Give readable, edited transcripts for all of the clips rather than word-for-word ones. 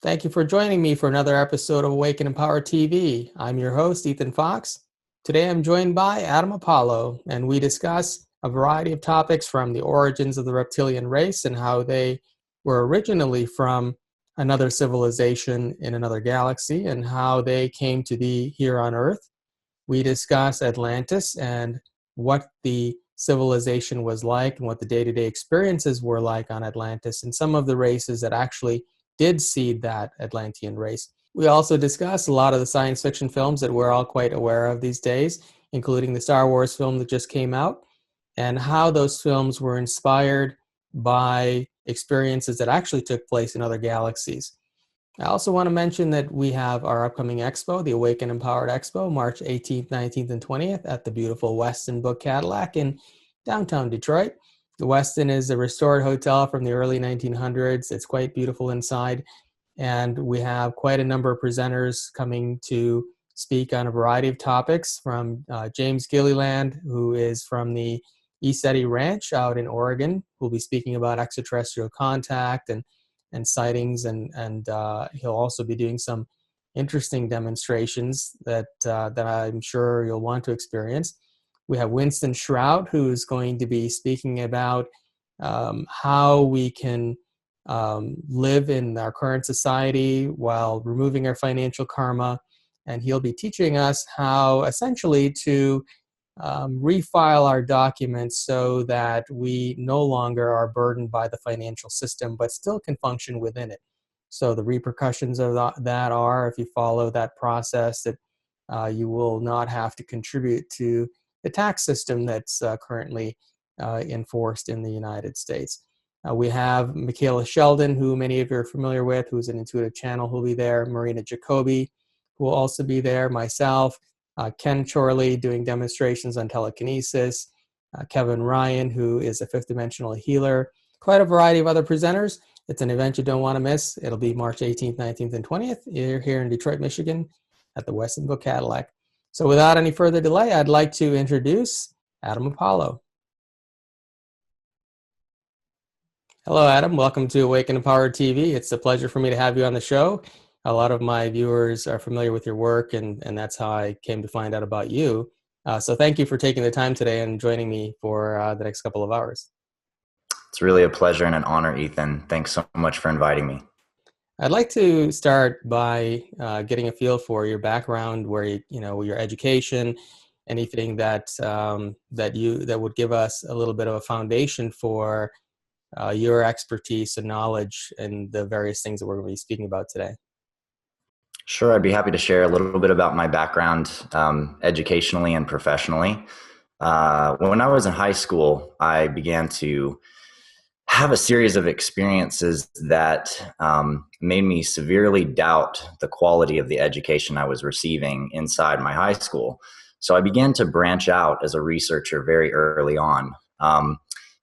Thank you for joining me for another episode of Awaken and Power TV. I'm your host, Ethan Fox. Today I'm joined by Adam Apollo, and we discuss a variety of topics from the origins of the reptilian race and how they were originally from another civilization in another galaxy and how they came to be here on Earth. We discuss Atlantis and what the civilization was like and what the day-to-day experiences were like on Atlantis and some of the races that actually did seed that Atlantean race. We also discuss a lot of the science fiction films that we're all quite aware of these days, including the Star Wars film that just came out, and how those films were inspired by experiences that actually took place in other galaxies. I also want to mention that we have our upcoming expo, the Awaken Empowered Expo, March 18th, 19th, and 20th at the beautiful Westin Book Cadillac in downtown Detroit. The Westin is a restored hotel from the early 1900s. It's quite beautiful inside, and we have quite a number of presenters coming to speak on a variety of topics, from James Gilliland, who is from the ESETI Ranch out in Oregon, who'll be speaking about extraterrestrial contact and sightings, and he'll also be doing some interesting demonstrations that I'm sure you'll want to experience. We have Winston Shrout, who's going to be speaking about how we can live in our current society while removing our financial karma, and he'll be teaching us how essentially to refile our documents so that we no longer are burdened by the financial system, but still can function within it. So the repercussions of that are, if you follow that process, that you will not have to contribute to the tax system that's currently enforced in the United States. We have Michaela Sheldon, who many of you are familiar with, who's an intuitive channel, who'll be there. Marina Jacobi, who will also be there. Myself. Ken Chorley doing demonstrations on telekinesis, Kevin Ryan, who is a fifth dimensional healer, quite a variety of other presenters. It's an event you don't want to miss. It'll be March 18th, 19th, and 20th here in Detroit, Michigan at the Westin Book Cadillac. So without any further delay, I'd like to introduce Adam Apollo. Hello, Adam. Welcome to Awaken and Power TV. It's a pleasure for me to have you on the show. A lot of my viewers are familiar with your work, and that's how I came to find out about you. So thank you for taking the time today and joining me for the next couple of hours. It's really a pleasure and an honor, Ethan. Thanks so much for inviting me. I'd like to start by getting a feel for your background, where your education, anything that would give us a little bit of a foundation for your expertise and knowledge and the various things that we're going to be speaking about today. Sure, I'd be happy to share a little bit about my background educationally and professionally. When I was in high school, I began to have a series of experiences that made me severely doubt the quality of the education I was receiving inside my high school. So I began to branch out as a researcher very early on.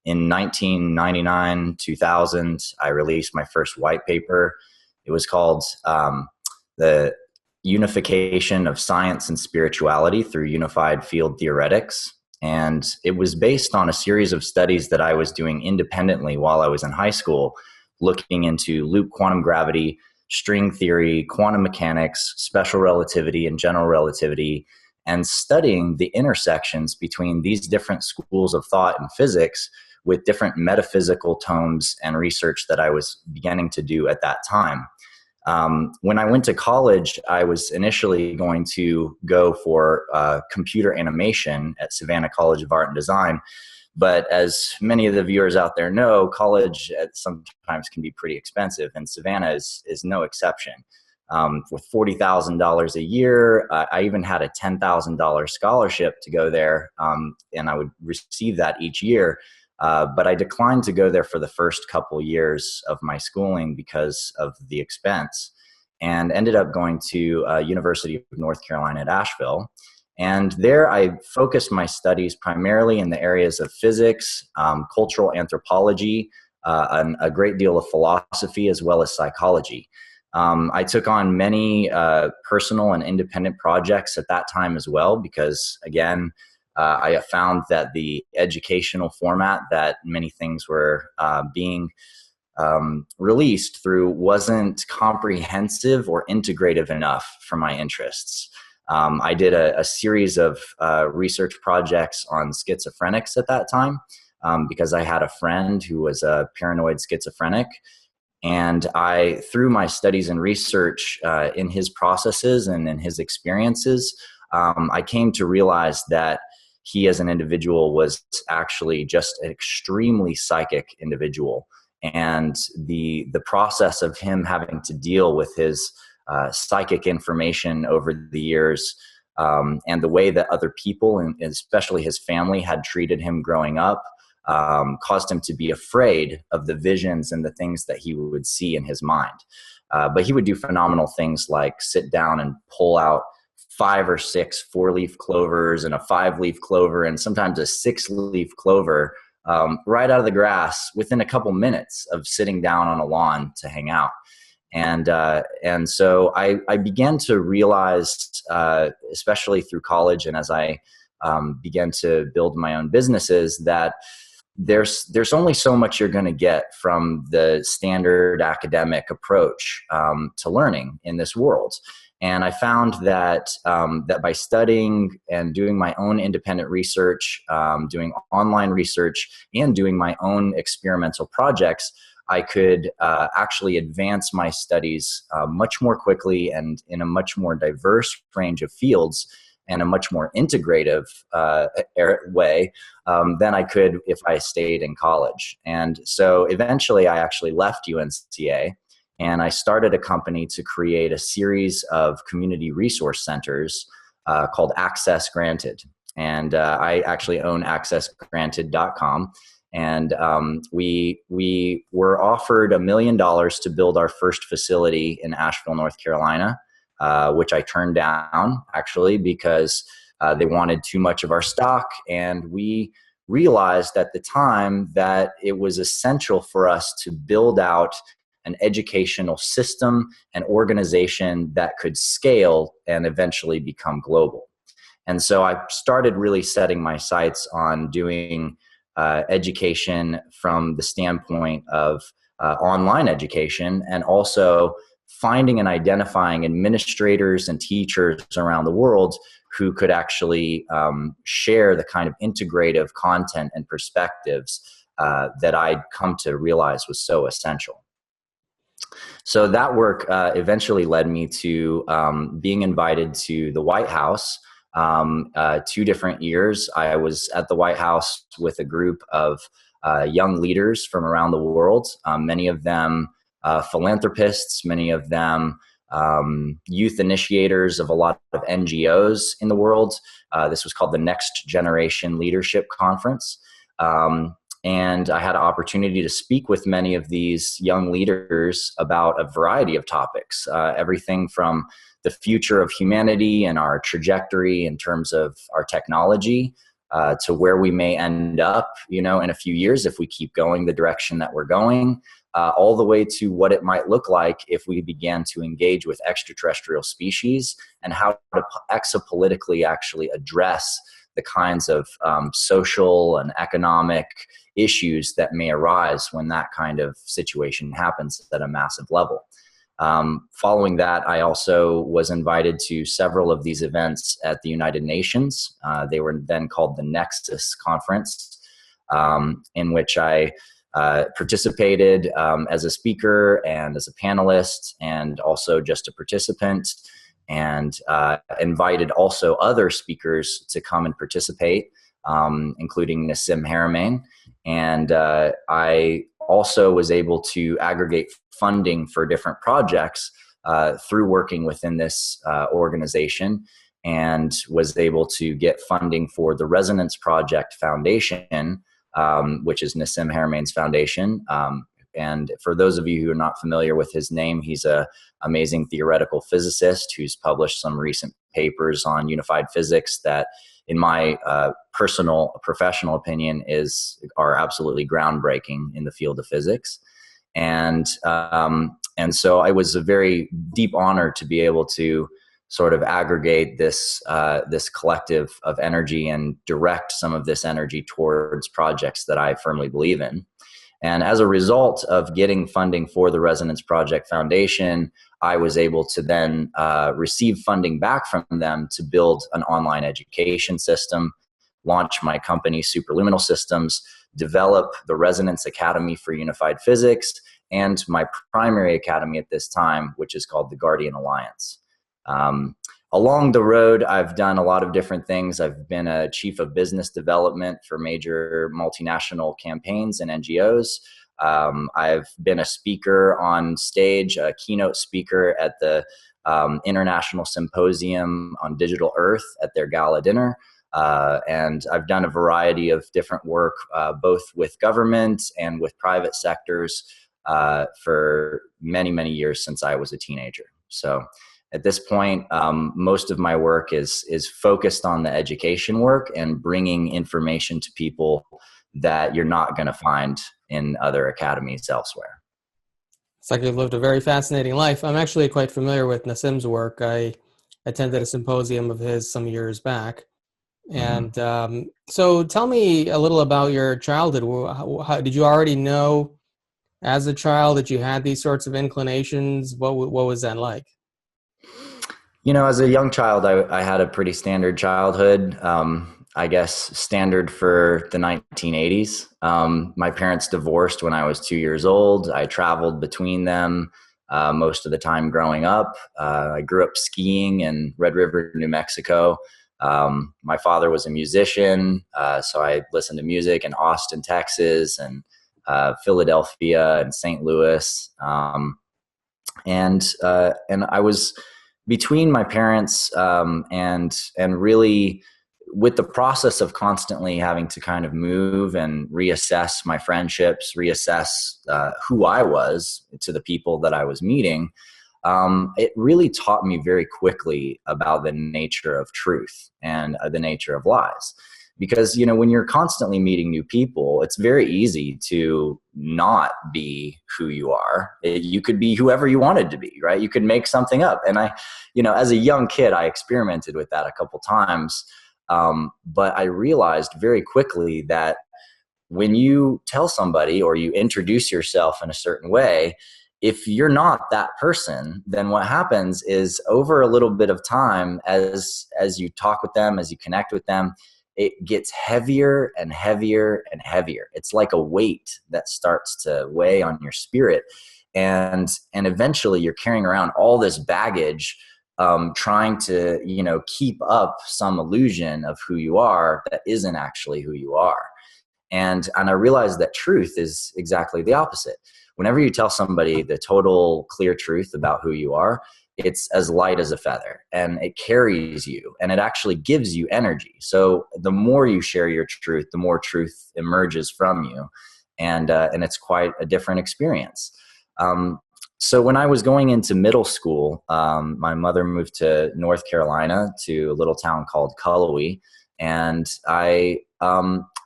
In 1999, 2000, I released my first white paper. It was called The Unification of Science and Spirituality Through Unified Field Theoretics. And it was based on a series of studies that I was doing independently while I was in high school, looking into loop quantum gravity, string theory, quantum mechanics, special relativity, and general relativity, and studying the intersections between these different schools of thought in physics with different metaphysical tones and research that I was beginning to do at that time. When I went to college, I was initially going to go for computer animation at Savannah College of Art and Design. But as many of the viewers out there know, college sometimes can be pretty expensive, and Savannah is no exception. With $40,000 a year, I even had a $10,000 scholarship to go there, and I would receive that each year. But I declined to go there for the first couple years of my schooling because of the expense, and ended up going to University of North Carolina at Asheville. And there I focused my studies primarily in the areas of physics, cultural anthropology, and a great deal of philosophy, as well as psychology. I took on many personal and independent projects at that time as well, because again, I found that the educational format that many things were being released through wasn't comprehensive or integrative enough for my interests. I did a series of research projects on schizophrenics at that time because I had a friend who was a paranoid schizophrenic. And through my studies and research in his processes and in his experiences, I came to realize that he as an individual was actually just an extremely psychic individual. And the process of him having to deal with his psychic information over the years, and the way that other people, and especially his family, had treated him growing up, caused him to be afraid of the visions and the things that he would see in his mind. But he would do phenomenal things like sit down and pull out 5 or 6 4-leaf clovers and a 5-leaf clover and sometimes a 6-leaf clover right out of the grass within a couple minutes of sitting down on a lawn to hang out. And so I began to realize, especially through college and as I began to build my own businesses, that there's only so much you're going to get from the standard academic approach to learning in this world. And I found that that by studying and doing my own independent research, doing online research, and doing my own experimental projects, I could actually advance my studies much more quickly and in a much more diverse range of fields and a much more integrative way than I could if I stayed in college. And so eventually I actually left UNCA and I started a company to create a series of community resource centers called Access Granted. And I actually own accessgranted.com. And we were offered $1 million to build our first facility in Asheville, North Carolina, which I turned down actually because they wanted too much of our stock. And we realized at the time that it was essential for us to build out an educational system and organization that could scale and eventually become global. And so I started really setting my sights on doing education from the standpoint of online education, and also finding and identifying administrators and teachers around the world who could actually share the kind of integrative content and perspectives that I'd come to realize was so essential. So that work eventually led me to being invited to the White House. 2 different years. I was at the White House with a group of young leaders from around the world, many of them philanthropists, many of them youth initiators of a lot of NGOs in the world. This was called the Next Generation Leadership Conference. And I had an opportunity to speak with many of these young leaders about a variety of topics, everything from the future of humanity and our trajectory in terms of our technology to where we may end up, in a few years if we keep going the direction that we're going, all the way to what it might look like if we began to engage with extraterrestrial species and how to exopolitically actually address the kinds of social and economic issues that may arise when that kind of situation happens at a massive level. Following that, I also was invited to several of these events at the United Nations. They were then called the Nexus Conference, in which I participated as a speaker and as a panelist and also just a participant, and invited also other speakers to come and participate, including Nassim Haramein. And I also was able to aggregate funding for different projects through working within this organization, and was able to get funding for the Resonance Project Foundation, which is Nassim Haramein's foundation. And for those of you who are not familiar with his name, he's an amazing theoretical physicist who's published some recent papers on unified physics that, in my personal professional opinion, are absolutely groundbreaking in the field of physics. And so it was a very deep honor to be able to sort of aggregate this collective of energy and direct some of this energy towards projects that I firmly believe in. And as a result of getting funding for the Resonance Project Foundation, I was able to then receive funding back from them to build an online education system, launch my company, Superluminal Systems, develop the Resonance Academy for Unified Physics, and my primary academy at this time, which is called the Guardian Alliance. Along the road, I've done a lot of different things. I've been a chief of business development for major multinational campaigns and NGOs. I've been a speaker on stage, a keynote speaker at the International Symposium on Digital Earth at their gala dinner. And I've done a variety of different work, both with government and with private sectors for many, many years since I was a teenager. So at this point, most of my work is focused on the education work and bringing information to people that you're not going to find in other academies elsewhere. It's like you've lived a very fascinating life. I'm actually quite familiar with Nassim's work. I attended a symposium of his some years back. And so tell me a little about your childhood. How, did you already know as a child that you had these sorts of inclinations? What was that like? You know, as a young child, I had a pretty standard childhood. I guess standard for the 1980s. My parents divorced when I was 2 years old. I traveled between them most of the time growing up. I grew up skiing in Red River, New Mexico. My father was a musician, so I listened to music in Austin, Texas, and Philadelphia and St. Louis. And I was between my parents and really with the process of constantly having to kind of move and reassess my friendships, reassess who I was to the people that I was meeting. It really taught me very quickly about the nature of truth and the nature of lies. Because, you know, when you're constantly meeting new people, it's very easy to not be who you are. You could be whoever you wanted to be, right? You could make something up. And as a young kid, I experimented with that a couple times. But I realized very quickly that when you tell somebody or you introduce yourself in a certain way, if you're not that person, then what happens is over a little bit of time, as you talk with them, as you connect with them, it gets heavier and heavier and heavier. It's like a weight that starts to weigh on your spirit. And eventually you're carrying around all this baggage, trying to, keep up some illusion of who you are that isn't actually who you are. And I realized that truth is exactly the opposite. Whenever you tell somebody the total clear truth about who you are, it's as light as a feather and it carries you and it actually gives you energy. So the more you share your truth, the more truth emerges from you. And it's quite a different experience. So when I was going into middle school, my mother moved to North Carolina to a little town called Cullowhee. And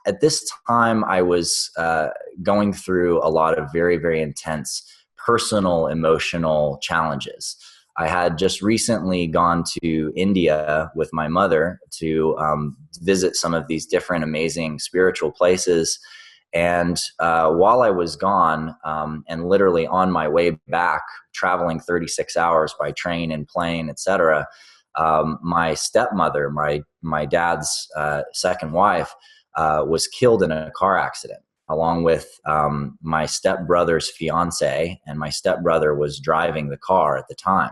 at this time, I was going through a lot of very, very intense personal, emotional challenges. I had just recently gone to India with my mother to visit some of these different amazing spiritual places. And while I was gone and literally on my way back, traveling 36 hours by train and plane, etc., my stepmother, my dad's second wife, was killed in a car accident, along with my stepbrother's fiance, and my stepbrother was driving the car at the time.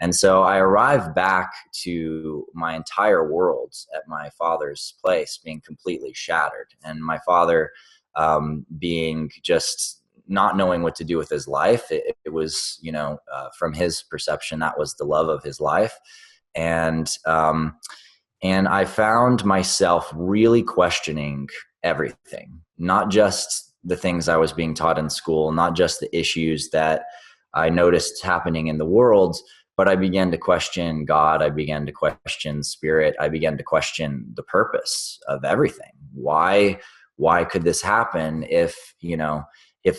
And so I arrived back to my entire world at my father's place being completely shattered, and my father being just not knowing what to do with his life. It was, from his perception, that was the love of his life. And I found myself really questioning everything, not just the things I was being taught in school, not just the issues that I noticed happening in the world, but I began to question God. I began to question spirit. I began to question the purpose of everything. Why could this happen if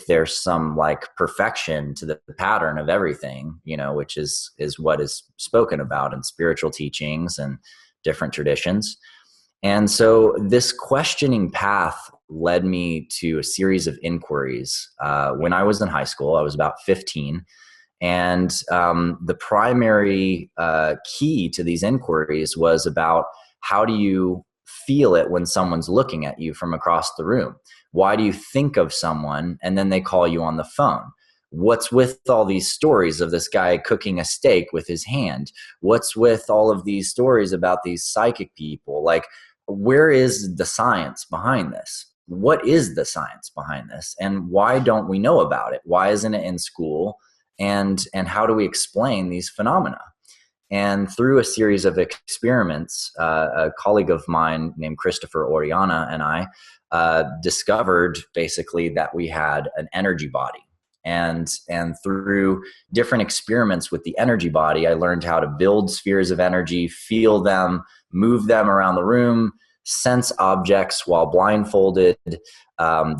there's some like perfection to the pattern of everything, which is what is spoken about in spiritual teachings and different traditions. And so this questioning path led me to a series of inquiries. When I was in high school, I was about 15. And the primary key to these inquiries was about how do you feel it when someone's looking at you from across the room? Why do you think of someone and then they call you on the phone? What's with all these stories of this guy cooking a steak with his hand? What's with all of these stories about these psychic people? Like, where is the science behind this? What is the science behind this? And why don't we know about it? Why isn't it in school? And how do we explain these phenomena? And through a series of experiments, a colleague of mine named Christopher Oriana and I discovered basically that we had an energy body. And through different experiments with the energy body, I learned how to build spheres of energy, feel them, move them around the room, sense objects while blindfolded,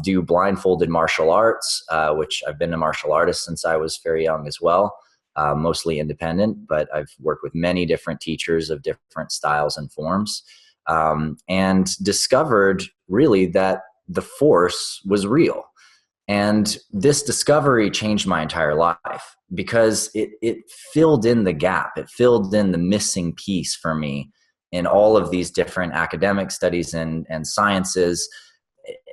do blindfolded martial arts, which I've been a martial artist since I was very young as well, mostly independent, but I've worked with many different teachers of different styles and forms, and discovered really that the force was real. And this discovery changed my entire life because it filled in the gap. It filled in the missing piece for me in all of these different academic studies and sciences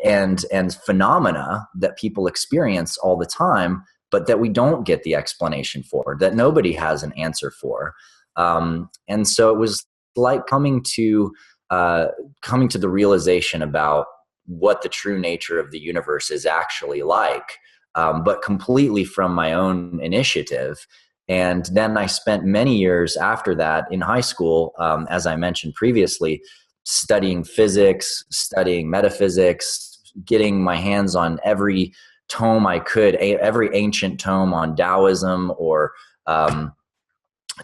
and phenomena that people experience all the time, but that we don't get the explanation for, that nobody has an answer for. And so it was like coming to the realization about what the true nature of the universe is actually like, but completely from my own initiative. And then I spent many years after that in high school, as I mentioned previously, studying physics, studying metaphysics, getting my hands on every tome I could, every ancient tome on Taoism or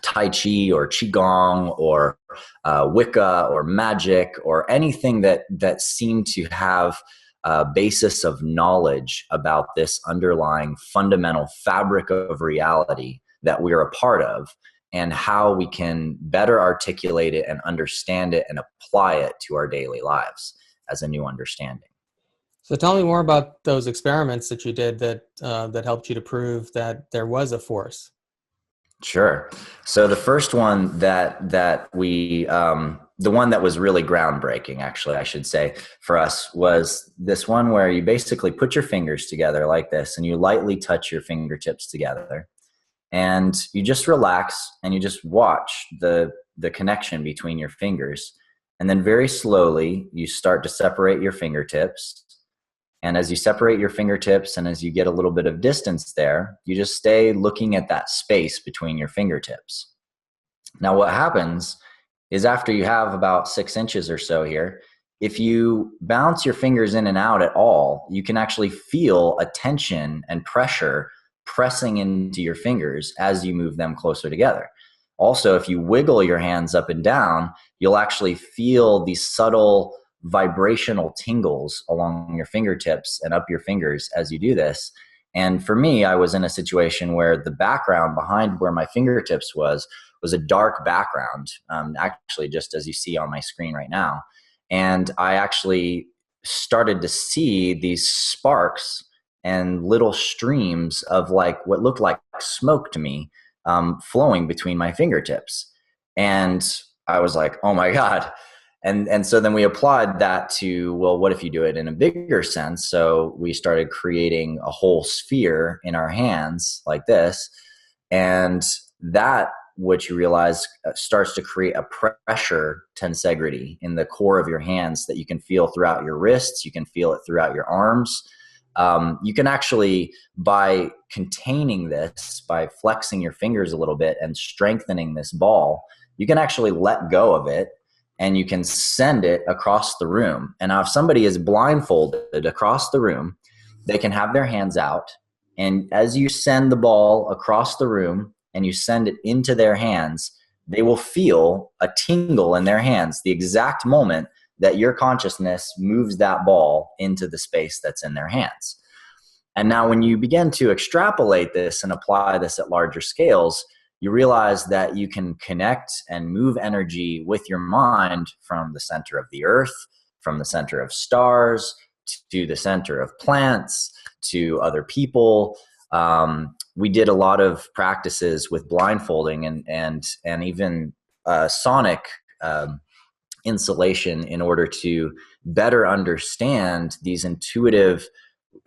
Tai Chi or Qigong or Wicca or magic or anything that seemed to have a basis of knowledge about this underlying fundamental fabric of reality that we're a part of, and how we can better articulate it and understand it and apply it to our daily lives as a new understanding. So tell me more about those experiments that you did that helped you to prove that there was a force. Sure. So the first one that we, the one that was really groundbreaking, actually, I should say, for us was this one where you basically put your fingers together like this and you lightly touch your fingertips together. And you just relax and you just watch the connection between your fingers. And then very slowly, you start to separate your fingertips. And as you separate your fingertips and as you get a little bit of distance there, you just stay looking at that space between your fingertips. Now, what happens is after you have about 6 inches or so here, if you bounce your fingers in and out at all, you can actually feel a tension and pressure pressing into your fingers as you move them closer together. Also, if you wiggle your hands up and down, you'll actually feel these subtle vibrational tingles along your fingertips and up your fingers as you do this. And for me, I was in a situation where the background behind where my fingertips was a dark background, actually just as you see on my screen right now. And I actually started to see these sparks and little streams of like what looked like smoke to me, flowing between my fingertips. And I was like, oh my God. And so then we applied that to, well, what if you do it in a bigger sense? So we started creating a whole sphere in our hands like this. And that, what you realize, starts to create a pressure tensegrity in the core of your hands that you can feel throughout your wrists. You can feel it throughout your arms. You can actually, by containing this, by flexing your fingers a little bit and strengthening this ball, you can actually let go of it and you can send it across the room. And now if somebody is blindfolded across the room, they can have their hands out. And as you send the ball across the room and you send it into their hands, they will feel a tingle in their hands the exact moment that your consciousness moves that ball into the space that's in their hands. And now when you begin to extrapolate this and apply this at larger scales, you realize that you can connect and move energy with your mind from the center of the earth, from the center of stars, to the center of plants, to other people. We did a lot of practices with blindfolding and even sonic insulation in order to better understand these intuitive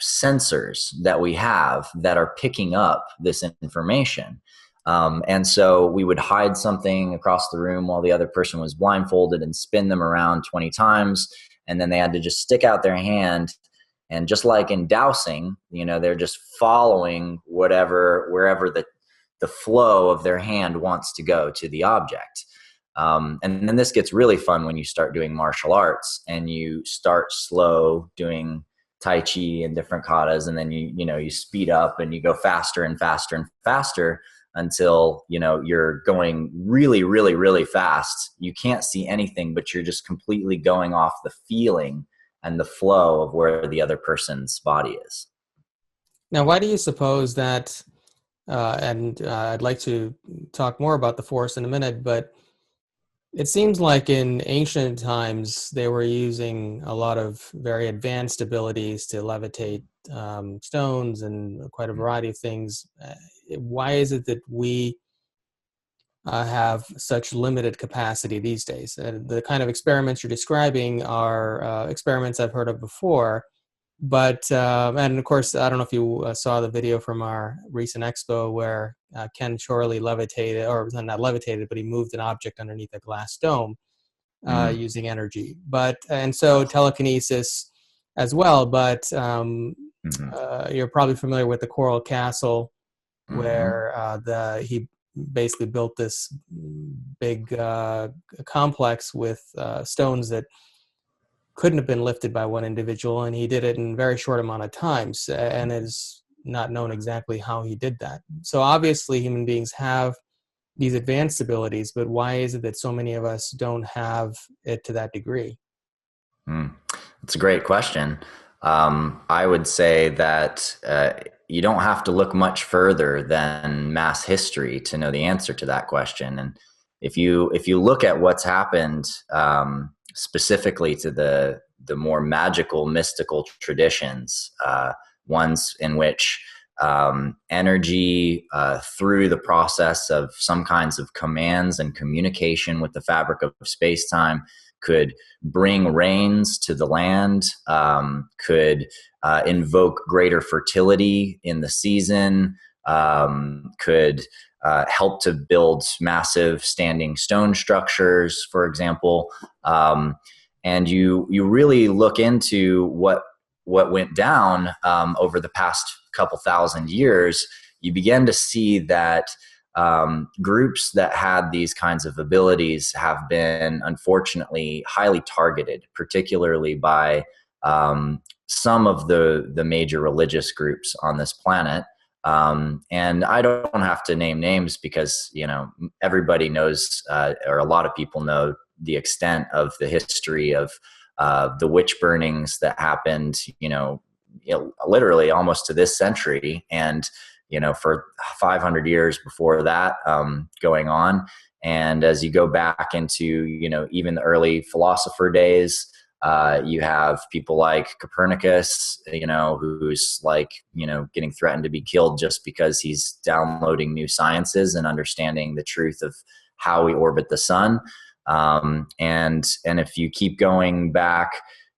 sensors that we have that are picking up this information. And so we would hide something across the room while the other person was blindfolded and spin them around 20 times. And then they had to just stick out their hand. And just like in dowsing, they're just following wherever the flow of their hand wants to go to the object. And then this gets really fun when you start doing martial arts and you start slow doing Tai Chi and different katas. And then you speed up and you go faster and faster and faster until, you're going really, really, really fast. You can't see anything, but you're just completely going off the feeling and the flow of where the other person's body is. Now, why do you suppose that, I'd like to talk more about the Force in a minute, but it seems like in ancient times, they were using a lot of very advanced abilities to levitate stones and quite a variety of things. Why is it that we have such limited capacity these days? The kind of experiments you're describing are experiments I've heard of before, but and of course, I don't know if you saw the video from our recent expo where Ken Chorley levitated, or not levitated, but he moved an object underneath a glass dome using energy. And so telekinesis as well, but you're probably familiar with the Coral Castle, where he basically built this big complex with stones that couldn't have been lifted by one individual, and he did it in a very short amount of time, and is not known exactly how he did that. So obviously human beings have these advanced abilities, but why is it that so many of us don't have it to that degree? That's a great question. I would say that you don't have to look much further than mass history to know the answer to that question. And if you look at what's happened specifically to the more magical, mystical traditions, ones in which energy through the process of some kinds of commands and communication with the fabric of space-time could bring rains to the land, could invoke greater fertility in the season, could help to build massive standing stone structures, for example. And you really look into what went down over the past couple thousand years, you begin to see that groups that had these kinds of abilities have been unfortunately highly targeted, particularly by some of the major religious groups on this planet. And I don't have to name names because, everybody knows, or a lot of people know the extent of the history of the witch burnings that happened, literally almost to this century. And, for 500 years before that going on. And as you go back into, even the early philosopher days, you have people like Copernicus, who's getting threatened to be killed just because he's downloading new sciences and understanding the truth of how we orbit the sun. And if you keep going back,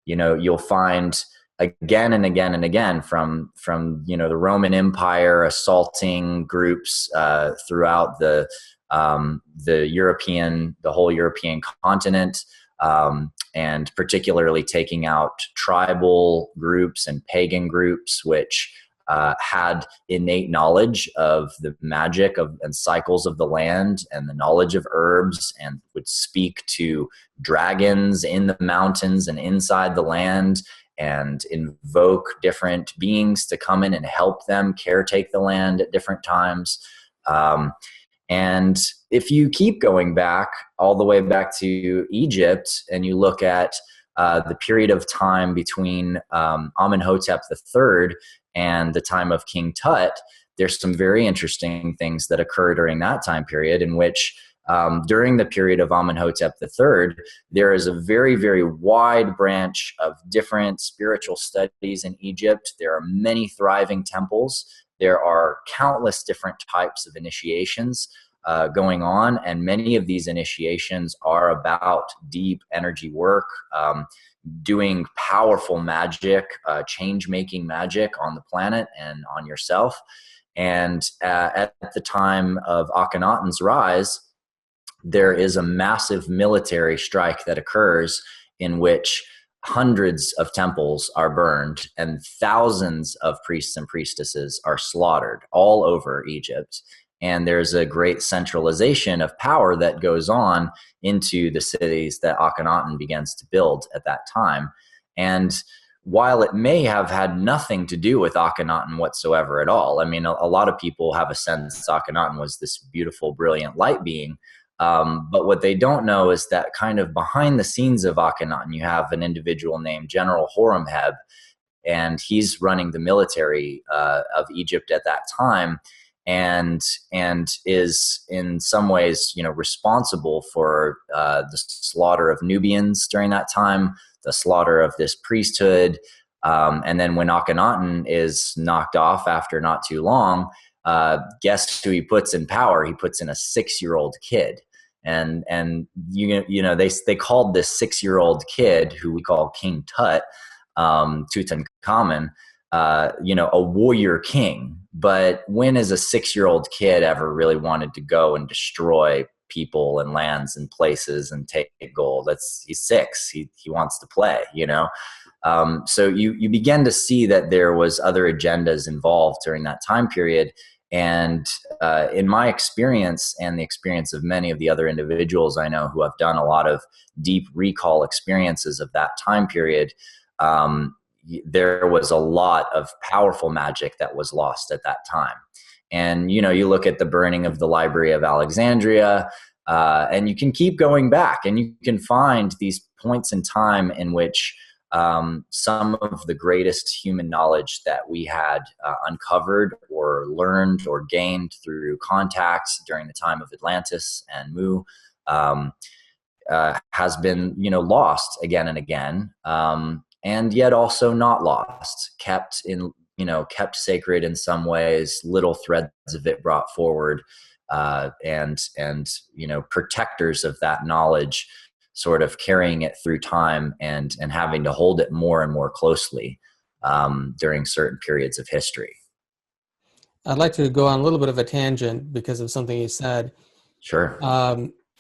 you'll find again and again and again from the Roman Empire assaulting groups throughout the whole European continent, and particularly taking out tribal groups and pagan groups, which had innate knowledge of the magic and cycles of the land and the knowledge of herbs, and would speak to dragons in the mountains and inside the land and invoke different beings to come in and help them caretake the land at different times. And if you keep going back all the way back to Egypt and you look at the period of time between Amenhotep III and the time of King Tut, there's some very interesting things that occur during that time period in which During the period of Amenhotep III, there is a very, very wide branch of different spiritual studies in Egypt. There are many thriving temples. There are countless different types of initiations going on, and many of these initiations are about deep energy work, doing powerful magic, change-making magic on the planet and on yourself. And at the time of Akhenaten's rise, there is a massive military strike that occurs in which hundreds of temples are burned and thousands of priests and priestesses are slaughtered all over Egypt. And there's a great centralization of power that goes on into the cities that Akhenaten begins to build at that time. And while it may have had nothing to do with Akhenaten whatsoever at all, I mean, a lot of people have a sense Akhenaten was this beautiful, brilliant light being. But what they don't know is that kind of behind the scenes of Akhenaten, you have an individual named General Horemheb, and he's running the military of Egypt at that time, and is in some ways, responsible for the slaughter of Nubians during that time, the slaughter of this priesthood, and then when Akhenaten is knocked off after not too long, guess who he puts in power? He puts in a 6-year-old kid. And they called this 6-year-old kid, who we call King Tut, Tutankhamun, a warrior king. But when has a 6-year-old kid ever really wanted to go and destroy people and lands and places and take gold? He's 6. He wants to play, So you begin to see that there was other agendas involved during that time period. And in my experience and the experience of many of the other individuals I know who have done a lot of deep recall experiences of that time period, there was a lot of powerful magic that was lost at that time. And, you look at the burning of the Library of Alexandria, and you can keep going back and you can find these points in time in which some of the greatest human knowledge that we had uncovered or learned or gained through contacts during the time of Atlantis and Mu has been, lost again and again, and yet also not lost, kept sacred in some ways, little threads of it brought forward, and protectors of that knowledge sort of carrying it through time and having to hold it more and more closely during certain periods of history. I'd like to go on a little bit of a tangent because of something you said. Sure.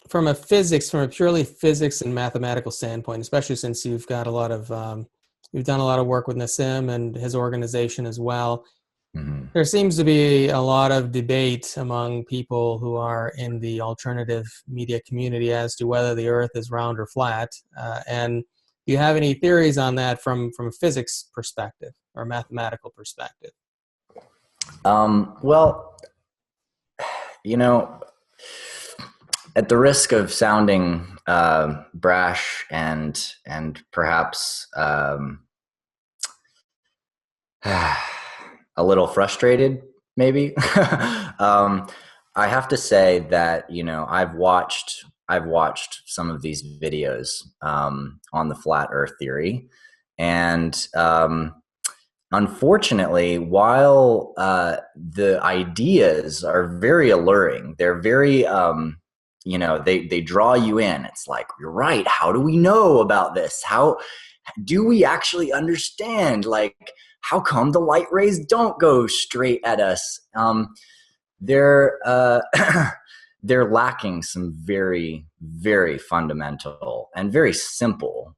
From a purely physics and mathematical standpoint, especially since you've got you've done a lot of work with Nassim and his organization as well. Mm-hmm. There seems to be a lot of debate among people who are in the alternative media community as to whether the Earth is round or flat. And do you have any theories on that from a physics perspective or mathematical perspective? Well, at the risk of sounding brash and perhaps a little frustrated, maybe. I have to say that, I've watched some of these videos on the flat Earth theory. And unfortunately, while the ideas are very alluring, they're very, they draw you in. It's like, you're right. How do we know about this? How do we actually understand? Like, how come the light rays don't go straight at us? They're lacking some very, very fundamental and very simple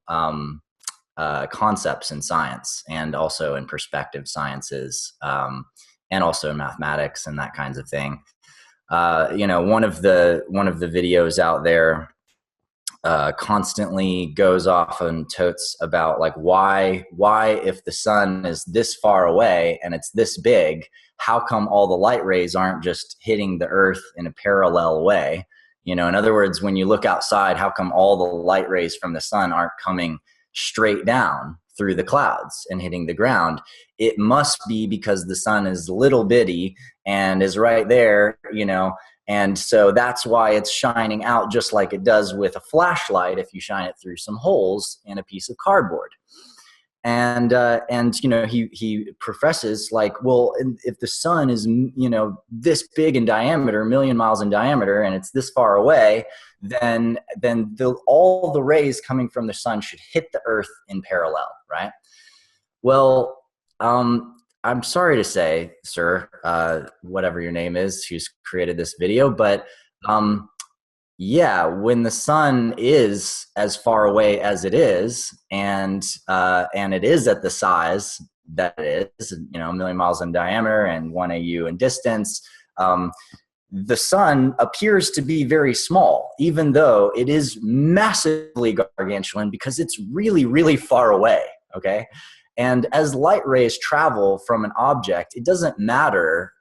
concepts in science, and also in perspective sciences, and also in mathematics and that kinds of thing. One of the videos out there constantly goes off and totes about like why if the sun is this far away and it's this big, how come all the light rays aren't just hitting the Earth in a parallel way? In other words, when you look outside, how come all the light rays from the sun aren't coming straight down through the clouds and hitting the ground? It must be because the sun is little bitty and is right there, And so that's why it's shining out just like it does with a flashlight if you shine it through some holes in a piece of cardboard. And he professes like, well, if the sun is, this big in diameter, 1,000,000 miles in diameter, and it's this far away, then all the rays coming from the sun should hit the earth in parallel, right? Well, I'm sorry to say, sir, whatever your name is, who's created this video, but yeah, when the sun is as far away as it is, and it is at the size that it is, 1,000,000 miles in diameter and 1 AU in distance, the sun appears to be very small, even though it is massively gargantuan because it's really, really far away, okay? And as light rays travel from an object, it doesn't matter.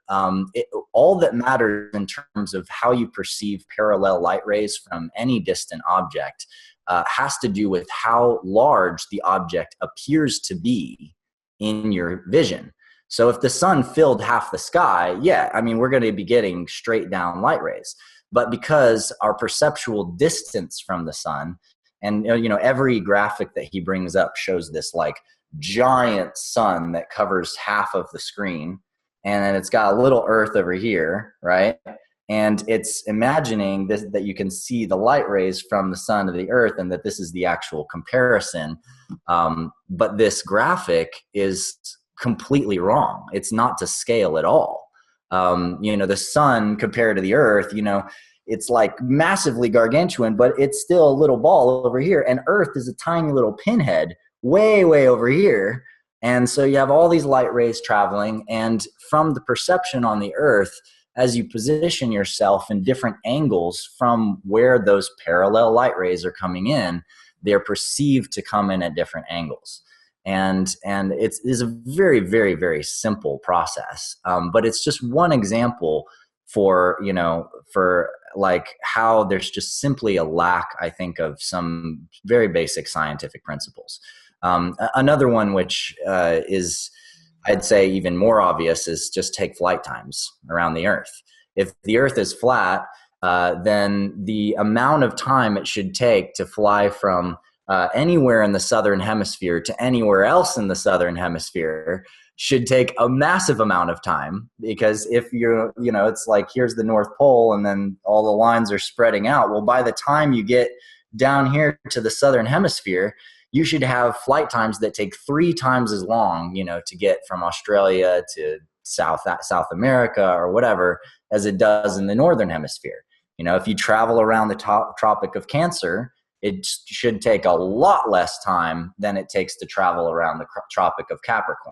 All that matters in terms of how you perceive parallel light rays from any distant object has to do with how large the object appears to be in your vision. So if the sun filled half the sky, yeah, I mean, we're going to be getting straight down light rays. But because our perceptual distance from the sun, and every graphic that he brings up shows this like giant sun that covers half of the screen, and then it's got a little earth over here, right? And it's imagining this, that you can see the light rays from the sun to the earth, and that this is the actual comparison. But this graphic is completely wrong. It's not to scale at all. The sun compared to the earth, it's like massively gargantuan, but it's still a little ball over here, and earth is a tiny little pinhead way, way over here. And so you have all these light rays traveling, and from the perception on the earth, as you position yourself in different angles from where those parallel light rays are coming in, they're perceived to come in at different angles. And it is a very, very, very simple process. But it's just one example for like how there's just simply a lack, I think, of some very basic scientific principles. Another one, which is, I'd say, even more obvious, is just take flight times around the Earth. If the Earth is flat, then the amount of time it should take to fly from anywhere in the southern hemisphere to anywhere else in the southern hemisphere should take a massive amount of time, because if it's like, here's the North Pole and then all the lines are spreading out. Well, by the time you get down here to the southern hemisphere, you should have flight times that take 3 times as long, to get from Australia to South America or whatever, as it does in the northern hemisphere. If you travel around the Tropic of Cancer, it should take a lot less time than it takes to travel around the Tropic of Capricorn.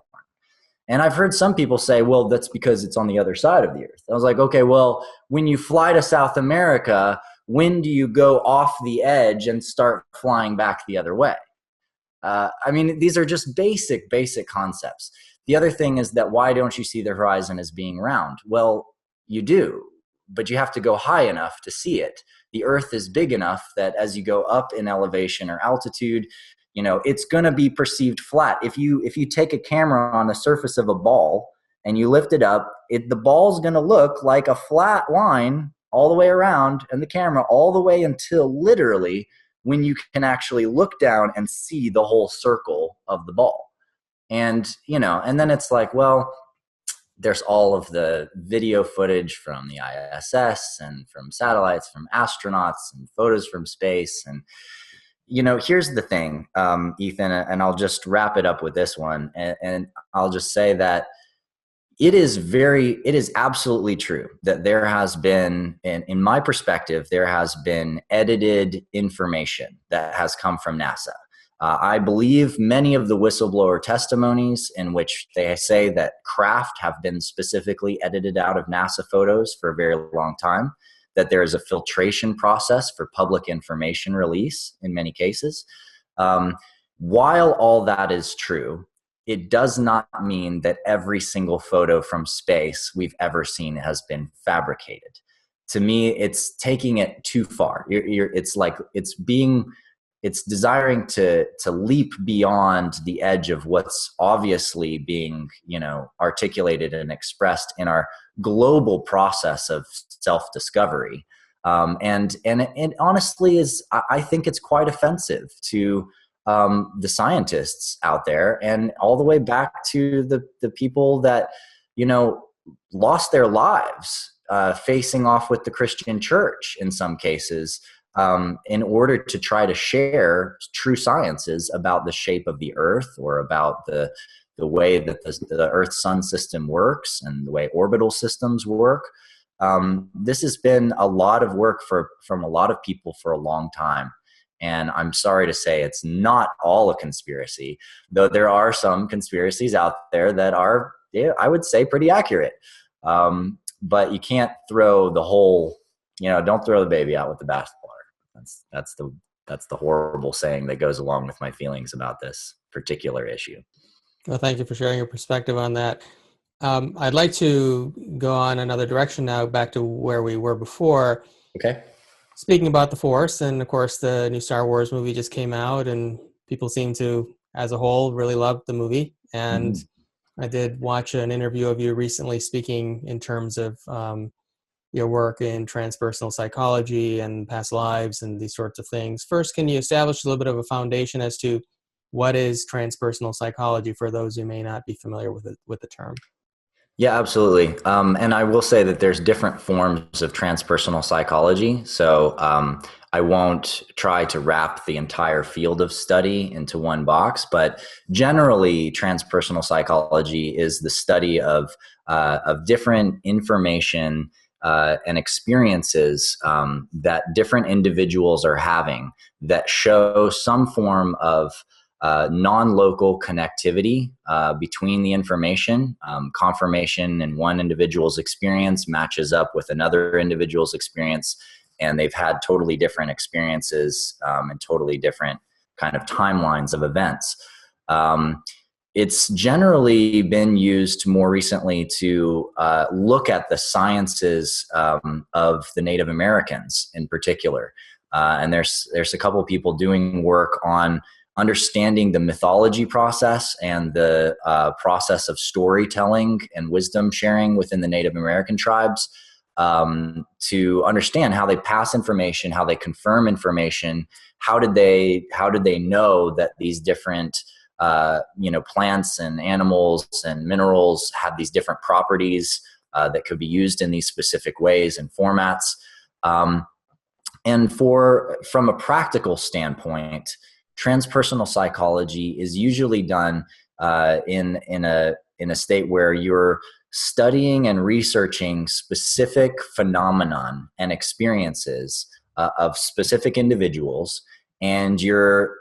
And I've heard some people say, well, that's because it's on the other side of the Earth. I was like, okay, well, when you fly to South America, when do you go off the edge and start flying back the other way? I mean, these are just basic concepts. The other thing is that, why don't you see the horizon as being round? Well, you do, but you have to go high enough to see it. The Earth is big enough that as you go up in elevation or altitude, it's going to be perceived flat. If you take a camera on the surface of a ball and you lift it up, the ball's going to look like a flat line all the way around, and the camera all the way until literally when you can actually look down and see the whole circle of the ball. And, and then it's like, well, there's all of the video footage from the ISS and from satellites, from astronauts, and photos from space. And, here's the thing, Ethan, and I'll just wrap it up with this one. And I'll just say that it is absolutely true that there has been, in my perspective, there has been edited information that has come from NASA. I believe many of the whistleblower testimonies in which they say that craft have been specifically edited out of NASA photos for a very long time, that there is a filtration process for public information release in many cases. While all that is true, it does not mean that every single photo from space we've ever seen has been fabricated. To me, it's taking it too far. It's desiring to leap beyond the edge of what's obviously being, articulated and expressed in our global process of self-discovery. And it honestly is, I think it's quite offensive to the scientists out there, and all the way back to the people that, lost their lives facing off with the Christian church in some cases, in order to try to share true sciences about the shape of the earth, or about the way that the Earth-Sun system works and the way orbital systems work. This has been a lot of work from a lot of people for a long time. And I'm sorry to say it's not all a conspiracy, though there are some conspiracies out there that are, I would say, pretty accurate. But you can't throw the whole, don't throw the baby out with the bathwater. That's the horrible saying that goes along with my feelings about this particular issue. Well, thank you for sharing your perspective on that. I'd like to go on another direction now, back to where we were before. Okay. Speaking about the Force, and of course the new Star Wars movie just came out, and people seem to, as a whole, really love the movie. And I did watch an interview of you recently speaking in terms of your work in transpersonal psychology and past lives and these sorts of things. First, can you establish a little bit of a foundation as to what is transpersonal psychology for those who may not be familiar with the term? Yeah, absolutely. And I will say that there's different forms of transpersonal psychology. So I won't try to wrap the entire field of study into one box, but generally transpersonal psychology is the study of different information and experiences that different individuals are having that show some form of non-local connectivity between the information. Confirmation in one individual's experience matches up with another individual's experience, and they've had totally different experiences and totally different kind of timelines of events. It's generally been used more recently to look at the sciences of the Native Americans in particular. And there's a couple of people doing work on understanding the mythology process and the process of storytelling and wisdom sharing within the Native American tribes, to understand how they pass information, how they confirm information, how did they know that these different plants and animals and minerals have these different properties that could be used in these specific ways and formats. And from a practical standpoint, transpersonal psychology is usually done in a state where you're studying and researching specific phenomenon and experiences of specific individuals, and you're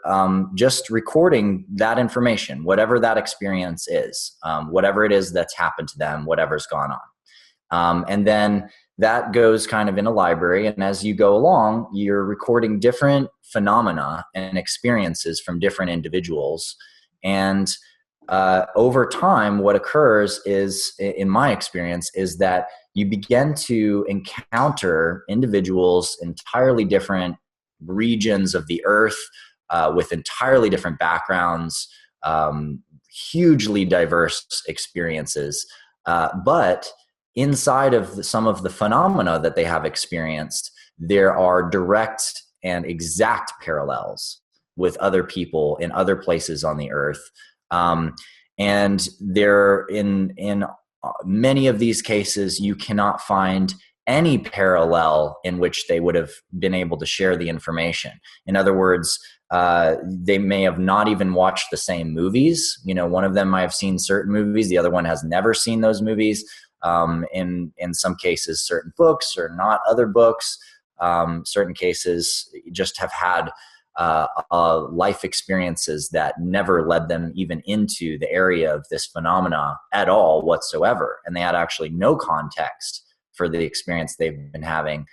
just recording that information, whatever that experience is, whatever it is that's happened to them, whatever's gone on. And then that goes kind of in a library, and as you go along, you're recording different phenomena and experiences from different individuals. And over time, what occurs is, in my experience, is that you begin to encounter individuals entirely different regions of the earth, with entirely different backgrounds, hugely diverse experiences, but inside of some of the phenomena that they have experienced, there are direct and exact parallels with other people in other places on the earth. And there, in many of these cases, you cannot find any parallel in which they would have been able to share the information. In other words, they may have not even watched the same movies. One of them might have seen certain movies, the other one has never seen those movies. In some cases, certain books or not other books. Certain cases just have had life experiences that never led them even into the area of this phenomena at all whatsoever. And they had actually no context for the experience they've been having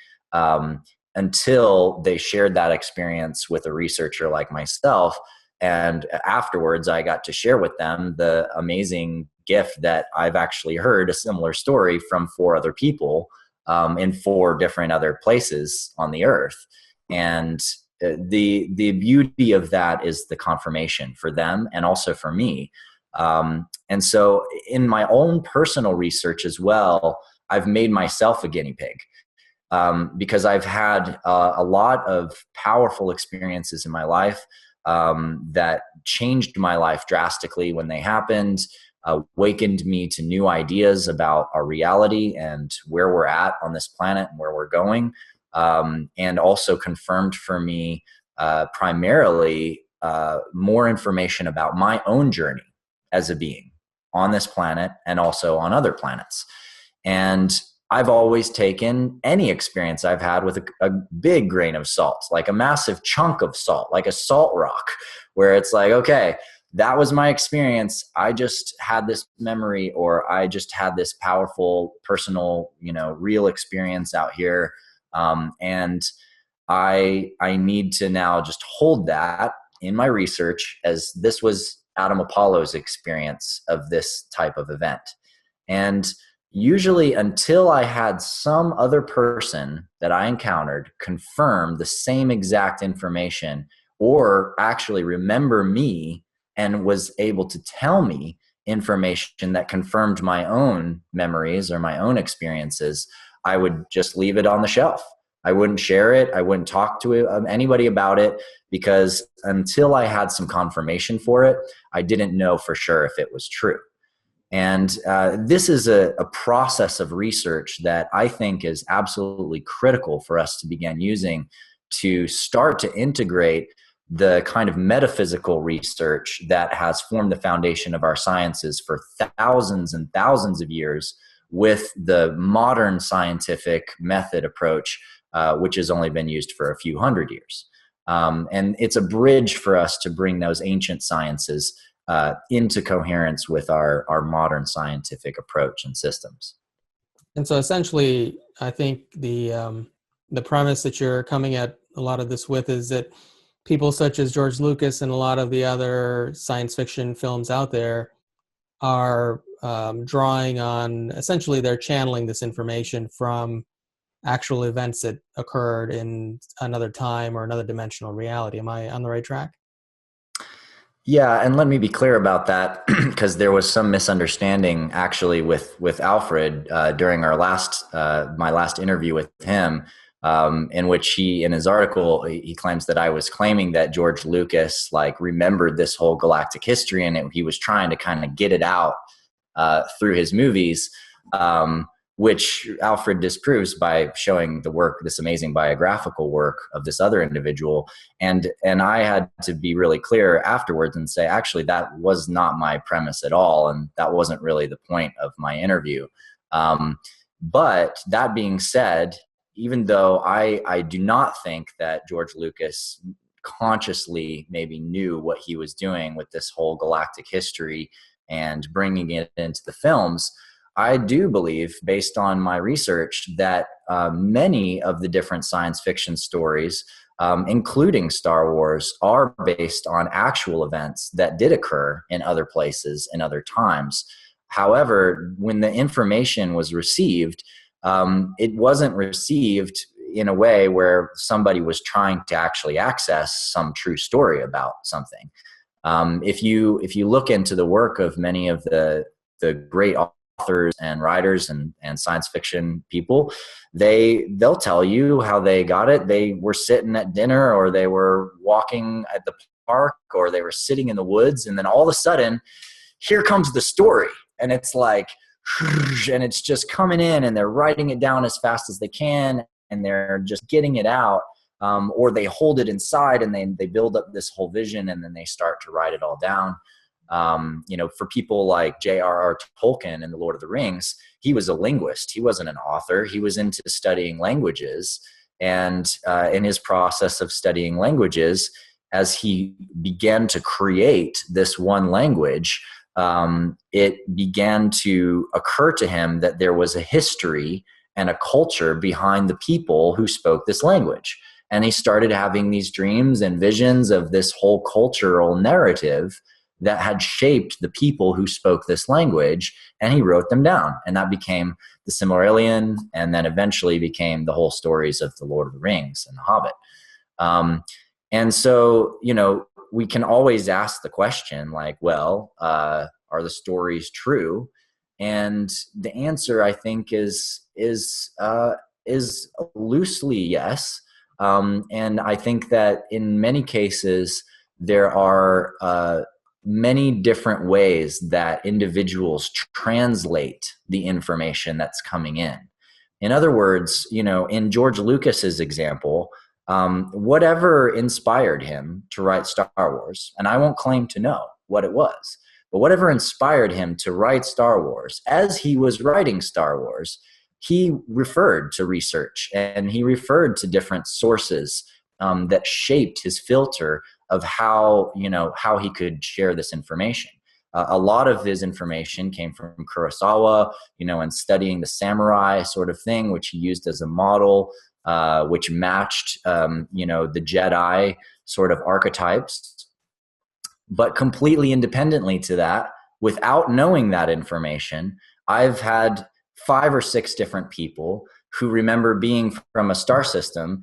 until they shared that experience with a researcher like myself. And afterwards, I got to share with them the amazing gift that I've actually heard a similar story from 4 other people in 4 different other places on the earth. And the beauty of that is the confirmation for them and also for me. And so in my own personal research as well, I've made myself a guinea pig. because I've had a lot of powerful experiences in my life that changed my life drastically when they happened, awakened me to new ideas about our reality and where we're at on this planet and where we're going, and also confirmed for me primarily more information about my own journey as a being on this planet and also on other planets. And I've always taken any experience I've had with a big grain of salt, like a massive chunk of salt, like a salt rock, where it's like, okay, that was my experience. I just had this memory, or I just had this powerful personal, real experience out here. And I need to now just hold that in my research as this was Adam Apollo's experience of this type of event. And usually until I had some other person that I encountered confirm the same exact information, or actually remember me and was able to tell me information that confirmed my own memories or my own experiences, I would just leave it on the shelf. I wouldn't share it. I wouldn't talk to anybody about it, because until I had some confirmation for it, I didn't know for sure if it was true. And this is a process of research that I think is absolutely critical for us to begin using to start to integrate the kind of metaphysical research that has formed the foundation of our sciences for thousands and thousands of years with the modern scientific method approach, which has only been used for a few hundred years. And it's a bridge for us to bring those ancient sciences into coherence with our modern scientific approach and systems. And so essentially, I think the premise that you're coming at a lot of this with is that people such as George Lucas and a lot of the other science fiction films out there are drawing on, essentially they're channeling this information from actual events that occurred in another time or another dimensional reality. Am I on the right track? Yeah, and let me be clear about that, because there was some misunderstanding actually with Alfred during our my last interview with him, in which he, in his article, he claims that I was claiming that George Lucas remembered this whole galactic history, and he was trying to kind of get it out through his movies, which Alfred disproves by showing the work, this amazing biographical work of this other individual. And I had to be really clear afterwards and say, actually, that was not my premise at all. And that wasn't really the point of my interview. But that being said, even though I do not think that George Lucas consciously maybe knew what he was doing with this whole galactic history and bringing it into the films, I do believe, based on my research, that many of the different science fiction stories, including Star Wars, are based on actual events that did occur in other places in other times. However, when the information was received, it wasn't received in a way where somebody was trying to actually access some true story about something. If you look into the work of many of the great authors and writers and science fiction people, they'll tell you how they got it. They were sitting at dinner, or they were walking at the park, or they were sitting in the woods, and then all of a sudden, here comes the story, and it's like, and it's just coming in, and they're writing it down as fast as they can, and they're just getting it out, or they hold it inside, and they build up this whole vision, and then they start to write it all down. For people like J.R.R. Tolkien in The Lord of the Rings, he was a linguist. He wasn't an author. He was into studying languages. And in his process of studying languages, as he began to create this one language, it began to occur to him that there was a history and a culture behind the people who spoke this language. And he started having these dreams and visions of this whole cultural narrative that had shaped the people who spoke this language, and he wrote them down. And that became the Silmarillion, and then eventually became the whole stories of The Lord of the Rings and The Hobbit. And so, we can always ask the question, are the stories true? And the answer, I think, is is loosely yes. And I think that in many cases, there are many different ways that individuals translate the information that's coming in. In other words, in George Lucas's example, whatever inspired him to write Star Wars, and I won't claim to know what it was, but whatever inspired him to write Star Wars, as he was writing Star Wars, he referred to research and he referred to different sources that shaped his filter of how he could share this information. A lot of his information came from Kurosawa, and studying the samurai sort of thing, which he used as a model, which matched, the Jedi sort of archetypes. But completely independently to that, without knowing that information, I've had 5 or 6 different people who remember being from a star system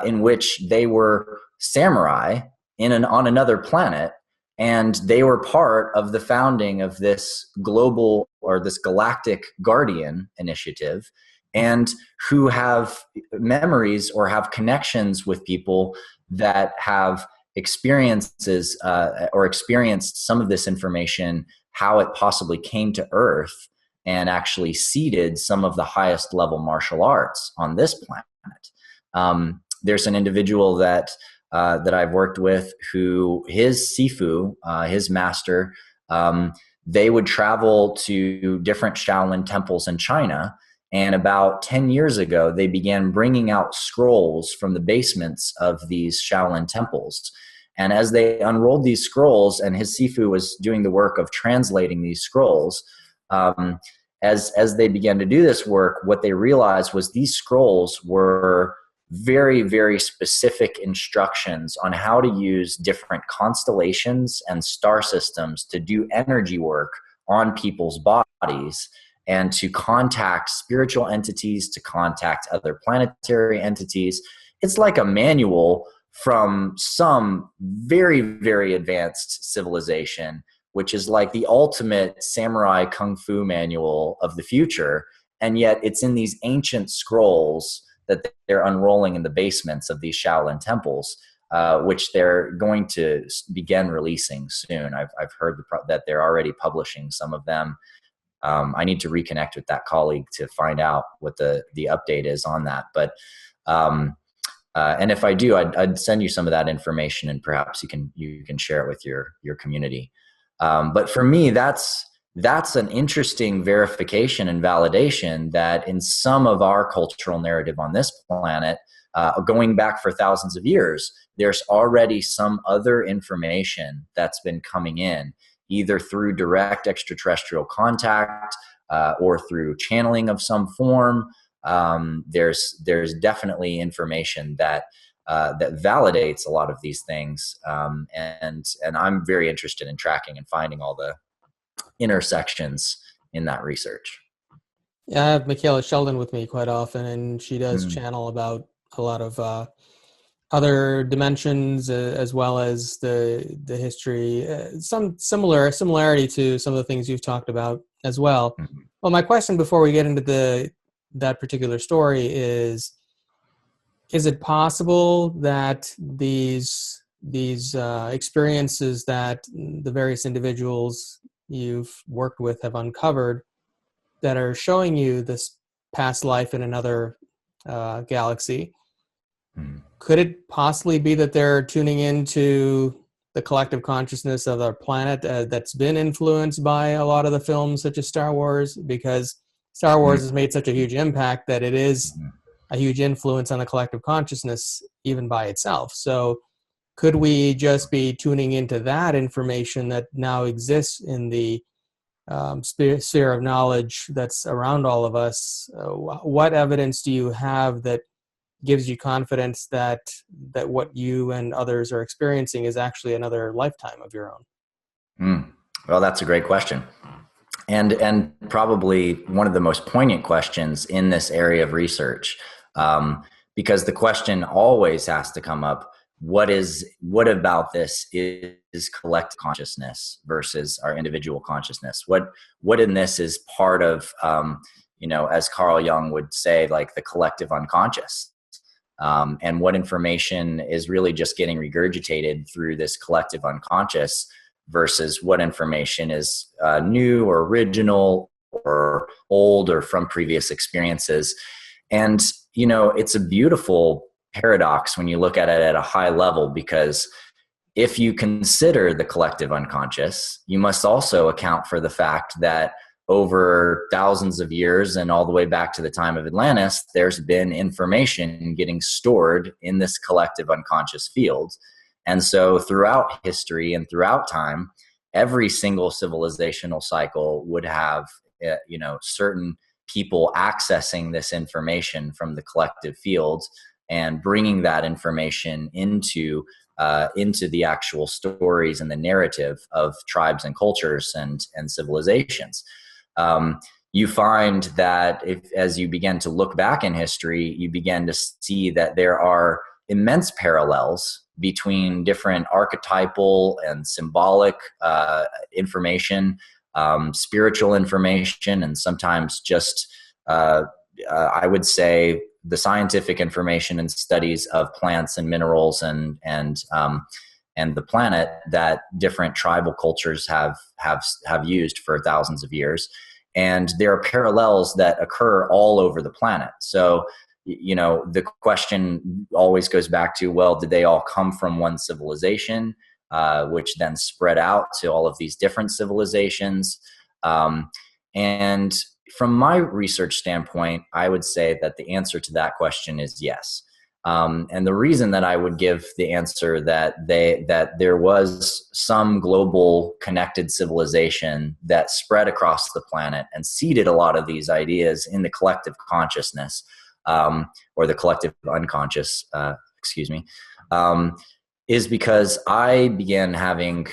in which they were samurai on another planet, and they were part of the founding of this global or this galactic guardian initiative, and who have memories or have connections with people that have experiences or experienced some of this information, how it possibly came to Earth and actually seeded some of the highest level martial arts on this planet. There's an individual that I've worked with who his Sifu, his master, they would travel to different Shaolin temples in China. And about 10 years ago, they began bringing out scrolls from the basements of these Shaolin temples. And as they unrolled these scrolls, and his Sifu was doing the work of translating these scrolls, as they began to do this work, what they realized was these scrolls were very, very specific instructions on how to use different constellations and star systems to do energy work on people's bodies and to contact spiritual entities, to contact other planetary entities. It's like a manual from some very, very advanced civilization, which is like the ultimate samurai kung fu manual of the future. And yet it's in these ancient scrolls that they're unrolling in the basements of these Shaolin temples, which they're going to begin releasing soon. I've heard that they're already publishing some of them. I need to reconnect with that colleague to find out what the update is on that. But and if I do, I'd send you some of that information, and perhaps you can share it with your community. But for me, that's an interesting verification and validation that in some of our cultural narrative on this planet, going back for thousands of years, there's already some other information that's been coming in, either through direct extraterrestrial contact or through channeling of some form. There's definitely information that validates a lot of these things, and I'm very interested in tracking and finding all the intersections in that research. Yeah, I have Michaela Sheldon with me quite often, and she does channel about a lot of other dimensions as well as the history, some similarity to some of the things you've talked about as well. Mm-hmm. Well, my question before we get into that particular story is it possible that these experiences that the various individuals you've worked with have uncovered that are showing you this past life in another galaxy, could it possibly be that they're tuning into the collective consciousness of our planet that's been influenced by a lot of the films such as Star Wars? Because Star Wars has made such a huge impact that it is a huge influence on the collective consciousness even by itself. So could we just be tuning into that information that now exists in the sphere of knowledge that's around all of us? What evidence do you have that gives you confidence that what you and others are experiencing is actually another lifetime of your own? Well, that's a great question. And probably one of the most poignant questions in this area of research, because the question always has to come up: what about this is collective consciousness versus our individual consciousness? What in this is part of as Carl Jung would say, like the collective unconscious. And what information is really just getting regurgitated through this collective unconscious versus what information is new or original or old or from previous experiences. And, it's a beautiful paradox when you look at it at a high level, because if you consider the collective unconscious, you must also account for the fact that over thousands of years and all the way back to the time of Atlantis, there's been information getting stored in this collective unconscious field. And so throughout history and throughout time, every single civilizational cycle would have, certain people accessing this information from the collective field and bringing that information into the actual stories and the narrative of tribes and cultures and civilizations. You find that as you begin to look back in history, you begin to see that there are immense parallels between different archetypal and symbolic information, spiritual information, and sometimes just, I would say, the scientific information and studies of plants and minerals and the planet that different tribal cultures have used for thousands of years. And there are parallels that occur all over the planet. So, the question always goes back to, well, did they all come from one civilization, which then spread out to all of these different civilizations? And from my research standpoint, I would say that the answer to that question is yes. And the reason that I would give the answer that there was some global connected civilization that spread across the planet and seeded a lot of these ideas in the collective consciousness, or the collective unconscious, is because I began having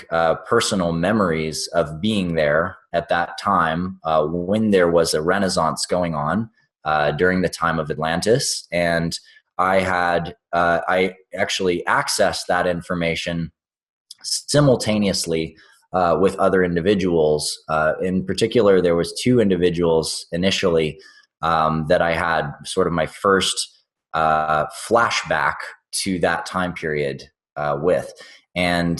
personal memories of being there at that time when there was a renaissance going on during the time of Atlantis. And I actually accessed that information simultaneously with other individuals. In particular, there was two individuals initially that I had sort of my first flashback to that time period with. And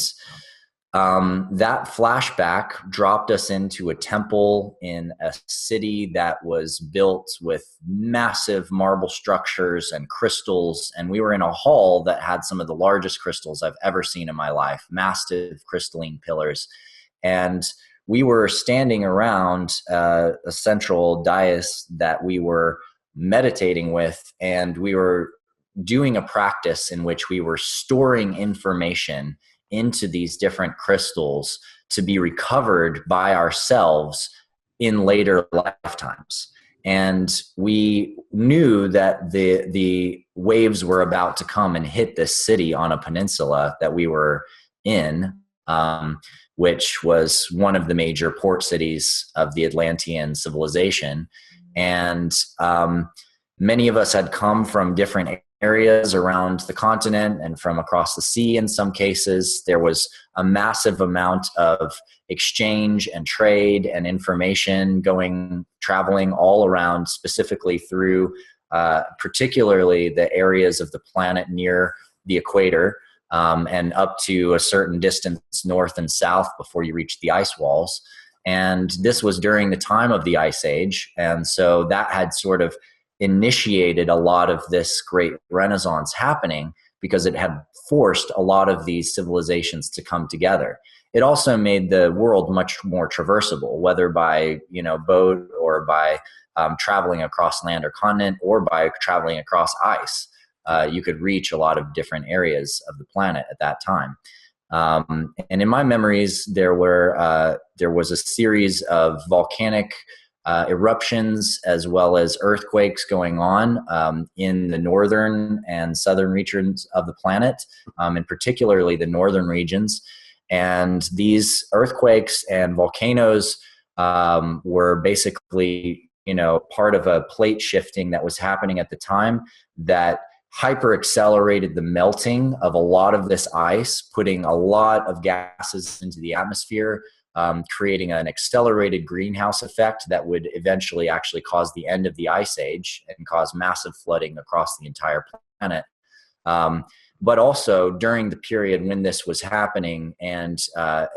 that flashback dropped us into a temple in a city that was built with massive marble structures and crystals. And we were in a hall that had some of the largest crystals I've ever seen in my life, massive crystalline pillars. And we were standing around a central dais that we were meditating with, and we were doing a practice in which we were storing information into these different crystals to be recovered by ourselves in later lifetimes. And we knew that the waves were about to come and hit this city on a peninsula that we were in, which was one of the major port cities of the Atlantean civilization. And many of us had come from different areas around the continent and from across the sea. In some cases, there was a massive amount of exchange and trade and information traveling all around, specifically through particularly the areas of the planet near the equator, and up to a certain distance north and south before you reach the ice walls. And this was during the time of the Ice Age. And so that had sort of initiated a lot of this great renaissance happening, because it had forced a lot of these civilizations to come together. It also made the world much more traversable, whether by boat or by traveling across land or continent, or by traveling across ice. You could reach a lot of different areas of the planet at that time. And in my memories, there was a series of volcanic eruptions as well as earthquakes going on in the northern and southern regions of the planet, and particularly the northern regions. And these earthquakes and volcanoes were basically, part of a plate shifting that was happening at the time that hyper accelerated the melting of a lot of this ice, putting a lot of gases into the atmosphere, creating an accelerated greenhouse effect that would eventually actually cause the end of the ice age and cause massive flooding across the entire planet. But also during the period when this was happening and a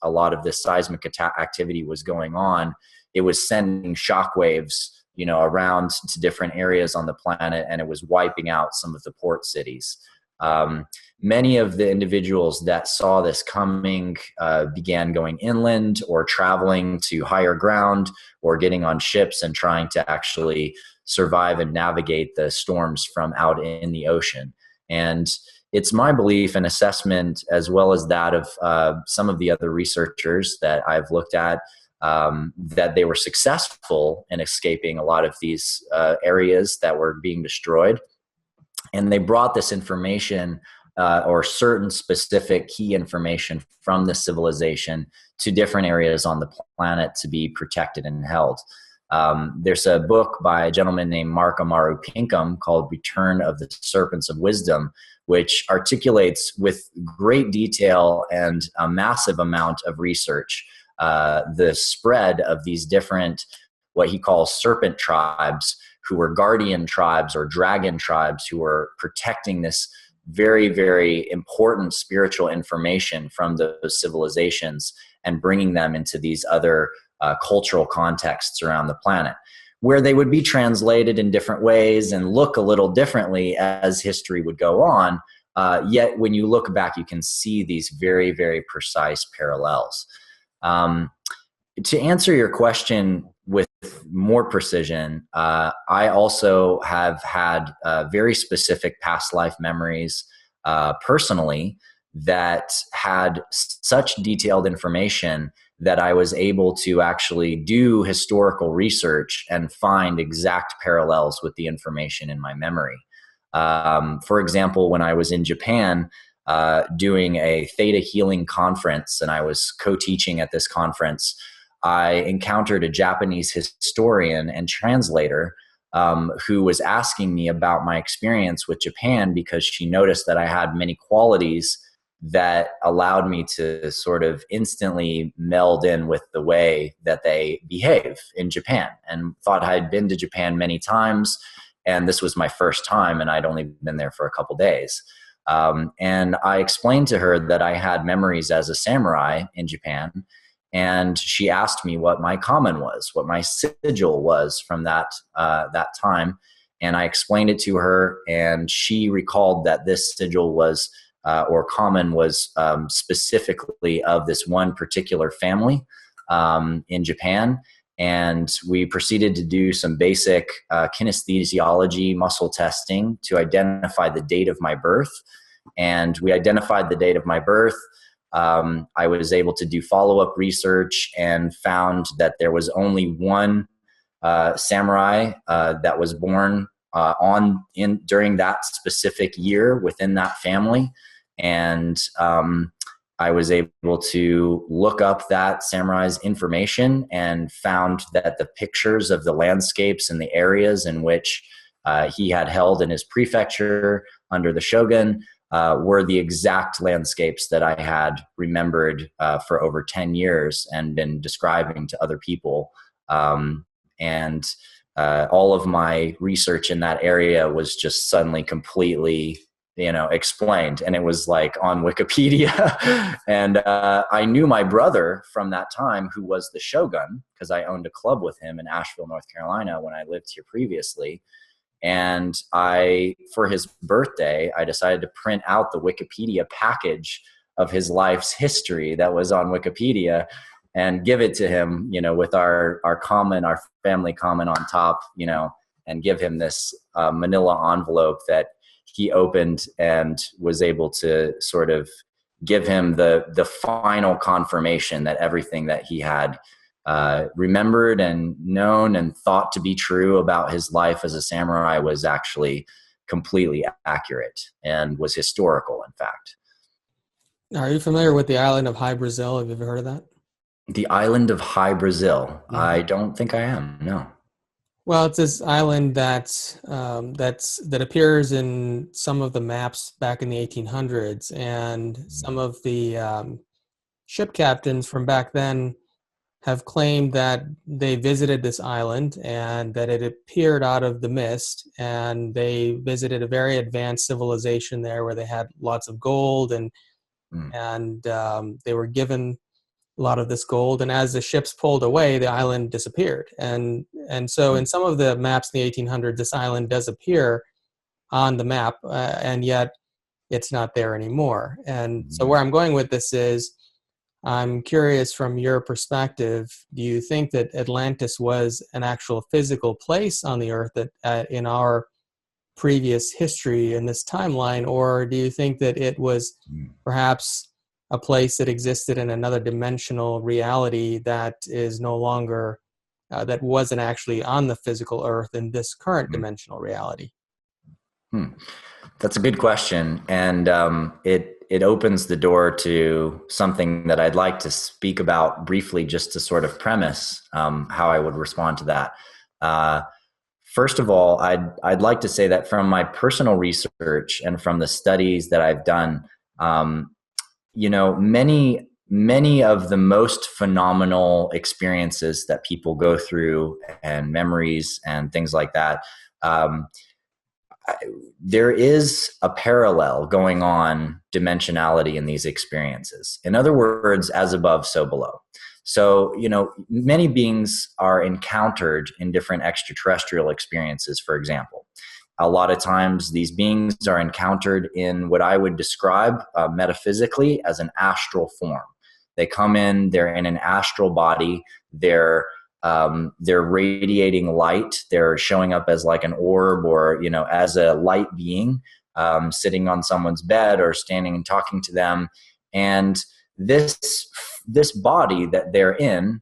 lot of this seismic activity was going on, it was sending shockwaves, around to different areas on the planet, and it was wiping out some of the port cities. Many of the individuals that saw this coming began going inland or traveling to higher ground or getting on ships and trying to actually survive and navigate the storms from out in the ocean. And it's my belief and assessment, as well as that of some of the other researchers that I've looked at, that they were successful in escaping a lot of these areas that were being destroyed. And they brought this information or certain specific key information from the civilization to different areas on the planet to be protected and held. There's a book by a gentleman named Mark Amaru Pinkham called Return of the Serpents of Wisdom, which articulates with great detail and a massive amount of research the spread of these different, what he calls serpent tribes, who were guardian tribes or dragon tribes who were protecting this very, very important spiritual information from those civilizations and bringing them into these other cultural contexts around the planet, where they would be translated in different ways and look a little differently as history would go on. Yet when you look back, you can see these very, very precise parallels. To answer your question with more precision, I also have had very specific past life memories personally that had such detailed information that I was able to actually do historical research and find exact parallels with the information in my memory. For example, when I was in Japan doing a Theta Healing conference and I was co-teaching at this conference, I encountered a Japanese historian and translator who was asking me about my experience with Japan because she noticed that I had many qualities that allowed me to sort of instantly meld in with the way that they behave in Japan, and thought I had been to Japan many times, and this was my first time, and I'd only been there for a couple days. And I explained to her that I had memories as a samurai in Japan, and she asked me what my kamen was, what my sigil was from that time, and I explained it to her, and she recalled that this sigil was or kamen was specifically of this one particular family in Japan. And we proceeded to do some basic kinesthesiology muscle testing to identify the date of my birth. And we identified the date of my birth. I was able to do follow-up research and found that there was only one samurai that was born during that specific year within that family. And I was able to look up that samurai's information and found that the pictures of the landscapes and the areas in which he had held in his prefecture under the shogun were the exact landscapes that I had remembered for over 10 years and been describing to other people. And all of my research in that area was just suddenly completely explained, and it was like on Wikipedia. And I knew my brother from that time, who was the shogun, because I owned a club with him in Asheville, North Carolina, when I lived here previously. And for his birthday, I decided to print out the Wikipedia package of his life's history that was on Wikipedia and give it to him, with our family comment on top, and give him this manila envelope that he opened, and was able to sort of give him the final confirmation that everything that he had remembered and known and thought to be true about his life as a samurai was actually completely accurate and was historical, in fact. Are you familiar with the island of High Brazil? Have you ever heard of that? The island of High Brazil? Yeah. I don't think I am, no. Well, it's this island that appears in some of the maps back in the 1800s, and some of the ship captains from back then have claimed that they visited this island and that it appeared out of the mist, and they visited a very advanced civilization there where they had lots of gold, and Mm. they were given a lot of this gold. And as the ships pulled away, the island disappeared. And so in some of the maps in the 1800s, this island does appear on the map, and yet it's not there anymore. And so where I'm going with this is, I'm curious from your perspective, do you think that Atlantis was an actual physical place on the earth that in our previous history in this timeline, or do you think that it was perhaps a place that existed in another dimensional reality that is no longer, that wasn't actually on the physical earth in this current dimensional reality? That's a good question, and it opens the door to something that I'd like to speak about briefly, just to sort of premise how I would respond to that. First of all, I'd like to say that from my personal research and from the studies that I've done, many of the most phenomenal experiences that people go through and memories and things like that, there is a parallel going on dimensionality in these experiences. In other words, as above, so below. So, many beings are encountered in different extraterrestrial experiences, for example. A lot of times these beings are encountered in what I would describe metaphysically as an astral form. They come in, they're in an astral body, they're radiating light. They're showing up as like an orb, or, as a light being, sitting on someone's bed or standing and talking to them. And this body that they're in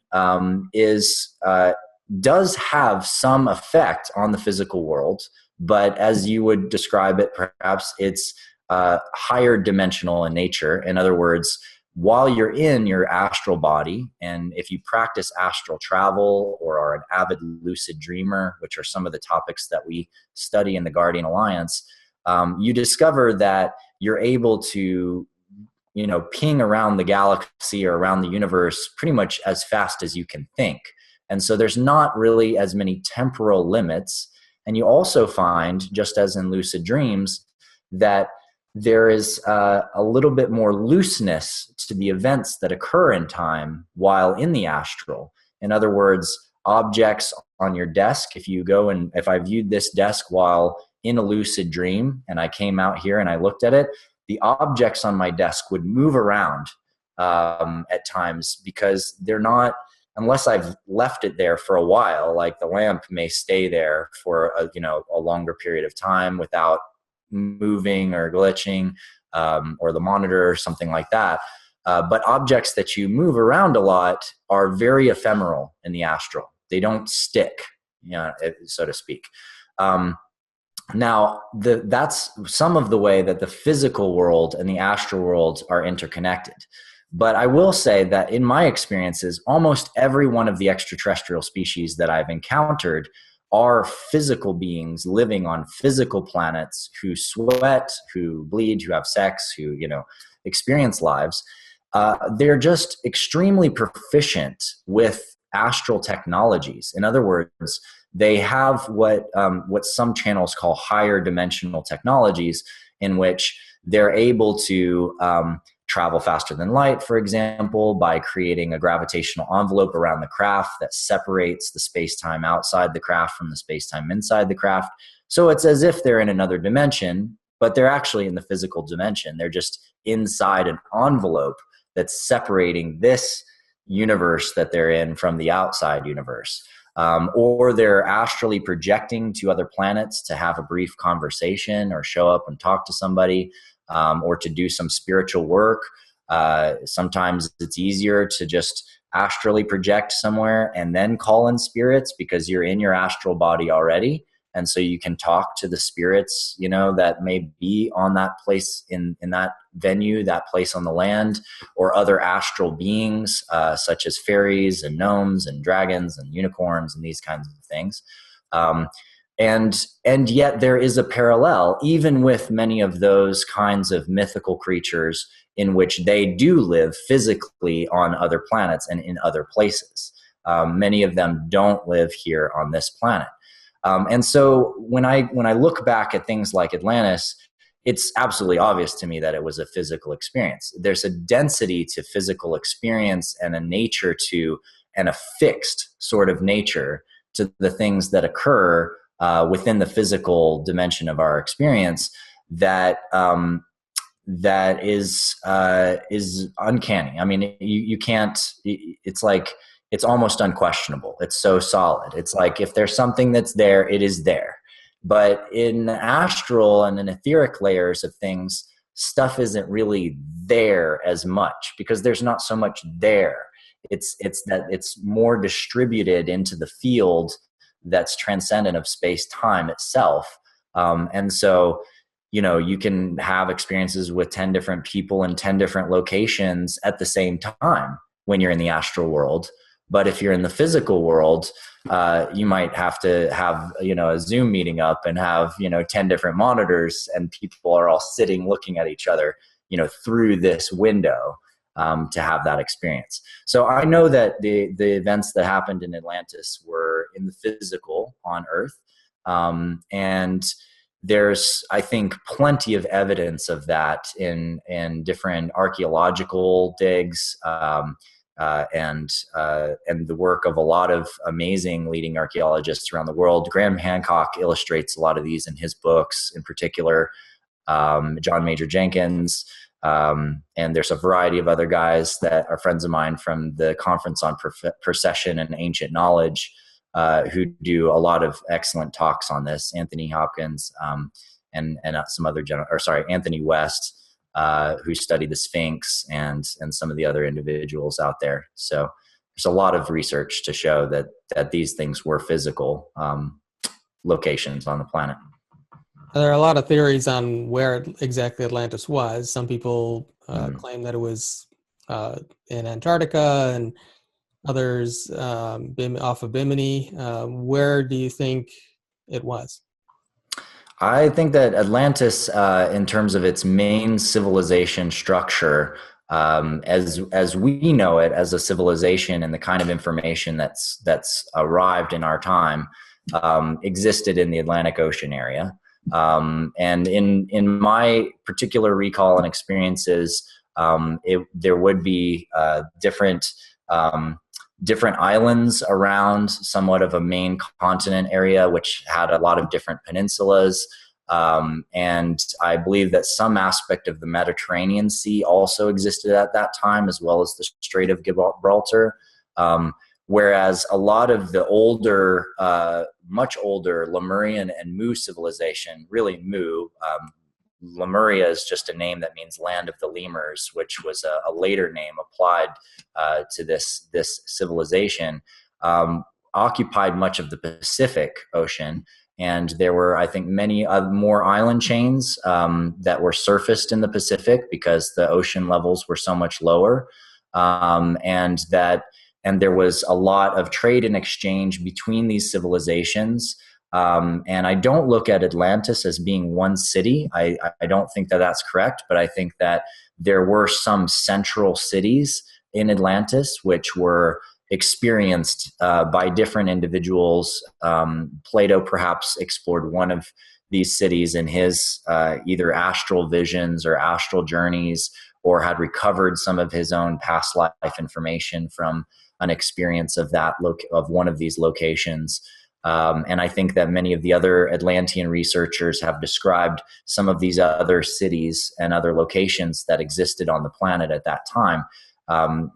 does have some effect on the physical world, but as you would describe it, perhaps it's higher dimensional in nature. In other words, while you're in your astral body, and if you practice astral travel or are an avid lucid dreamer, which are some of the topics that we study in the Guardian Alliance, you discover that you're able to, ping around the galaxy or around the universe pretty much as fast as you can think. And so there's not really as many temporal limits. And you also find, just as in lucid dreams, that there is a little bit more looseness to the events that occur in time while in the astral. In other words, objects on your desk, if I viewed this desk while in a lucid dream and I came out here and I looked at it, the objects on my desk would move around at times, because they're not, unless I've left it there for a while, like the lamp may stay there for a longer period of time without moving or glitching, or the monitor or something like that. But objects that you move around a lot are very ephemeral in the astral. They don't stick, so to speak. Now, that's some of the way that the physical world and the astral world are interconnected. But I will say that in my experiences, almost every one of the extraterrestrial species that I've encountered are physical beings living on physical planets who sweat, who bleed, who have sex, who, experience lives. They're just extremely proficient with astral technologies. In other words, they have what some channels call higher dimensional technologies, in which they're able to travel faster than light, for example, by creating a gravitational envelope around the craft that separates the space-time outside the craft from the space-time inside the craft. So it's as if they're in another dimension, but they're actually in the physical dimension. They're just inside an envelope that's separating this universe that they're in from the outside universe. Or they're astrally projecting to other planets to have a brief conversation or show up and talk to somebody, or to do some spiritual work. Sometimes it's easier to just astrally project somewhere and then call in spirits, because you're in your astral body already. And so you can talk to the spirits, that may be on that place in that venue, that place on the land, or other astral beings, such as fairies and gnomes and dragons and unicorns and these kinds of things. And yet there is a parallel even with many of those kinds of mythical creatures in which they do live physically on other planets and in other places. Many of them don't live here on this planet. And so when I look back at things like Atlantis, it's absolutely obvious to me that it was a physical experience. There's a density to physical experience and a nature to, and a fixed sort of nature to the things that occur within the physical dimension of our experience that that is uncanny. I mean, you can't. It's like it's almost unquestionable. It's so solid. It's like if there's something that's there, it is there. But in astral and in etheric layers of things, stuff isn't really there as much because there's not so much there. It's that it's more distributed into the field that's transcendent of space-time itself. And so, you know, you can have experiences with 10 different people in 10 different locations at the same time when you're in the astral world. But if you're in the physical world, you might have to have, you know, a Zoom meeting up and have, you know, 10 different monitors and people are all sitting looking at each other, you know, through this window to have that experience. So I know that the events that happened in Atlantis were in the physical on Earth. And there's, I think, plenty of evidence of that in different archaeological digs, and the work of a lot of amazing leading archaeologists around the world. Graham Hancock illustrates a lot of these in his books, in particular, John Major Jenkins, and there's a variety of other guys that are friends of mine from the Conference on Procession and Ancient Knowledge, who do a lot of excellent talks on this. Anthony Hopkins, and some other Anthony West, who studied the Sphinx, and some of the other individuals out there. So there's a lot of research to show that these things were physical locations on the planet. There are a lot of theories on where exactly Atlantis was. Some people claim that it was in Antarctica, and others off of Bimini. Where do you think it was? I think that Atlantis, in terms of its main civilization structure, as we know it as a civilization and the kind of information that's arrived in our time, existed in the Atlantic Ocean area. And in my particular recall and experiences, there would be different islands around somewhat of a main continent area, which had a lot of different peninsulas. And I believe that some aspect of the Mediterranean Sea also existed at that time, as well as the Strait of Gibraltar. Whereas a lot of the older, much older Lemurian and Mu civilization, really Mu, Lemuria is just a name that means land of the lemurs, which was a later name applied to this civilization, occupied much of the Pacific Ocean. And there were, I think, many more island chains that were surfaced in the Pacific because the ocean levels were so much lower. And there was a lot of trade and exchange between these civilizations. And I don't look at Atlantis as being one city. I don't think that that's correct, but I think that there were some central cities in Atlantis which were experienced by different individuals. Plato perhaps explored one of these cities in his either astral visions or astral journeys, or had recovered some of his own past life information from an experience of of one of these locations. And I think that many of the other Atlantean researchers have described some of these other cities and other locations that existed on the planet at that time.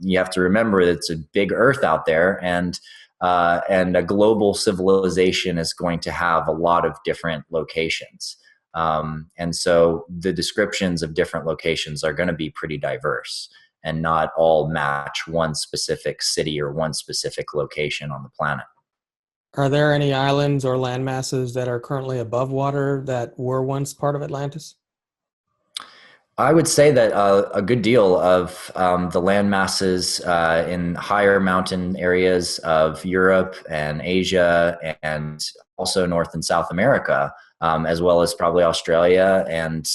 You have to remember that it's a big Earth out there, and a global civilization is going to have a lot of different locations. And so the descriptions of different locations are going to be pretty diverse and not all match one specific city or one specific location on the planet. Are there any islands or land masses that are currently above water that were once part of Atlantis? I would say that a good deal of the land masses in higher mountain areas of Europe and Asia and also North and South America, as well as probably Australia, and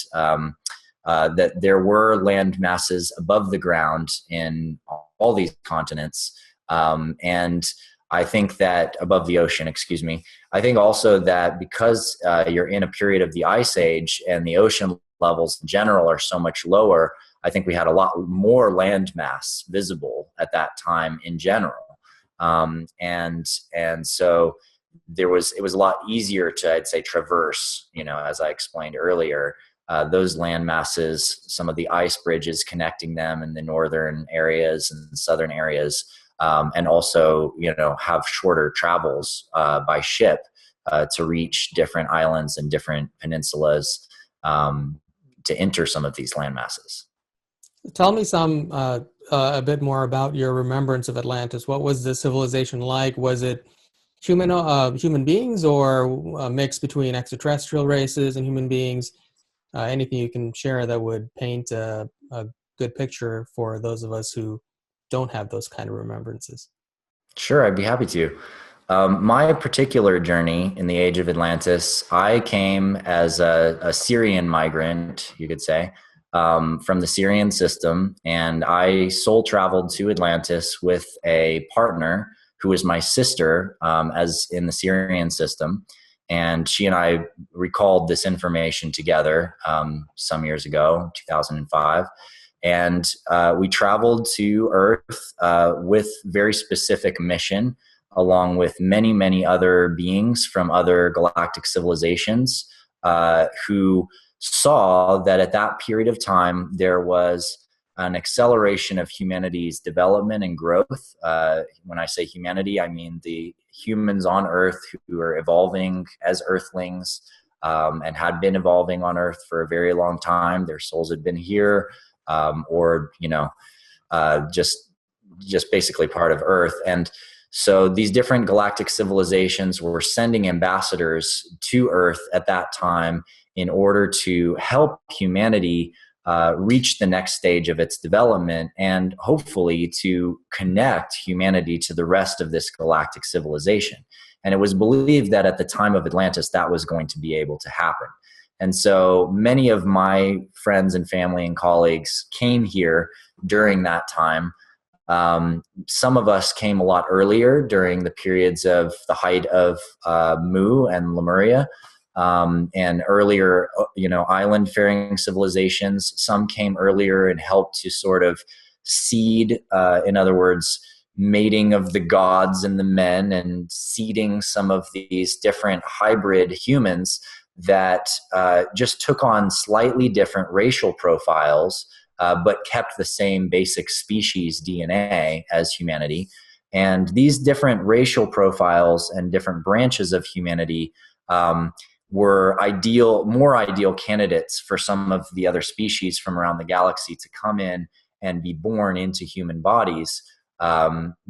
that there were land masses above the ground in all these continents. And I think that above the ocean, excuse me. I think also that because you're in a period of the ice age and the ocean levels in general are so much lower, I think we had a lot more land mass visible at that time in general. And so it was a lot easier to, I'd say, traverse, as I explained earlier, those land masses, some of the ice bridges connecting them in the northern areas and southern areas, and also, have shorter travels by ship to reach different islands and different peninsulas, to enter some of these land masses. Tell me a bit more about your remembrance of Atlantis. What was the civilization like? Was it human beings, or a mix between extraterrestrial races and human beings? Anything you can share that would paint a good picture for those of us who don't have those kind of remembrances. Sure, I'd be happy to. My particular journey in the age of Atlantis, I came as a Syrian migrant, you could say, from the Syrian system, and I soul traveled to Atlantis with a partner who was my sister, as in the Syrian system. And she and I recalled this information together some years ago, 2005. And we traveled to Earth with very specific mission, along with many, many other beings from other galactic civilizations who saw that at that period of time, there was an acceleration of humanity's development and growth. When I say humanity, I mean the humans on Earth who are evolving as Earthlings, and had been evolving on Earth for a very long time. Their souls had been here, or just basically part of Earth. And so these different galactic civilizations were sending ambassadors to Earth at that time in order to help humanity reach the next stage of its development, and hopefully to connect humanity to the rest of this galactic civilization. And it was believed that at the time of Atlantis, that was going to be able to happen. And so many of my friends and family and colleagues came here during that time. Some of us came a lot earlier during the periods of the height of Mu and Lemuria, and earlier, island faring civilizations. Some came earlier and helped to sort of seed, in other words, mating of the gods and the men, and seeding some of these different hybrid humans that just took on slightly different racial profiles, but kept the same basic species DNA as humanity. And these different racial profiles and different branches of humanity were more ideal candidates for some of the other species from around the galaxy to come in and be born into human bodies,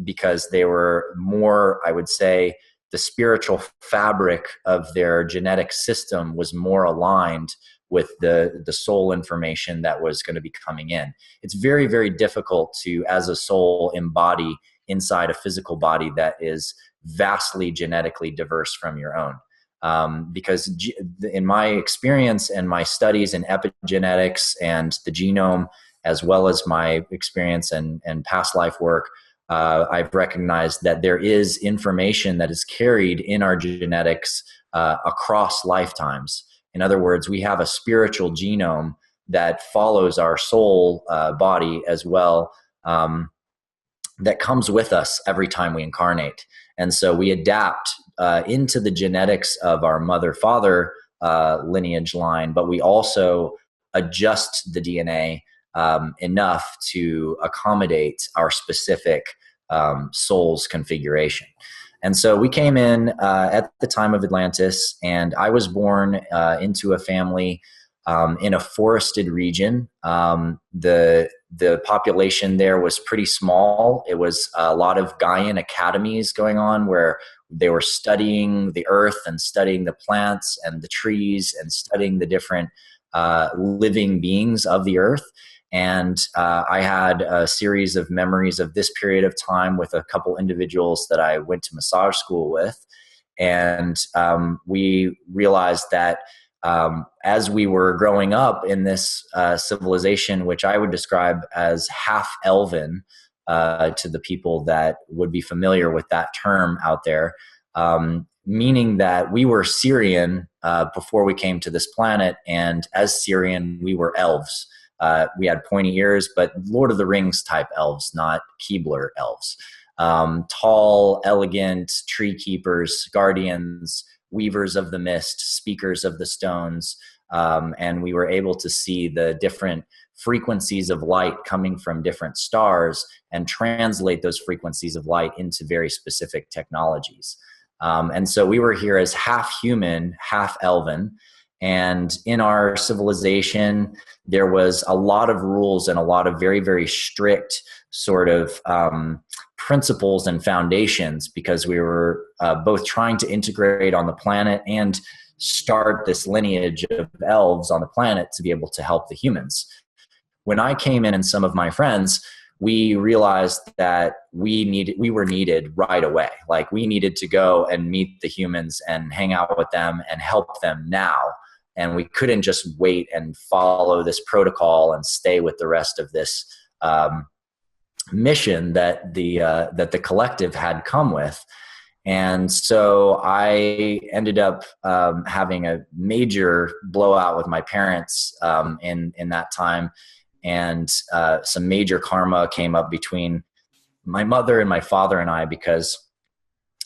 because they were more, I would say, the spiritual fabric of their genetic system was more aligned with the soul information that was going to be coming in. It's very, very difficult to, as a soul, embody inside a physical body that is vastly genetically diverse from your own. Because in my experience and my studies in epigenetics and the genome, as well as my experience and past life work, I've recognized that there is information that is carried in our genetics across lifetimes. In other words, we have a spiritual genome that follows our soul body as well, that comes with us every time we incarnate. And so we adapt into the genetics of our mother-father lineage line, but we also adjust the DNA enough to accommodate our specific soul's configuration. And so we came in at the time of Atlantis, and I was born into a family in a forested region. The population there was pretty small. It was a lot of Gaian academies going on where they were studying the earth and studying the plants and the trees and studying the different living beings of the earth. And I had a series of memories of this period of time with a couple individuals that I went to massage school with. And we realized that as we were growing up in this civilization, which I would describe as half elven to the people that would be familiar with that term out there, meaning that we were Syrian before we came to this planet. And as Syrian, we were elves. We had pointy ears, but Lord of the Rings type elves, not Keebler elves. Tall, elegant tree keepers, guardians, weavers of the mist, speakers of the stones. And we were able to see the different frequencies of light coming from different stars and translate those frequencies of light into very specific technologies. And so we were here as half human, half elven. And in our civilization, there was a lot of rules and a lot of very, very strict sort of principles and foundations, because we were both trying to integrate on the planet and start this lineage of elves on the planet to be able to help the humans. When I came in and some of my friends, we realized that we were needed right away. Like, we needed to go and meet the humans and hang out with them and help them now. And we couldn't just wait and follow this protocol and stay with the rest of this mission that the collective had come with. And so I ended up having a major blowout with my parents in that time. And some major karma came up between my mother and my father and I, because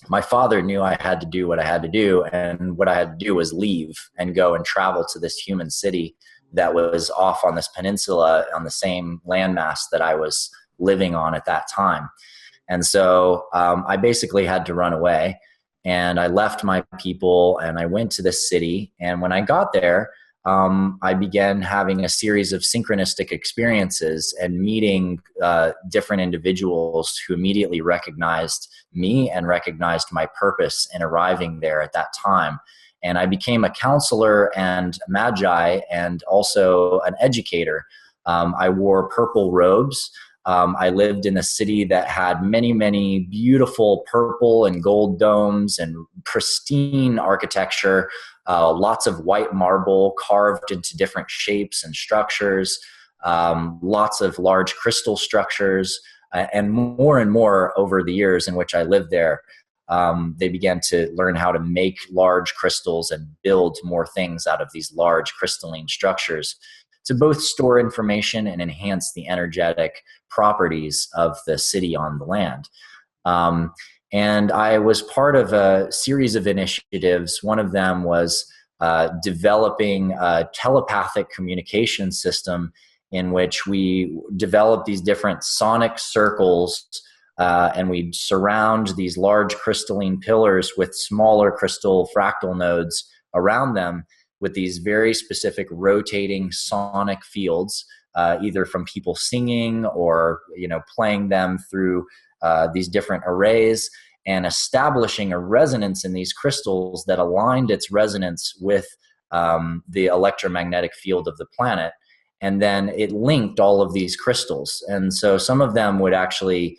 my father knew I had to do what I had to do. And what I had to do was leave and go and travel to this human city that was off on this peninsula on the same landmass that I was living on at that time. And so I basically had to run away, and I left my people and I went to this city. And when I got there, I began having a series of synchronistic experiences and meeting different individuals who immediately recognized me and recognized my purpose in arriving there at that time. And I became a counselor and magi and also an educator. I wore purple robes. I lived in a city that had many, many beautiful purple and gold domes and pristine architecture, lots of white marble carved into different shapes and structures, lots of large crystal structures, and more over the years in which I lived there. They began to learn how to make large crystals and build more things out of these large crystalline structures to both store information and enhance the energetic properties of the city on the land. And I was part of a series of initiatives. One of them was developing a telepathic communication system in which we developed these different sonic circles, and we'd surround these large crystalline pillars with smaller crystal fractal nodes around them with these very specific rotating sonic fields, either from people singing or playing them through these different arrays, and establishing a resonance in these crystals that aligned its resonance with the electromagnetic field of the planet. And then it linked all of these crystals. And so some of them would actually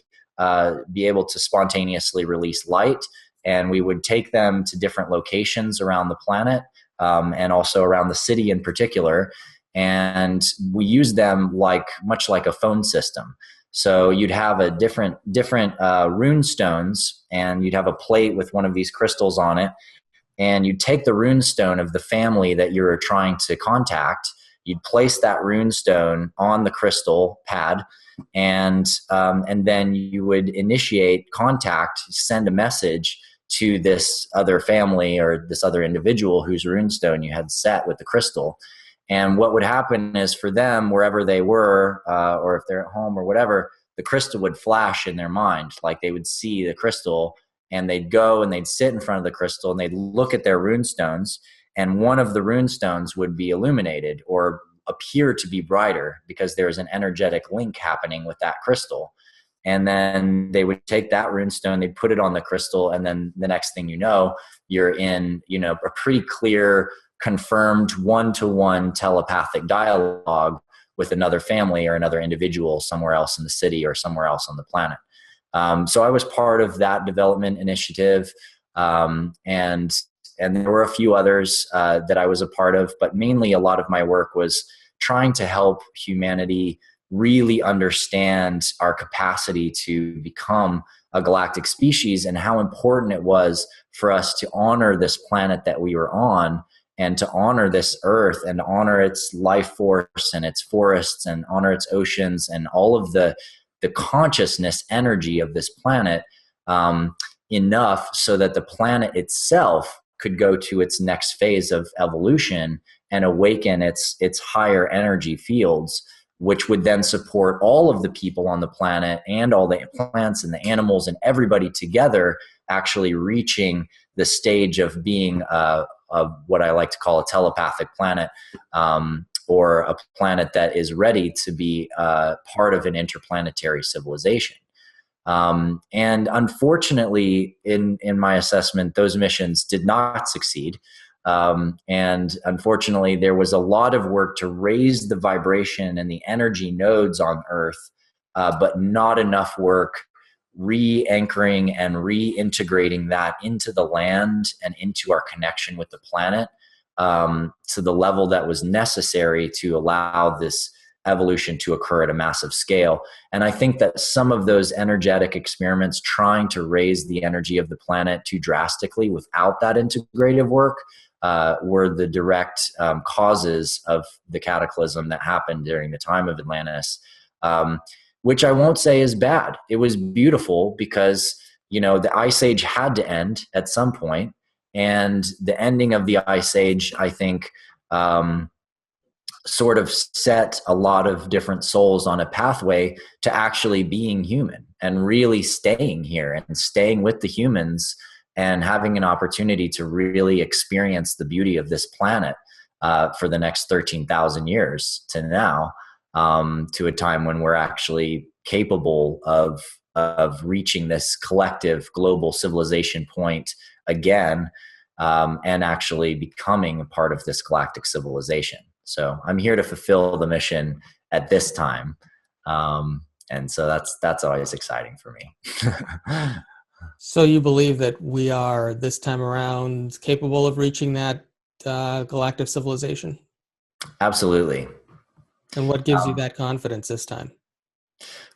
be able to spontaneously release light, and we would take them to different locations around the planet, and also around the city in particular. And we use them much like a phone system. So you'd have a different rune stones, and you'd have a plate with one of these crystals on it. And you'd take the rune stone of the family that you were trying to contact. You'd place that rune stone on the crystal pad, and then you would initiate contact, send a message to this other family or this other individual whose runestone you had set with the crystal. And what would happen is, for them, wherever they were, or if they're at home or whatever, the crystal would flash in their mind. Like, they would see the crystal, and they'd go and they'd sit in front of the crystal and they'd look at their runestones, and one of the runestones would be illuminated or appear to be brighter because there's an energetic link happening with that crystal. And then they would take that runestone, they'd put it on the crystal, and then the next thing you know, you're in, a pretty clear confirmed one-to-one telepathic dialogue with another family or another individual somewhere else in the city or somewhere else on the planet. So I was part of that development initiative, and there were a few others that I was a part of, but mainly a lot of my work was trying to help humanity really understand our capacity to become a galactic species and how important it was for us to honor this planet that we were on, and to honor this earth and honor its life force and its forests and honor its oceans and all of the consciousness energy of this planet, enough so that the planet itself could go to its next phase of evolution and awaken its higher energy fields, which would then support all of the people on the planet and all the plants and the animals and everybody together actually reaching the stage of being of what I like to call a telepathic planet, or a planet that is ready to be part of an interplanetary civilization. And unfortunately, in my assessment, those missions did not succeed. And unfortunately, there was a lot of work to raise the vibration and the energy nodes on Earth, but not enough work re-anchoring and reintegrating that into the land and into our connection with the planet, to the level that was necessary to allow this evolution to occur at a massive scale. And I think that some of those energetic experiments trying to raise the energy of the planet too drastically without that integrative work were the direct causes of the cataclysm that happened during the time of Atlantis, which I won't say is bad. It was beautiful because, the Ice Age had to end at some point, and the ending of the Ice Age, I think, sort of set a lot of different souls on a pathway to actually being human and really staying here and staying with the humans and having an opportunity to really experience the beauty of this planet for the next 13,000 years to now, to a time when we're actually capable of reaching this collective global civilization point again, and actually becoming a part of this galactic civilization. So I'm here to fulfill the mission at this time. And so that's always exciting for me. So you believe that we are this time around capable of reaching that galactic civilization? Absolutely. And what gives you that confidence this time?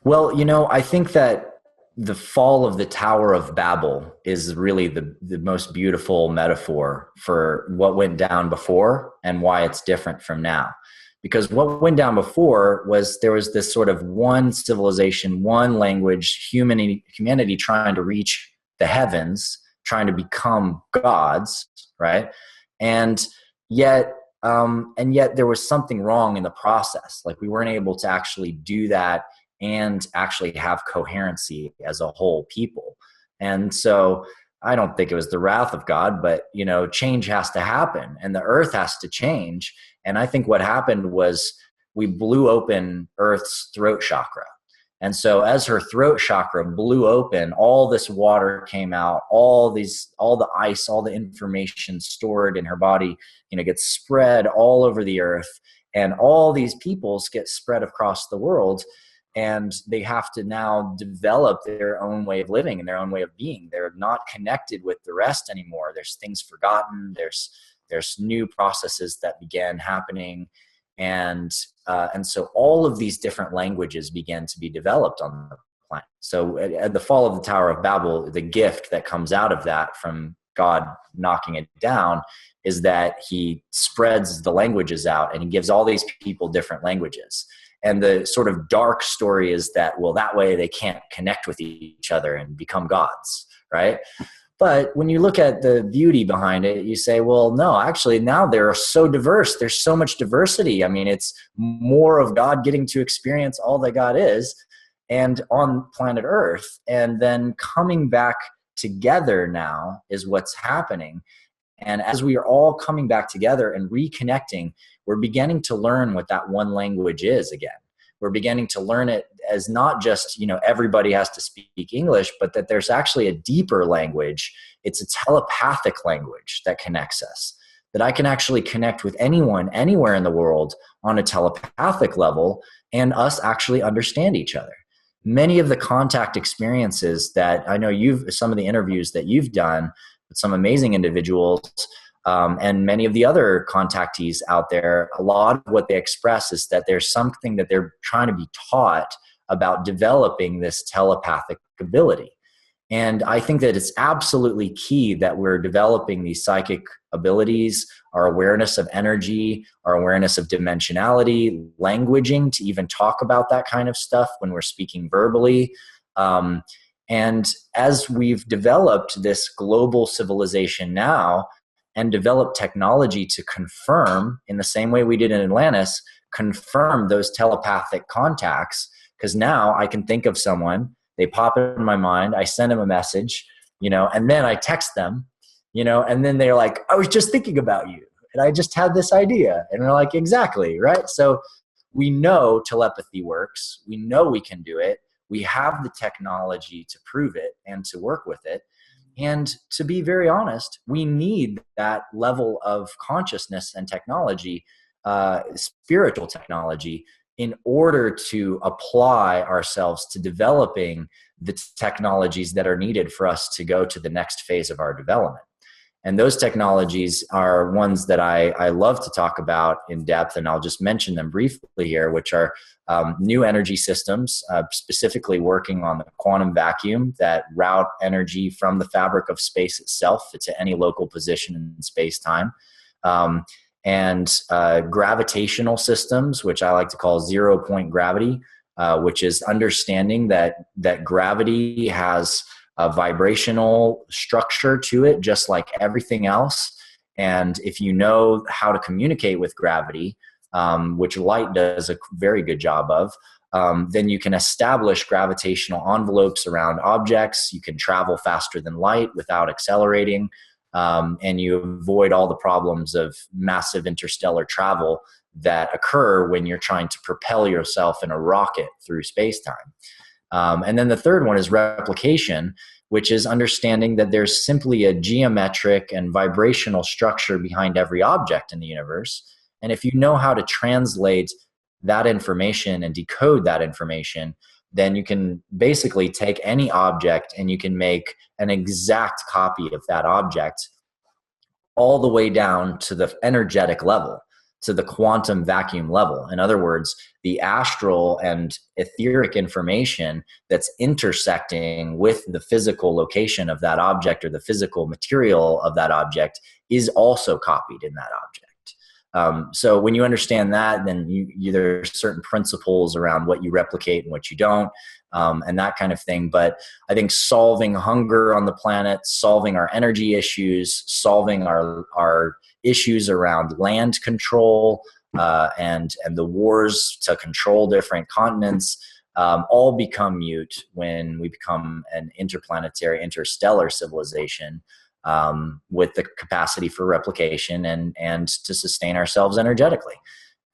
Well, I think that the fall of the Tower of Babel is really the most beautiful metaphor for what went down before and why it's different from now. Because what went down before was there was this sort of one civilization, one language, humanity trying to reach the heavens, trying to become gods, right? And yet there was something wrong in the process. Like we weren't able to actually do that and actually have coherency as a whole people. And so I don't think it was the wrath of God, but change has to happen and the earth has to change. And I think what happened was we blew open Earth's throat chakra. And so as her throat chakra blew open, all this water came out, all the ice, all the information stored in her body, gets spread all over the earth, and all these peoples get spread across the world. And they have to now develop their own way of living and their own way of being. They're not connected with the rest anymore. There's things forgotten. There's new processes that began happening. And so all of these different languages began to be developed on the planet. So at the fall of the Tower of Babel, the gift that comes out of that from God knocking it down is that he spreads the languages out and he gives all these people different languages. And the sort of dark story is that, well, that way they can't connect with each other and become gods, right? But when you look at the beauty behind it, you say, well, no, actually now they're so diverse. There's so much diversity. I mean, it's more of God getting to experience all that God is and on planet Earth. And then coming back together now is what's happening. And as we are all coming back together and reconnecting, we're beginning to learn what that one language is again. We're beginning to learn it as not just, everybody has to speak English, but that there's actually a deeper language. It's a telepathic language that connects us. that I can actually connect with anyone, anywhere in the world on a telepathic level, and us actually understand each other. Many of the contact experiences that I know some of the interviews that you've done with some amazing individuals, and many of the other contactees out there, a lot of what they express is that there's something that they're trying to be taught about developing this telepathic ability. And I think that it's absolutely key that we're developing these psychic abilities, our awareness of energy, our awareness of dimensionality, languaging to even talk about that kind of stuff when we're speaking verbally. And as we've developed this global civilization now and developed technology to confirm, in the same way we did in Atlantis, confirm those telepathic contacts, because now I can think of someone, they pop in my mind, I send them a message, and then I text them, and then they're like, I was just thinking about you and I just had this idea. And they're like, exactly, right? So we know telepathy works. We know we can do it. We have the technology to prove it and to work with it. And to be very honest, we need that level of consciousness and technology, spiritual technology, in order to apply ourselves to developing the technologies that are needed for us to go to the next phase of our development. And those technologies are ones that I love to talk about in depth, and I'll just mention them briefly here, which are new energy systems, specifically working on the quantum vacuum that route energy from the fabric of space itself to any local position in space-time. And gravitational systems, which I like to call zero-point gravity, which is understanding that gravity has a vibrational structure to it, just like everything else. And if you know how to communicate with gravity, which light does a very good job of, then you can establish gravitational envelopes around objects. You can travel faster than light without accelerating. And you avoid all the problems of massive interstellar travel that occur when you're trying to propel yourself in a rocket through space-time. And then the third one is replication, which is understanding that there's simply a geometric and vibrational structure behind every object in the universe. And if you know how to translate that information and decode that information, then you can basically take any object and you can make an exact copy of that object all the way down to the energetic level, to the quantum vacuum level. In other words, the astral and etheric information that's intersecting with the physical location of that object or the physical material of that object is also copied in that object. So when you understand that, then there are certain principles around what you replicate and what you don't, and that kind of thing. But I think solving hunger on the planet, solving our energy issues, solving our issues around land control, and the wars to control different continents, all become mute when we become an interplanetary, interstellar civilization, with the capacity for replication and to sustain ourselves energetically.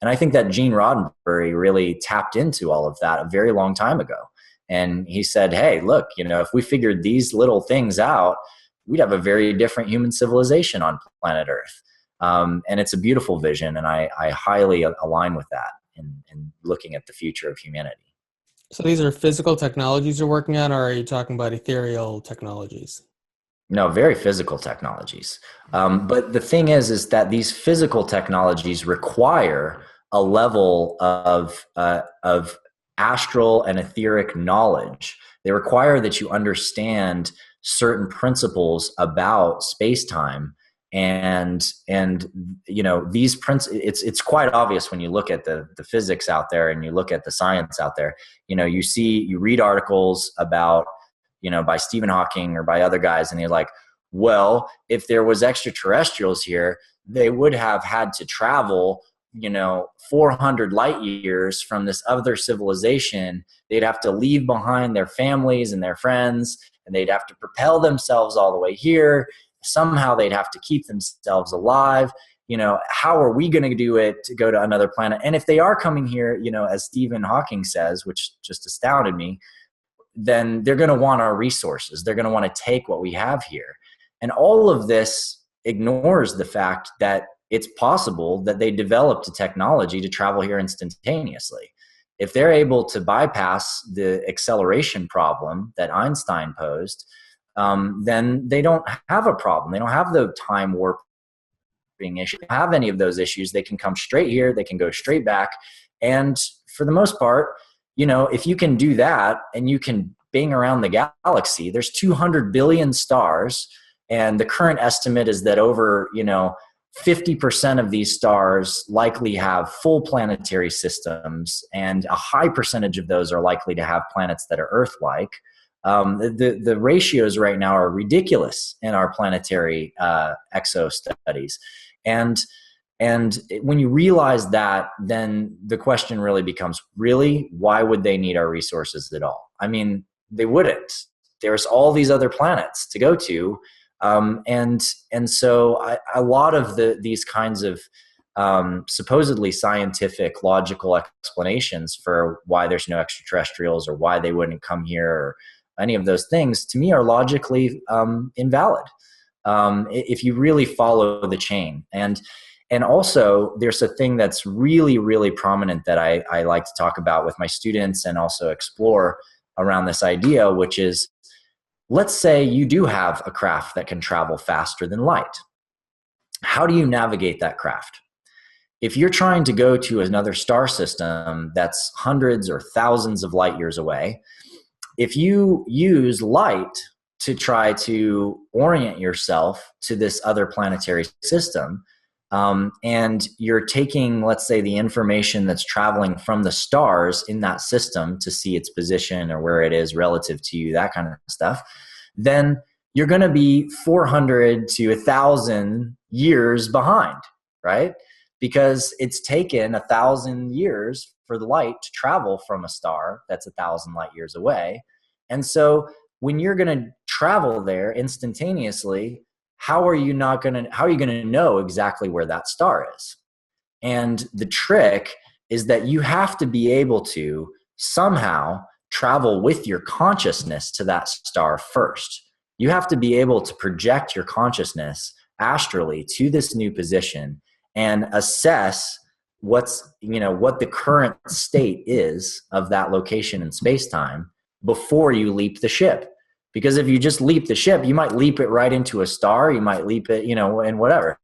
And I think that Gene Roddenberry really tapped into all of that a very long time ago. And he said, hey, look, if we figured these little things out, we'd have a very different human civilization on planet Earth. And it's a beautiful vision, and I highly align with that in looking at the future of humanity. So these are physical technologies you're working on, or are you talking about ethereal technologies? No, very physical technologies. But the thing is that these physical technologies require a level of astral and etheric knowledge. They require that you understand certain principles about space-time. And these it's quite obvious when you look at the physics out there and you look at the science out there. You read articles about, by Stephen Hawking or by other guys, and they're like, well, if there was extraterrestrials here, they would have had to travel 400 light years from this other civilization. They'd have to leave behind their families and their friends, and they'd have to propel themselves all the way here. Somehow they'd have to keep themselves alive. How are we going to do it to go to another planet? And if they are coming here, as Stephen Hawking says, which just astounded me, then they're going to want our resources. They're going to want to take what we have here. And all of this ignores the fact that it's possible that they developed a technology to travel here instantaneously. If they're able to bypass the acceleration problem that Einstein posed, then they don't have a problem. They don't have the time warping issue. They don't have any of those issues. They can come straight here. They can go straight back. And for the most part, if you can do that and you can bing around the galaxy, there's 200 billion stars. And the current estimate is that over, 50% of these stars likely have full planetary systems, and a high percentage of those are likely to have planets that are Earth-like. The ratios right now are ridiculous in our planetary exo studies. And when you realize that, then the question really becomes, really, why would they need our resources at all? I mean, they wouldn't. There's all these other planets to go to. And so a lot of these kinds of supposedly scientific, logical explanations for why there's no extraterrestrials or why they wouldn't come here or any of those things, to me, are logically invalid if you really follow the chain. And also, there's a thing that's really, really prominent that I like to talk about with my students and also explore around this idea, which is, let's say you do have a craft that can travel faster than light. How do you navigate that craft? If you're trying to go to another star system that's hundreds or thousands of light years away, if you use light to try to orient yourself to this other planetary system, and you're taking, let's say, the information that's traveling from the stars in that system to see its position or where it is relative to you, that kind of stuff, then you're going to be 400 to 1,000 years behind, right? Because it's taken 1,000 years for the light to travel from a star that's 1,000 light years away. And so when you're going to travel there instantaneously, how are you going to know exactly where that star is? And the trick is that you have to be able to somehow travel with your consciousness to that star first. You have to be able to project your consciousness astrally to this new position and assess what the current state is of that location in space-time before you leap the ship. Because if you just leap the ship, you might leap it right into a star, you might leap it, and whatever,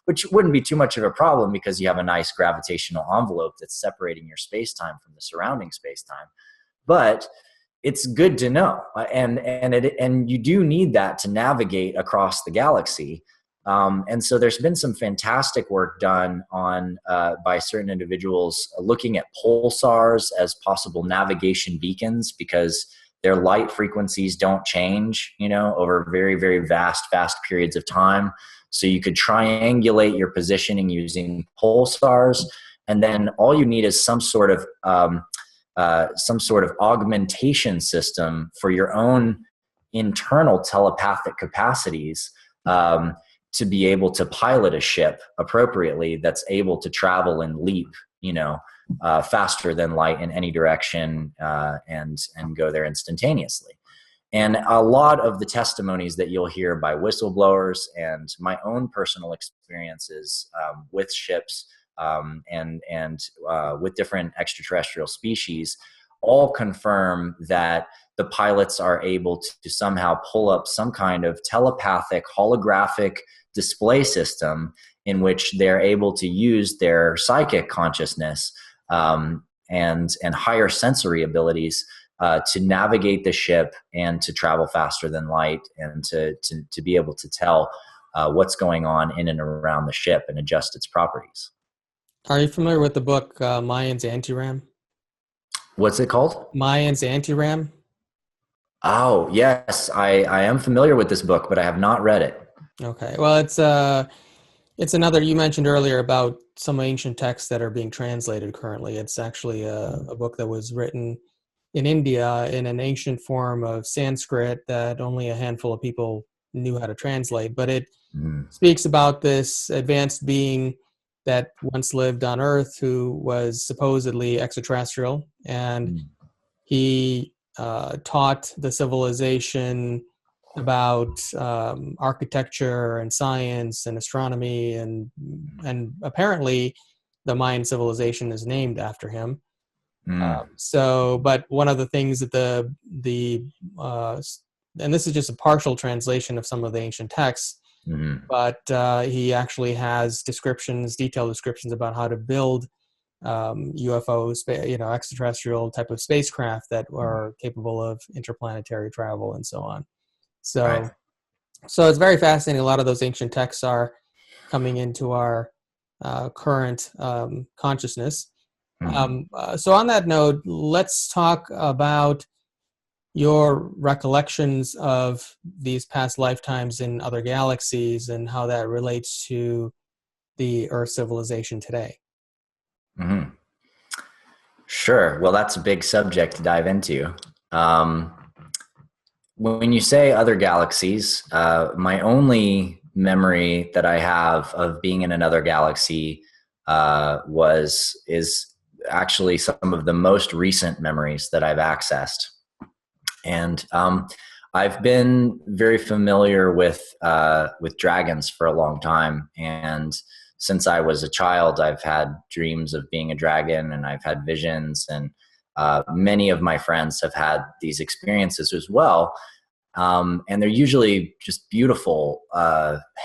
which wouldn't be too much of a problem because you have a nice gravitational envelope that's separating your space-time from the surrounding space-time. But it's good to know, and you do need that to navigate across the galaxy. And so there's been some fantastic work done on by certain individuals looking at pulsars as possible navigation beacons, because their light frequencies don't change, over very, very vast periods of time. So you could triangulate your positioning using pulsars, and then all you need is some sort of augmentation system for your own internal telepathic capacities to be able to pilot a ship appropriately that's able to travel and leap, faster than light in any direction and go there instantaneously. And a lot of the testimonies that you'll hear by whistleblowers and my own personal experiences with ships and with different extraterrestrial species all confirm that the pilots are able to somehow pull up some kind of telepathic holographic display system in which they're able to use their psychic consciousness and higher sensory abilities to navigate the ship and to travel faster than light and to be able to tell what's going on in and around the ship and adjust its properties. Are you familiar with the book Mayans Anti-Ram? What's it called? Mayans Anti-Ram. Oh, yes. I am familiar with this book, but I have not read it. Okay. Well, it's another, you mentioned earlier about some ancient texts that are being translated currently. It's actually a book that was written in India in an ancient form of Sanskrit that only a handful of people knew how to translate. But it speaks about this advanced being that once lived on Earth who was supposedly extraterrestrial, and he taught the civilization about architecture and science and astronomy, and apparently the Mayan civilization is named after him. Mm, But one of the things that and this is just a partial translation of some of the ancient texts, mm, but he actually has detailed descriptions about how to build UFOs, extraterrestrial type of spacecraft that are capable of interplanetary travel and so on. right. So it's very fascinating. A lot of those ancient texts are coming into our current consciousness. Mm, So on that note, let's talk about your recollections of these past lifetimes in other galaxies and how that relates to the Earth civilization today. mm. Sure. Well, that's a big subject to dive into. Um, when you say other galaxies, my only memory that I have of being in another galaxy is actually some of the most recent memories that I've accessed. And I've been very familiar with dragons for a long time, and since I was a child, I've had dreams of being a dragon, and I've had visions, and many of my friends have had these experiences as well. And they're usually just beautiful,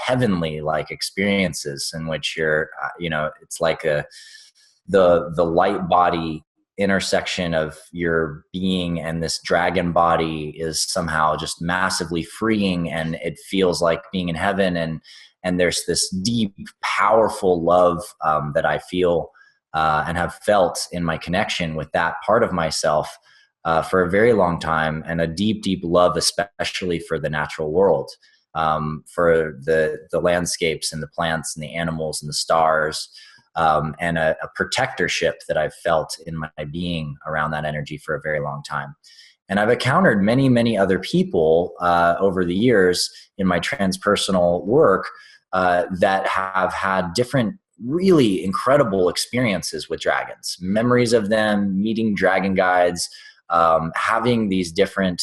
heavenly like experiences in which it's like the light body intersection of your being and this dragon body is somehow just massively freeing, and it feels like being in heaven. And there's this deep, powerful love that I feel and have felt in my connection with that part of myself for a very long time, and a deep, deep love, especially for the natural world, for the landscapes and the plants and the animals and the stars, and a protectorship that I've felt in my being around that energy for a very long time. And I've encountered many, many other people over the years in my transpersonal work that have had different, really incredible experiences with dragons, memories of them, meeting dragon guides, having these different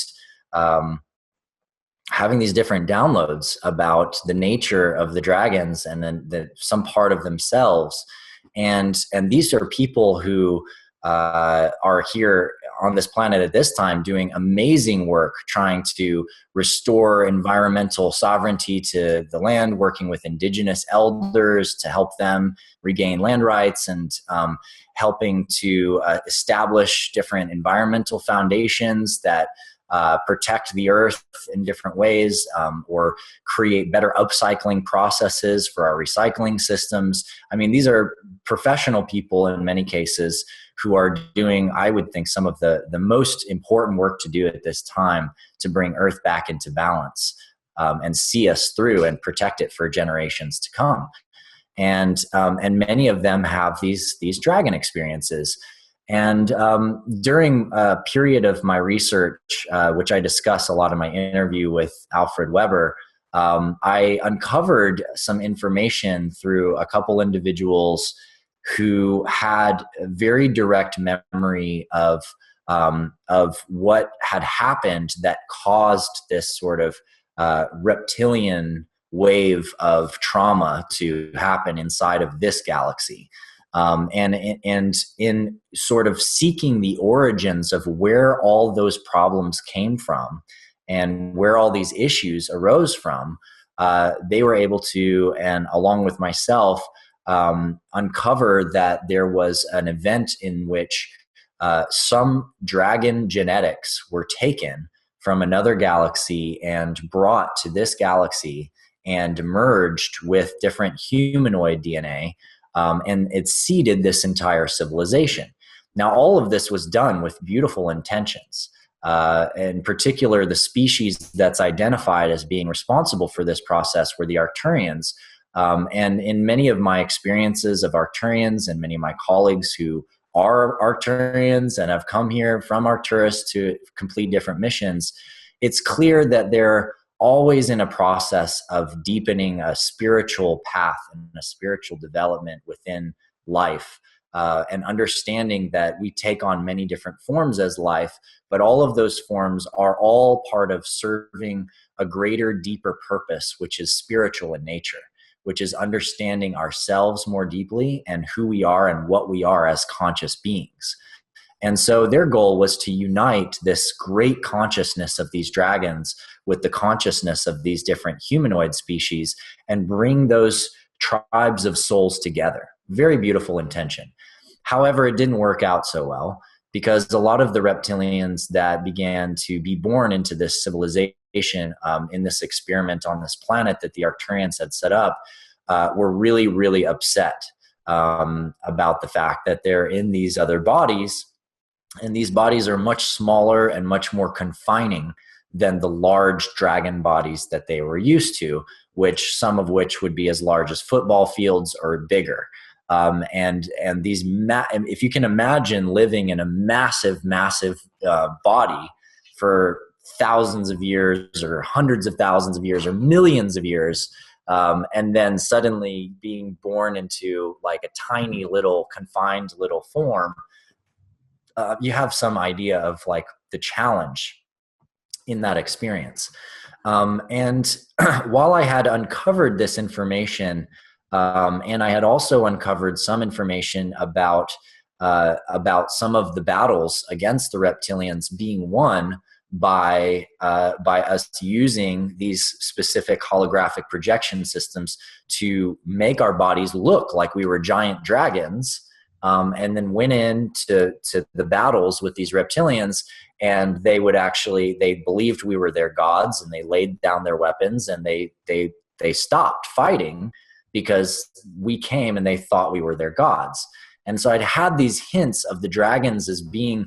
downloads about the nature of the dragons and then some part of themselves. And these are people who are here on this planet at this time doing amazing work, trying to restore environmental sovereignty to the land, working with indigenous elders to help them regain land rights, and helping to establish different environmental foundations that protect the earth in different ways, or create better upcycling processes for our recycling systems. I mean, these are professional people in many cases who are doing, I would think, some of the most important work to do at this time to bring Earth back into balance, and see us through and protect it for generations to come. And many of them have these dragon experiences. And during a period of my research, which I discuss a lot in my interview with Alfred Weber, I uncovered some information through a couple individuals who had a very direct memory of what had happened that caused this sort of reptilian wave of trauma to happen inside of this galaxy. And in sort of seeking the origins of where all those problems came from and where all these issues arose from, they were able to, and along with myself, uncover that there was an event in which some dragon genetics were taken from another galaxy and brought to this galaxy and merged with different humanoid DNA. And it seeded this entire civilization. Now, all of this was done with beautiful intentions. In particular, the species that's identified as being responsible for this process were the Arcturians. And in many of my experiences of Arcturians and many of my colleagues who are Arcturians and have come here from Arcturus to complete different missions, it's clear that they're always in a process of deepening a spiritual path and a spiritual development within life, and understanding that we take on many different forms as life, but all of those forms are all part of serving a greater, deeper purpose, which is spiritual in nature, which is understanding ourselves more deeply and who we are and what we are as conscious beings. And so their goal was to unite this great consciousness of these dragons with the consciousness of these different humanoid species and bring those tribes of souls together. Very beautiful intention. However, it didn't work out so well because a lot of the reptilians that began to be born into this civilization in this experiment on this planet that the Arcturians had set up were really, really upset about the fact that they're in these other bodies. And these bodies are much smaller and much more confining than the large dragon bodies that they were used to, which some of which would be as large as football fields or bigger. And these, if you can imagine living in a massive, massive body for thousands of years or hundreds of thousands of years or millions of years, and then suddenly being born into like a tiny little confined little form, you have some idea of like the challenge in that experience. And while I had uncovered this information, and I had also uncovered some information about some of the battles against the reptilians being won by us using these specific holographic projection systems to make our bodies look like we were giant dragons. And then went into the battles with these reptilians, and they believed we were their gods, and they laid down their weapons, and they stopped fighting because we came and they thought we were their gods. And so I'd had these hints of the dragons as being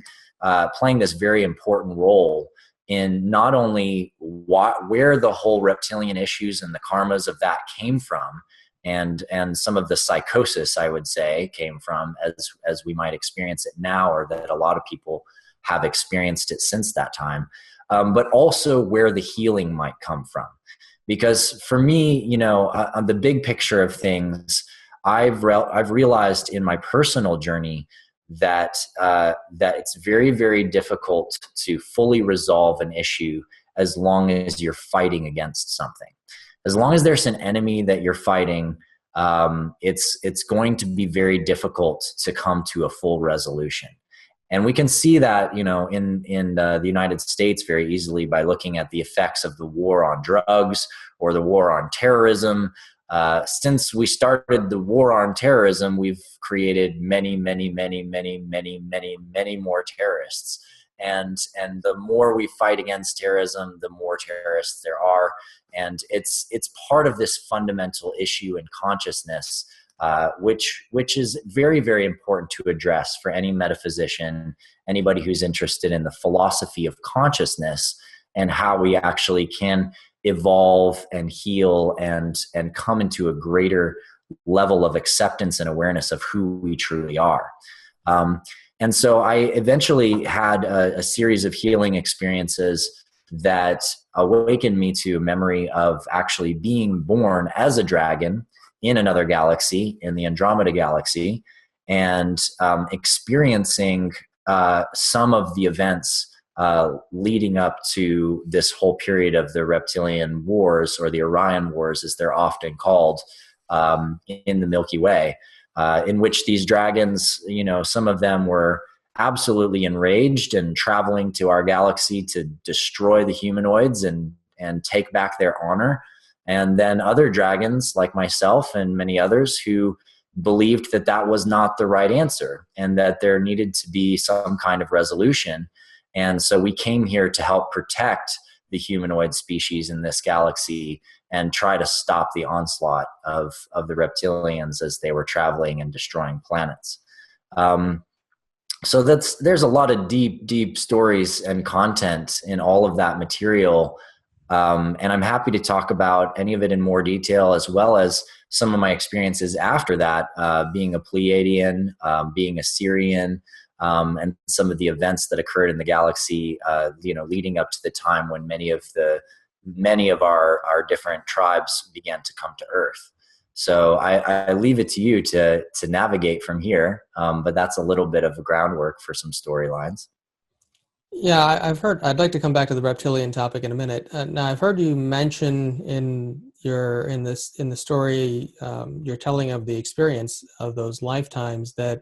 playing this very important role in not only where the whole reptilian issues and the karmas of that came from, and some of the psychosis, I would say, came from as we might experience it now, or that a lot of people have experienced it since that time, but also where the healing might come from. Because for me, on the big picture of things, I've realized in my personal journey that it's very, very difficult to fully resolve an issue as long as you're fighting against something. As long as there's an enemy that you're fighting, it's going to be very difficult to come to a full resolution. And we can see that, in the United States very easily by looking at the effects of the war on drugs or the war on terrorism. Since we started the war on terrorism, we've created many, many, many, many, many, many, many more terrorists. And the more we fight against terrorism, the more terrorists there are. And it's part of this fundamental issue in consciousness, which is very, very important to address for any metaphysician, anybody who's interested in the philosophy of consciousness and how we actually can evolve and heal and come into a greater level of acceptance and awareness of who we truly are. And so I eventually had a series of healing experiences that awakened me to a memory of actually being born as a dragon in another galaxy, in the Andromeda galaxy, and experiencing some of the events leading up to this whole period of the Reptilian Wars, or the Orion Wars as they're often called, in the Milky Way. In which these dragons, some of them were absolutely enraged and traveling to our galaxy to destroy the humanoids and take back their honor. And then other dragons like myself and many others who believed that that was not the right answer and that there needed to be some kind of resolution. And so we came here to help protect the humanoid species in this galaxy and try to stop the onslaught of the reptilians as they were traveling and destroying planets. So there's a lot of deep, deep stories and content in all of that material. And I'm happy to talk about any of it in more detail, as well as some of my experiences after that, being a Pleiadian, being a Sirian, and some of the events that occurred in the galaxy, leading up to the time when many of our different tribes began to come to Earth. So I leave it to you to navigate from here. But that's a little bit of a groundwork for some storylines. Yeah, I've heard. I'd like to come back to the reptilian topic in a minute. Now, I've heard you mention in the story you're telling of the experience of those lifetimes that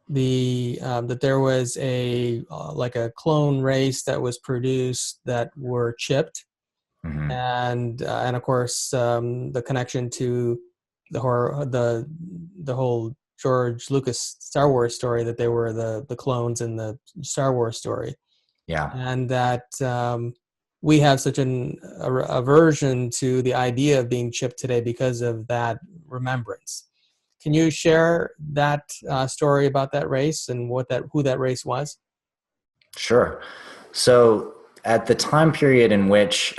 that there was a like a clone race that was produced that were chipped, Mm-hmm. and of course the connection to the whole George Lucas Star Wars story, that they were the clones in the Star Wars story, Yeah. and that we have such aversion to the idea of being chipped today because of that remembrance. Can you share that story about that race and who that race was? Sure. So at the time period in which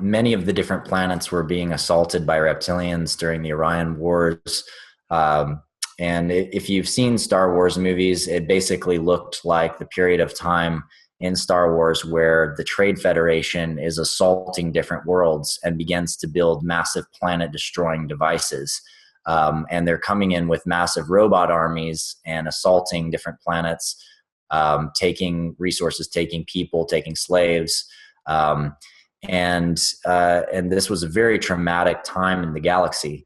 many of the different planets were being assaulted by reptilians during the Orion Wars, um, and if you've seen Star Wars movies, it basically looked like the period of time in Star Wars where the Trade Federation is assaulting different worlds and begins to build massive planet-destroying devices. And they're coming in with massive robot armies and assaulting different planets, taking resources, taking people, taking slaves. Um, and this was a very traumatic time in the galaxy.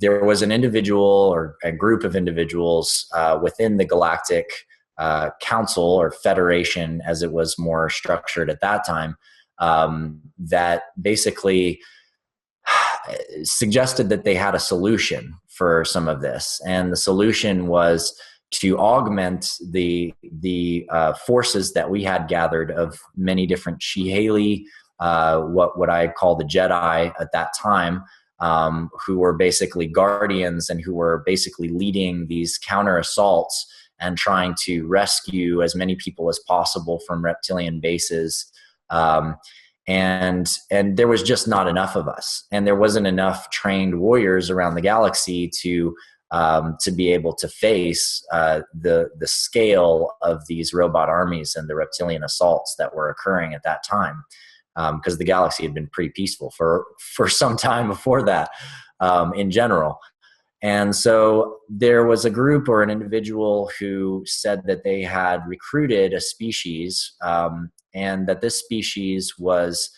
There was an individual or a group of individuals within the Galactic Council or Federation, as it was more structured at that time, that basically suggested that they had a solution for some of this. And the solution was to augment the forces that we had gathered of many different Shihali, what I call the Jedi at that time, who were basically guardians and who were basically leading these counter assaults and trying to rescue as many people as possible from reptilian bases. And there was just not enough of us, and there wasn't enough trained warriors around the galaxy to be able to face the scale of these robot armies and the reptilian assaults that were occurring at that time, because the galaxy had been pretty peaceful for some time before that, in general. And so there was a group or an individual who said that they had recruited a species, and that this species was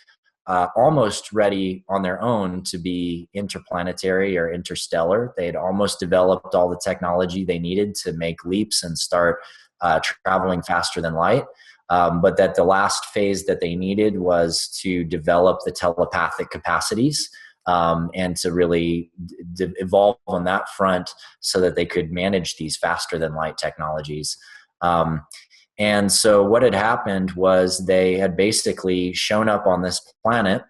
almost ready on their own to be interplanetary or interstellar. They had almost developed all the technology they needed to make leaps and start traveling faster than light. But that the last phase that they needed was to develop the telepathic capacities, and to really evolve on that front so that they could manage these faster than light technologies. And so what had happened was they had basically shown up on this planet,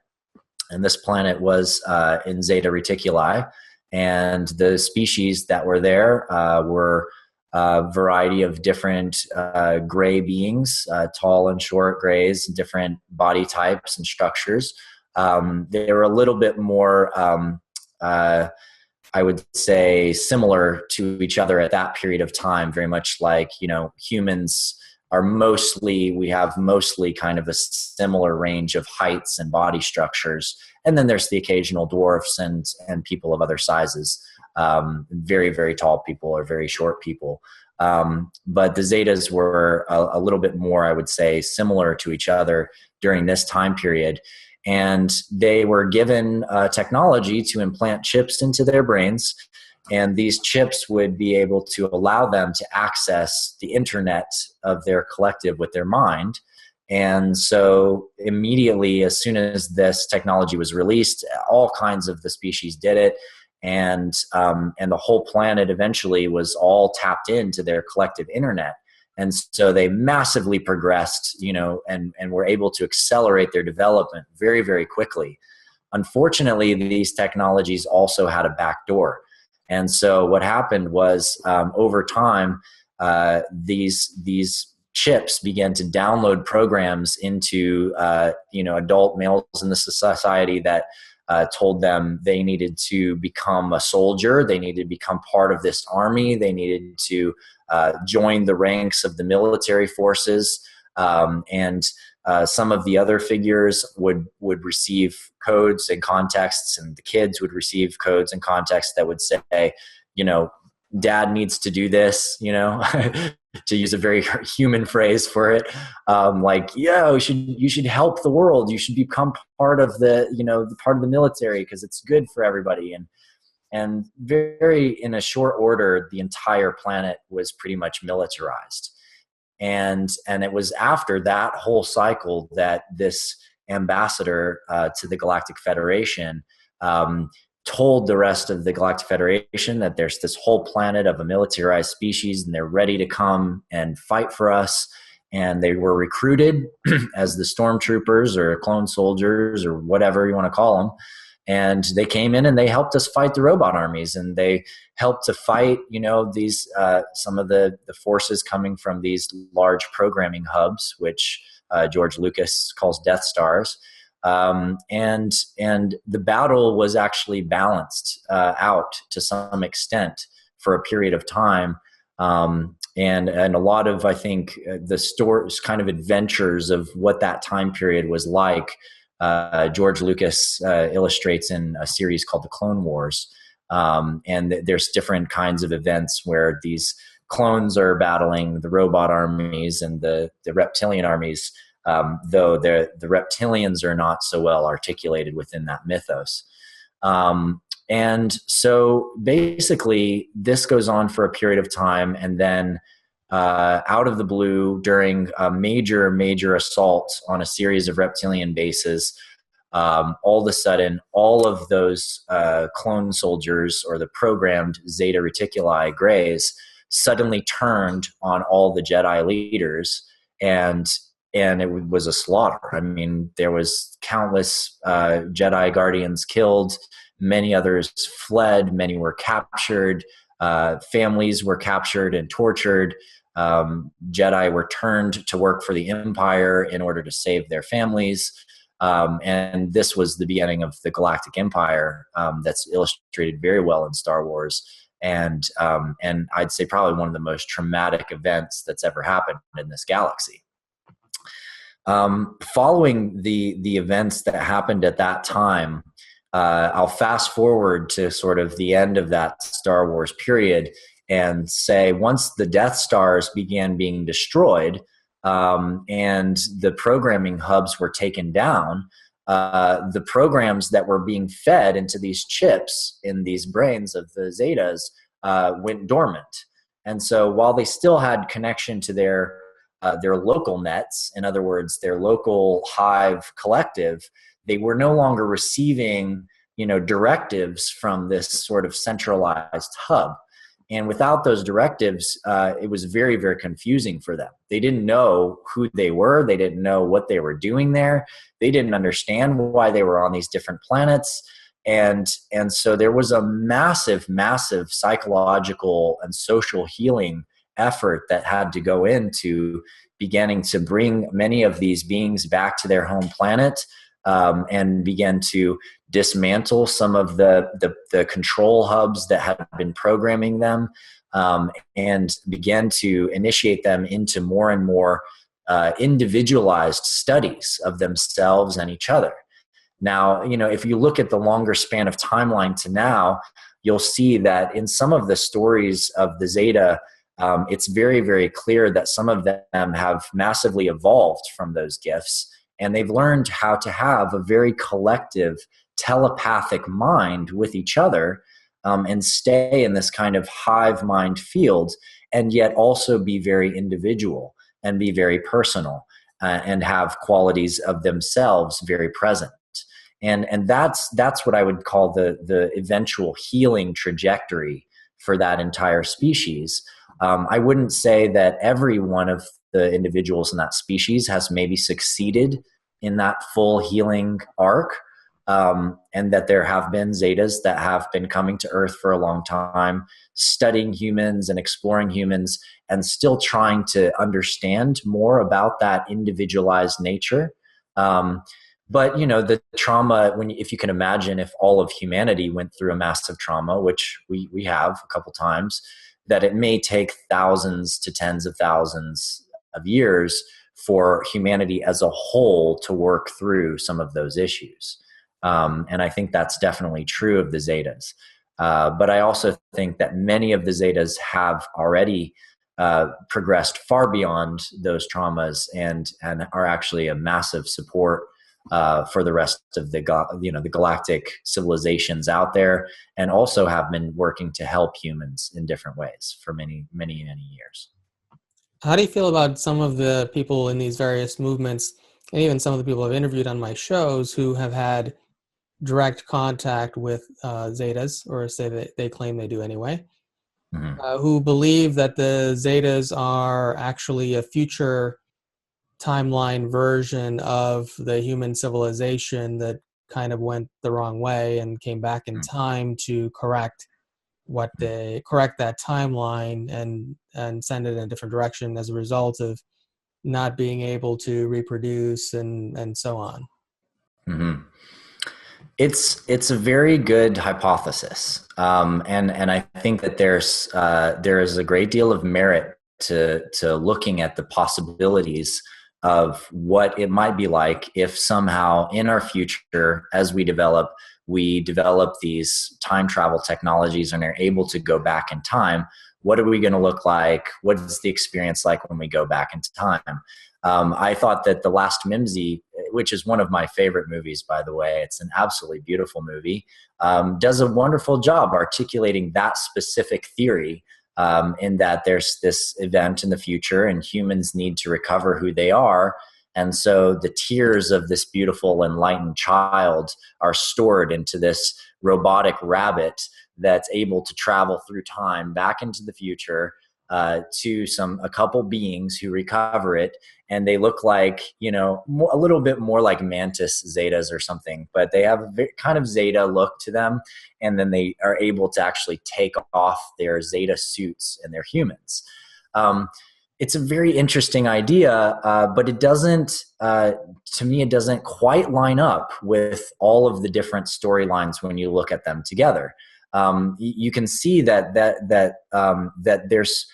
and this planet was in Zeta Reticuli, and the species that were there were a variety of different gray beings, tall and short grays, different body types and structures. They were a little bit more, I would say, similar to each other at that period of time, very much like, humans we have mostly kind of a similar range of heights and body structures. And then there's the occasional dwarfs and people of other sizes, very, very tall people or very short people. But the Zetas were a little bit more, I would say, similar to each other during this time period. And they were given technology to implant chips into their brains. And these chips would be able to allow them to access the internet of their collective with their mind. And so immediately, as soon as this technology was released, all kinds of the species did it. And the whole planet eventually was all tapped into their collective internet. And so they massively progressed, and were able to accelerate their development very, very quickly. Unfortunately, these technologies also had a backdoor. And so what happened was, over time, these chips began to download programs into adult males in the society that told them they needed to become a soldier, they needed to become part of this army, they needed to join the ranks of the military forces, and Some of the other figures would receive codes and contexts, and the kids would receive codes and contexts that would say, dad needs to do this, to use a very human phrase for it. You should help the world. You should become part of the part of the military because it's good for everybody. And very in a short order, the entire planet was pretty much militarized. And it was after that whole cycle that this ambassador to the Galactic Federation told the rest of the Galactic Federation that there's this whole planet of a militarized species and they're ready to come and fight for us. And they were recruited as the stormtroopers or clone soldiers or whatever you want to call them. And they came in and they helped us fight the robot armies, and they helped to fight, these some of the forces coming from these large programming hubs, which George Lucas calls Death Stars. And the battle was actually balanced out to some extent for a period of time. And a lot of, I think, the stories, kind of adventures of what that time period was like, George Lucas illustrates in a series called The Clone Wars. And there's different kinds of events where these clones are battling the robot armies and the reptilian armies, though the reptilians are not so well articulated within that mythos. And so basically this goes on for a period of time, and then out of the blue, during a major assault on a series of reptilian bases, all of a sudden, all of those clone soldiers, or the programmed Zeta Reticuli Greys, suddenly turned on all the Jedi leaders, and it was a slaughter. I mean, there was countless Jedi Guardians killed, many others fled, many were captured, families were captured and tortured. Jedi were turned to work for the Empire in order to save their families. And this was the beginning of the Galactic Empire, that's illustrated very well in Star Wars. And I'd say probably one of the most traumatic events that's ever happened in this galaxy. Following the events that happened at that time, I'll fast forward to sort of the end of that Star Wars period and say, once the Death Stars began being destroyed, and the programming hubs were taken down, the programs that were being fed into these chips in these brains of the Zetas went dormant. And so while they still had connection to their local nets, in other words, their local hive collective, they were no longer receiving, directives from this sort of centralized hub. And without those directives, it was very, very confusing for them. They didn't know who they were. They didn't know what they were doing there. They didn't understand why they were on these different planets. And so there was a massive psychological and social healing effort that had to go into beginning to bring many of these beings back to their home planet, and begin to dismantle some of the control hubs that had been programming them, and began to initiate them into more and more individualized studies of themselves and each other. Now, if you look at the longer span of timeline to now, you'll see that in some of the stories of the Zeta, it's very, very clear that some of them have massively evolved from those gifts, and they've learned how to have a very collective telepathic mind with each other, and stay in this kind of hive mind field, and yet also be very individual and be very personal, and have qualities of themselves very present. And that's what I would call the eventual healing trajectory for that entire species. I wouldn't say that every one of the individuals in that species has maybe succeeded in that full healing arc, and that there have been Zetas that have been coming to Earth for a long time, studying humans and exploring humans, and still trying to understand more about that individualized nature. But the trauma, if you can imagine, if all of humanity went through a massive trauma, which we have a couple times, that it may take thousands to tens of thousands of years for humanity as a whole to work through some of those issues. And I think that's definitely true of the Zetas. But I also think that many of the Zetas have already progressed far beyond those traumas and are actually a massive support for the rest of the galactic civilizations out there, and also have been working to help humans in different ways for many, many, many years. How do you feel about some of the people in these various movements, and even some of the people I've interviewed on my shows who have had direct contact with Zetas, or say that they claim they do anyway, who believe that the Zetas are actually a future timeline version of the human civilization that kind of went the wrong way and came back in time to correct that timeline and send it in a different direction as a result of not being able to reproduce and so on. Mm-hmm. It's a very good hypothesis, and I think that there is a great deal of merit to looking at the possibilities of what it might be like if somehow in our future, as we develop these time travel technologies and are able to go back in time. What are we going to look like? What is the experience like when we go back into time? I thought that The Last Mimsy, which is one of my favorite movies, by the way, it's an absolutely beautiful movie, does a wonderful job articulating that specific theory, in that there's this event in the future and humans need to recover who they are. And so the tears of this beautiful, enlightened child are stored into this robotic rabbit that's able to travel through time back into the future to a couple beings who recover it. And they look like, a little bit more like mantis zetas or something, but they have a kind of zeta look to them. And then they are able to actually take off their zeta suits and they're humans. It's a very interesting idea, but it doesn't, to me, it doesn't quite line up with all of the different storylines when you look at them together. You can see that there's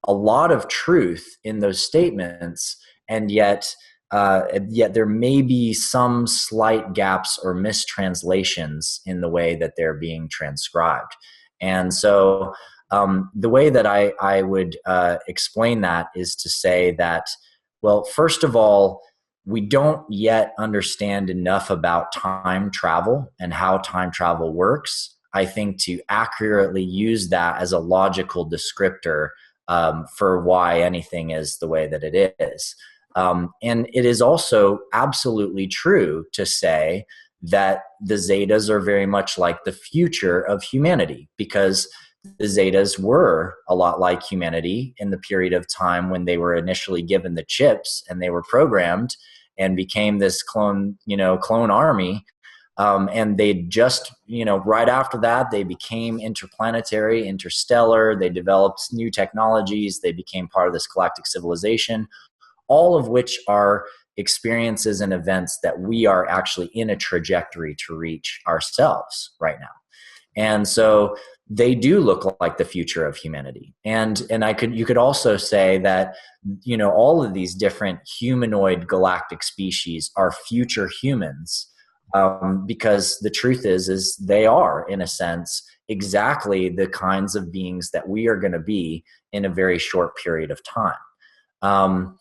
a lot of truth in those statements, and yet there may be some slight gaps or mistranslations in the way that they're being transcribed. And so the way that I would explain that is to say that, well, first of all, we don't yet understand enough about time travel and how time travel works, I think, to accurately use that as a logical descriptor for why anything is the way that it is. And it is also absolutely true to say that the Zetas are very much like the future of humanity, because the Zetas were a lot like humanity in the period of time when they were initially given the chips and they were programmed and became this clone army. And they just, right after that, they became interplanetary, interstellar. They developed new technologies. They became part of this galactic civilization, all of which are experiences and events that we are actually in a trajectory to reach ourselves right now. And so they do look like the future of humanity. And you could also say that, all of these different humanoid galactic species are future humans. Because the truth is they are, in a sense, exactly the kinds of beings that we are going to be in a very short period of time.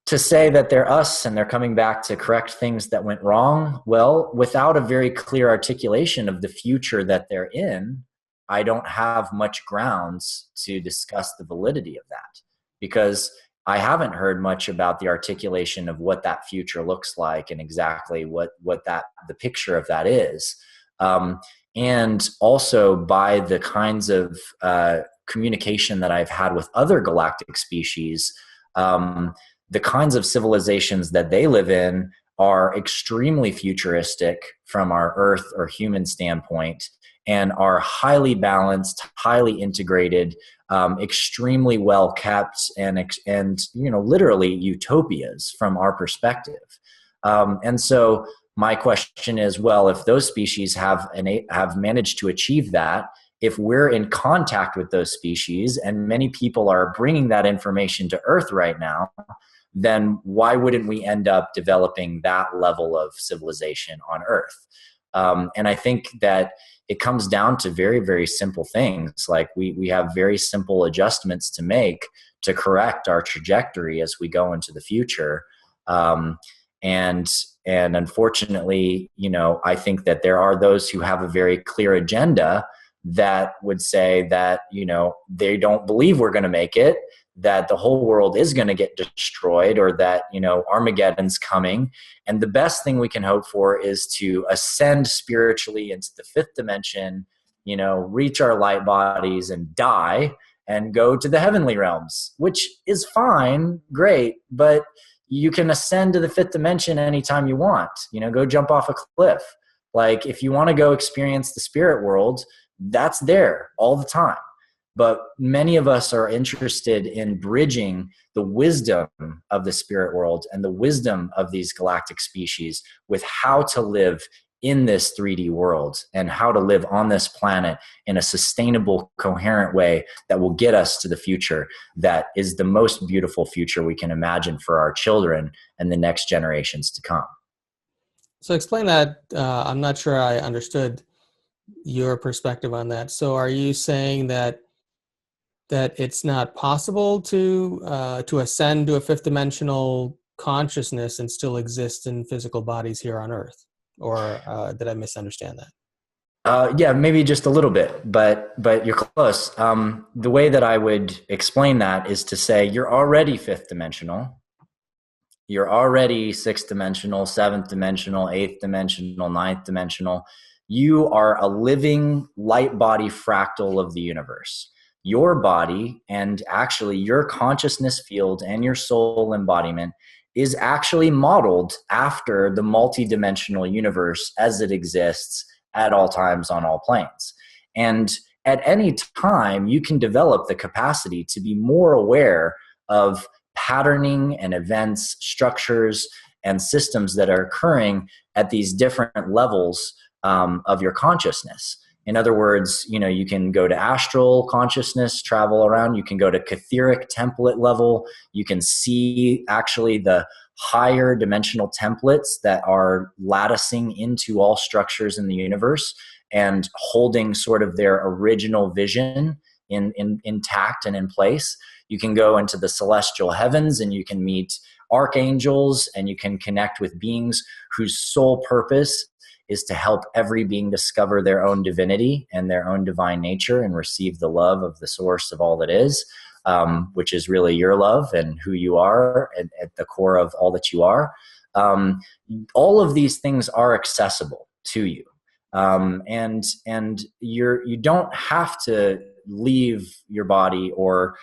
To say that they're us and they're coming back to correct things that went wrong, well, without a very clear articulation of the future that they're in, I don't have much grounds to discuss the validity of that, because I haven't heard much about the articulation of what that future looks like and exactly what the picture of that is. And also by the kinds of communication that I've had with other galactic species, the kinds of civilizations that they live in are extremely futuristic from our Earth or human standpoint, and are highly balanced, highly integrated, extremely well kept, and literally utopias from our perspective. And so my question is, well, if those species have managed to achieve that, if we're in contact with those species, and many people are bringing that information to Earth right now, then why wouldn't we end up developing that level of civilization on Earth? And I think that it comes down to very, very simple things. Like we have very simple adjustments to make to correct our trajectory as we go into the future. And unfortunately, I think that there are those who have a very clear agenda that would say that, they don't believe we're going to make it, that the whole world is going to get destroyed, or that, Armageddon's coming. And the best thing we can hope for is to ascend spiritually into the fifth dimension, reach our light bodies and die and go to the heavenly realms, which is fine, great, but you can ascend to the fifth dimension anytime you want. Go jump off a cliff. Like, if you want to go experience the spirit world, that's there all the time. But many of us are interested in bridging the wisdom of the spirit world and the wisdom of these galactic species with how to live in this 3D world and how to live on this planet in a sustainable, coherent way that will get us to the future that is the most beautiful future we can imagine for our children and the next generations to come. So explain that. I'm not sure I understood your perspective on that. So are you saying that it's not possible to ascend to a fifth dimensional consciousness and still exist in physical bodies here on Earth? Or did I misunderstand that? Yeah, maybe just a little bit, but you're close. The way that I would explain that is to say you're already fifth dimensional. You're already sixth dimensional, seventh dimensional, eighth dimensional, ninth dimensional. You are a living light body fractal of the universe. Your body, and actually your consciousness field and your soul embodiment, is actually modeled after the multidimensional universe as it exists at all times on all planes. And at any time, you can develop the capacity to be more aware of patterning and events, structures, and systems that are occurring at these different levels of your consciousness. In other words, you can go to astral consciousness, travel around. You can go to etheric template level. You can see actually the higher dimensional templates that are latticing into all structures in the universe and holding sort of their original vision intact and in place. You can go into the celestial heavens and you can meet archangels, and you can connect with beings whose sole purpose is to help every being discover their own divinity and their own divine nature and receive the love of the source of all that is, which is really your love and who you are at the core of all that you are. All of these things are accessible to you. And you don't have to leave your body or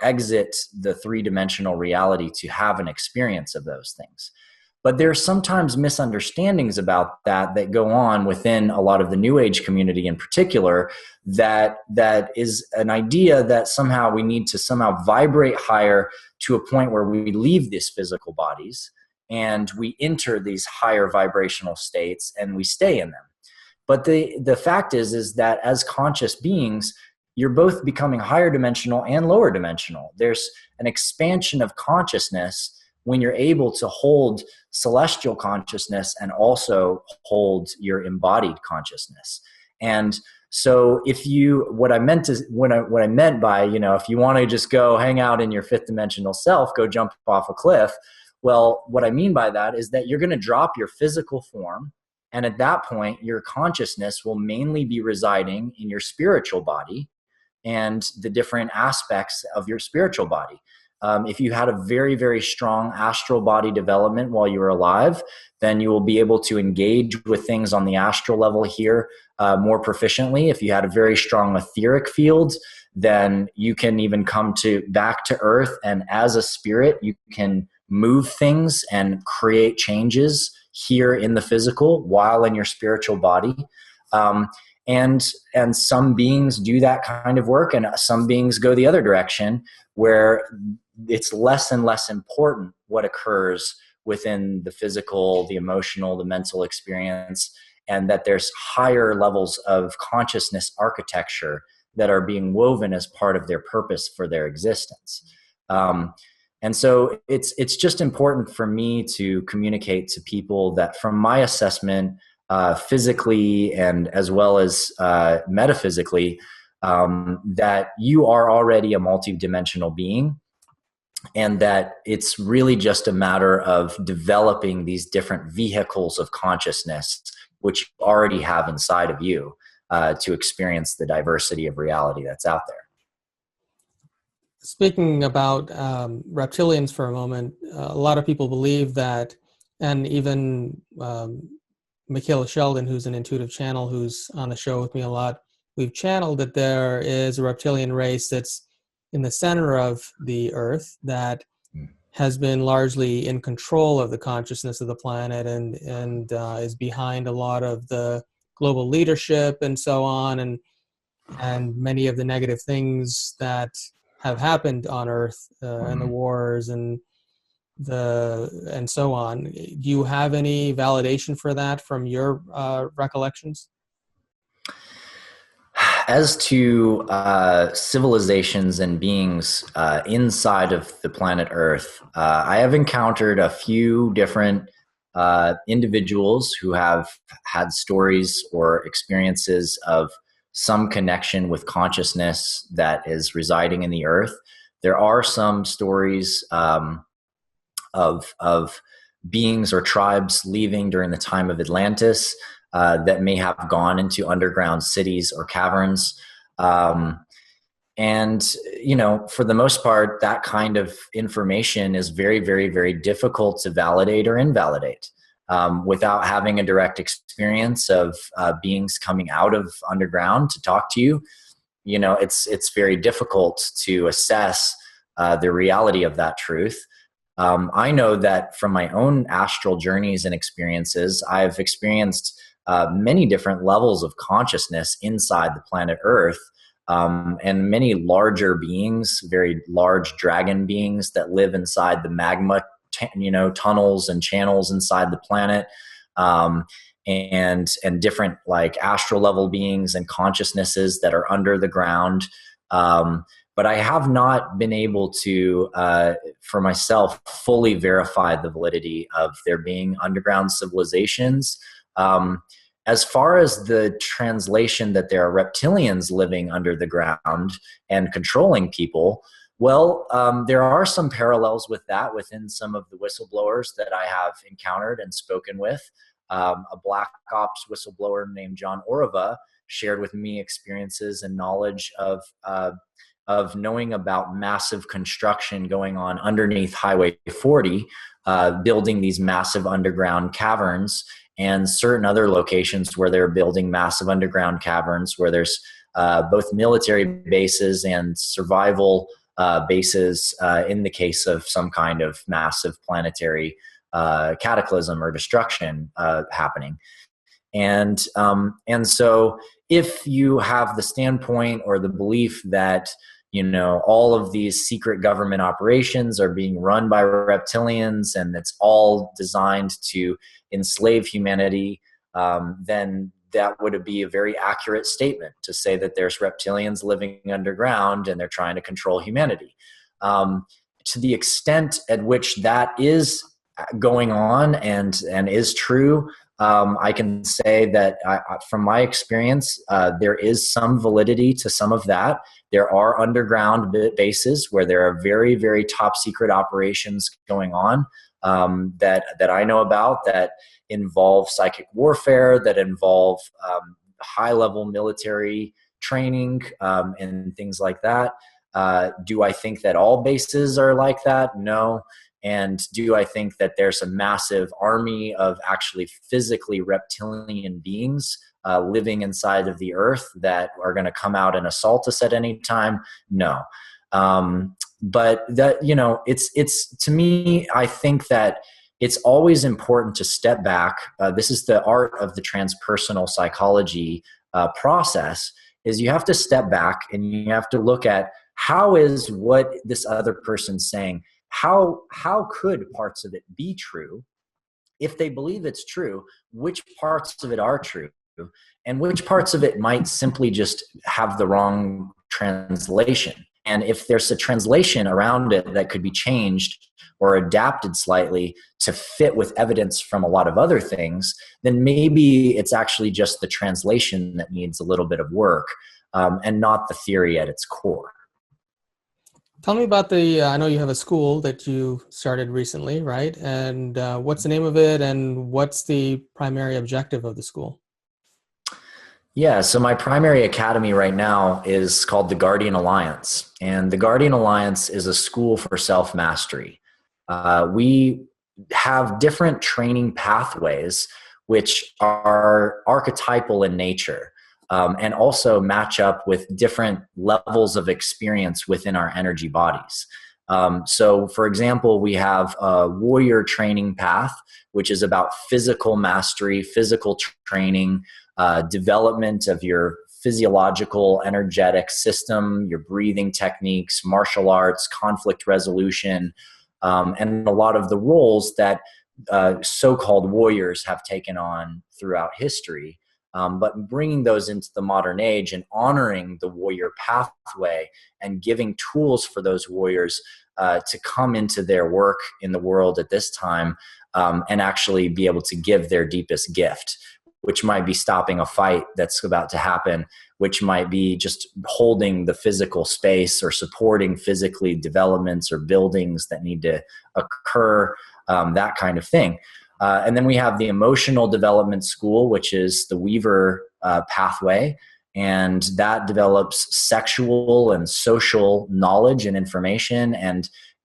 exit the three-dimensional reality to have an experience of those things. But there's sometimes misunderstandings about that go on within a lot of the New Age community in particular, that is an idea that somehow we need to somehow vibrate higher to a point where we leave these physical bodies and we enter these higher vibrational states and we stay in them. But the fact is that as conscious beings, you're both becoming higher dimensional and lower dimensional. There's an expansion of consciousness when you're able to hold celestial consciousness and also hold your embodied consciousness. And so what I meant by, if you want to just go hang out in your fifth dimensional self, go jump off a cliff. Well, what I mean by that is that you're going to drop your physical form. And at that point, your consciousness will mainly be residing in your spiritual body and the different aspects of your spiritual body. If you had a very, very strong astral body development while you were alive, then you will be able to engage with things on the astral level here more proficiently. If you had a very strong etheric field, then you can even come back to Earth, and as a spirit, you can move things and create changes here in the physical while in your spiritual body. And some beings do that kind of work, and some beings go the other direction, where it's less and less important what occurs within the physical, the emotional, the mental experience, and that there's higher levels of consciousness architecture that are being woven as part of their purpose for their existence. And so it's just important for me to communicate to people that from my assessment, physically and as well as metaphysically, that you are already a multidimensional being, and that it's really just a matter of developing these different vehicles of consciousness, which you already have inside of you, to experience the diversity of reality that's out there. Speaking about reptilians for a moment, a lot of people believe that, and even Michaela Sheldon, who's an intuitive channel, who's on the show with me a lot, we've channeled that there is a reptilian race that's in the center of the Earth that has been largely in control of the consciousness of the planet and is behind a lot of the global leadership and so on, and many of the negative things that have happened on Earth, and the wars and so on. Do you have any validation for that from your recollections? As to civilizations and beings inside of the planet Earth, I have encountered a few different individuals who have had stories or experiences of some connection with consciousness that is residing in the Earth. There are some stories of beings or tribes leaving during the time of Atlantis, that may have gone into underground cities or caverns. And, you know, for the most part, that kind of information is very, very, very difficult to validate or invalidate, without having a direct experience of beings coming out of underground to talk to you. You know, it's very difficult to assess the reality of that truth. I know that from my own astral journeys and experiences, I've experienced many different levels of consciousness inside the planet Earth, and many larger beings, very large dragon beings that live inside the magma, tunnels and channels inside the planet, and different like astral level beings and consciousnesses that are under the ground. But I have not been able to, for myself, fully verify the validity of there being underground civilizations. As far as the translation that there are reptilians living under the ground and controlling people, well, there are some parallels with that within some of the whistleblowers that I have encountered and spoken with. A Black Ops whistleblower named John Oreva shared with me experiences and knowledge of knowing about massive construction going on underneath Highway 40, building these massive underground caverns, and certain other locations where they're building massive underground caverns where there's both military bases and survival bases in the case of some kind of massive planetary cataclysm or destruction happening. And so if you have the standpoint or the belief that, you know, all of these secret government operations are being run by reptilians and it's all designed to enslave humanity, then that would be a very accurate statement to say that there's reptilians living underground and they're trying to control humanity. To the extent at which that is going on and is true, I can say that from my experience, there is some validity to some of that. There are underground bases where there are very, very top secret operations going on, that I know about, that involve psychic warfare, that involve high level military training, and things like that. Do I think that all bases are like that? No. And do I think that there's a massive army of actually physically reptilian beings living inside of the Earth that are going to come out and assault us at any time? No. But that, you know, it's to me, I think that it's always important to step back. This is the art of the transpersonal psychology process, is you have to step back and you have to look at how is what this other person's saying. How could parts of it be true? If they believe it's true, which parts of it are true? And which parts of it might simply just have the wrong translation? And if there's a translation around it that could be changed or adapted slightly to fit with evidence from a lot of other things, then maybe it's actually just the translation that needs a little bit of work, and not the theory at its core. Tell me about I know you have a school that you started recently, right? And what's the name of it, and what's the primary objective of the school? Yeah, so my primary academy right now is called the Guardian Alliance. And the Guardian Alliance is a school for self-mastery. We have different training pathways which are archetypal in nature, and also match up with different levels of experience within our energy bodies. So for example, we have a warrior training path, which is about physical mastery, physical training, development of your physiological energetic system, your breathing techniques, martial arts, conflict resolution, and a lot of the roles that so-called warriors have taken on throughout history. But bringing those into the modern age and honoring the warrior pathway and giving tools for those warriors to come into their work in the world at this time, and actually be able to give their deepest gift, which might be stopping a fight that's about to happen, which might be just holding the physical space or supporting physically developments or buildings that need to occur, that kind of thing. And then we have the emotional development school, which is the Weaver pathway, and that develops sexual and social knowledge and information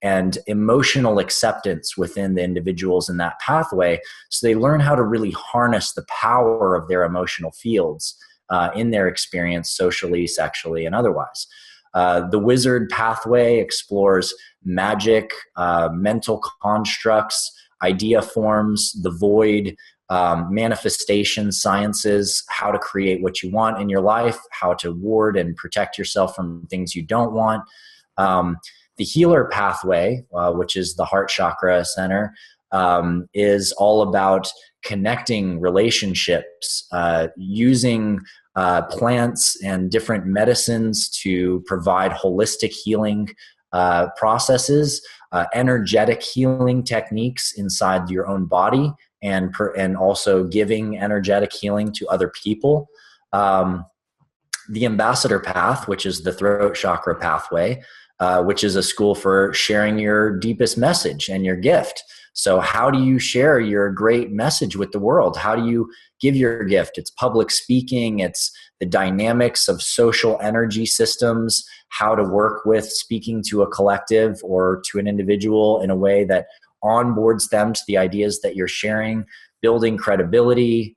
and emotional acceptance within the individuals in that pathway. So they learn how to really harness the power of their emotional fields in their experience socially, sexually, and otherwise. The wizard pathway explores magic, mental constructs, idea forms, the void, manifestation sciences, how to create what you want in your life, how to ward and protect yourself from things you don't want. The healer pathway, which is the heart chakra center, is all about connecting relationships, using plants and different medicines to provide holistic healing processes, energetic healing techniques inside your own body, and also giving energetic healing to other people. The ambassador path, which is the throat chakra pathway, which is a school for sharing your deepest message and your gift. So how do you share your great message with the world? How do you give your gift? It's public speaking. It's the dynamics of social energy systems, how to work with speaking to a collective or to an individual in a way that onboards them to the ideas that you're sharing, building credibility,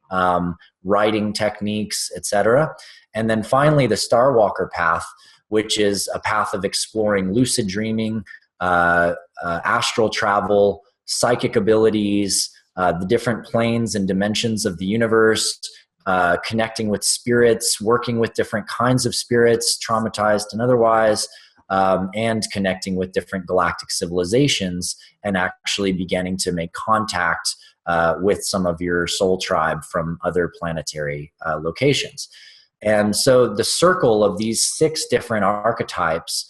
writing techniques, etc. And then finally, the Star Walker path, which is a path of exploring lucid dreaming, astral travel, psychic abilities, the different planes and dimensions of the universe, connecting with spirits, working with different kinds of spirits, traumatized and otherwise, and connecting with different galactic civilizations and actually beginning to make contact with some of your soul tribe from other planetary locations. And so the circle of these 6 different archetypes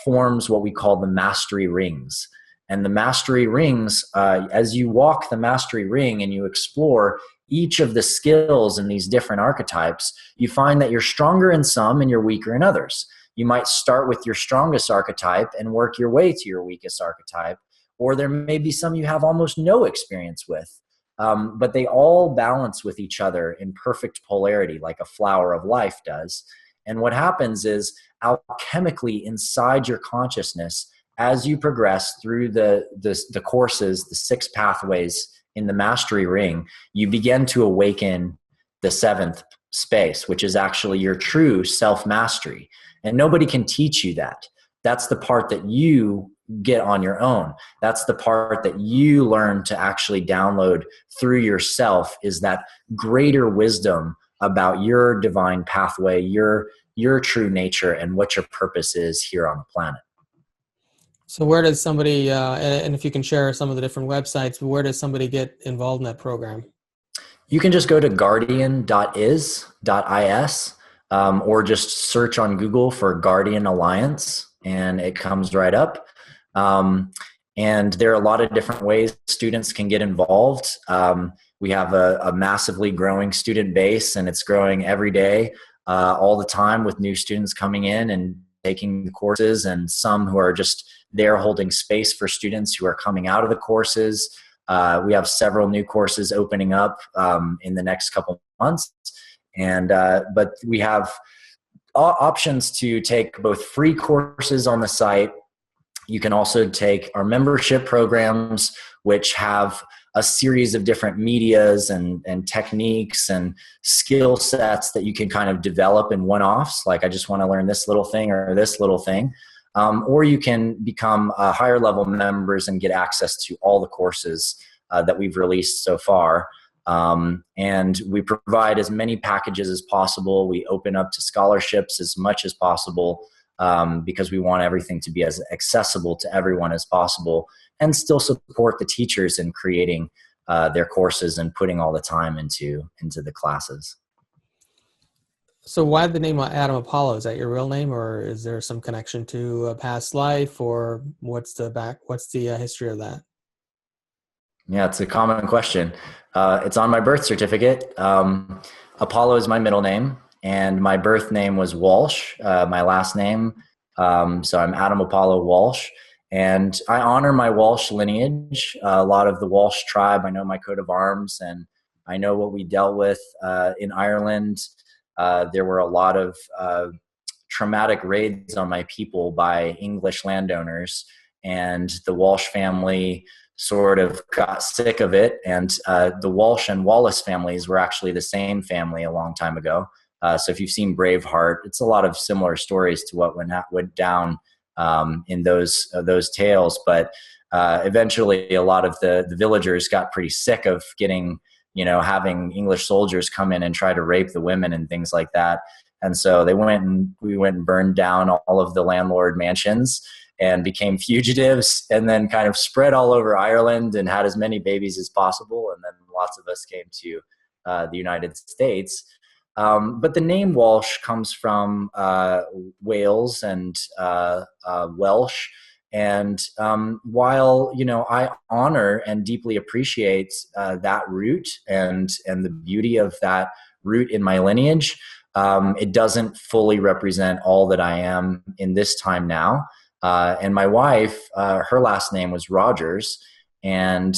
forms what we call the mastery rings. And the mastery rings, as you walk the mastery ring and you explore each of the skills in these different archetypes, you find that you're stronger in some and you're weaker in others. You might start with your strongest archetype and work your way to your weakest archetype, or there may be some you have almost no experience with. But they all balance with each other in perfect polarity, like a flower of life does. And what happens is alchemically inside your consciousness, as you progress through the courses, the 6 pathways in the mastery ring, you begin to awaken the 7th space, which is actually your true self-mastery. And nobody can teach you that. That's the part that you get on your own. That's the part that you learn to actually download through yourself, is that greater wisdom about your divine pathway, your true nature, and what your purpose is here on the planet. So where does somebody, and if you can share some of the different websites, where does somebody get involved in that program? You can just go to guardian.is, or just search on Google for Guardian Alliance, and it comes right up. And there are a lot of different ways students can get involved. We have a massively growing student base, and it's growing every day, all the time, with new students coming in and taking the courses, and some who are just there holding space for students who are coming out of the courses. We have several new courses opening up in the next couple months. But we have options to take both free courses on the site. You can also take our membership programs, which have a series of different medias and techniques and skill sets that you can kind of develop in one-offs. Like, I just want to learn this little thing or this little thing. Or you can become higher level members and get access to all the courses that we've released so far. And we provide as many packages as possible. We open up to scholarships as much as possible, because we want everything to be as accessible to everyone as possible, and still support the teachers in creating their courses and putting all the time into the classes. So why the name Adam Apollo? Is that your real name, or is there some connection to a past life, or what's the history of that? Yeah, it's a common question. It's on my birth certificate. Apollo is my middle name, and my birth name was Walsh, my last name. So I'm Adam Apollo Walsh, and I honor my Walsh lineage. A lot of the Walsh tribe, I know my coat of arms, and I know what we dealt with in Ireland. There were a lot of traumatic raids on my people by English landowners, and the Walsh family sort of got sick of it. And the Walsh and Wallace families were actually the same family a long time ago. So if you've seen Braveheart, it's a lot of similar stories to what went down in those tales. But eventually, a lot of the villagers got pretty sick of having English soldiers come in and try to rape the women and things like that. And so we went and burned down all of the landlord mansions and became fugitives, and then kind of spread all over Ireland and had as many babies as possible. And then lots of us came to the United States. But the name Walsh comes from Wales and Welsh. And while, I honor and deeply appreciate that root and the beauty of that root in my lineage, it doesn't fully represent all that I am in this time now. And my wife, her last name was Rogers, and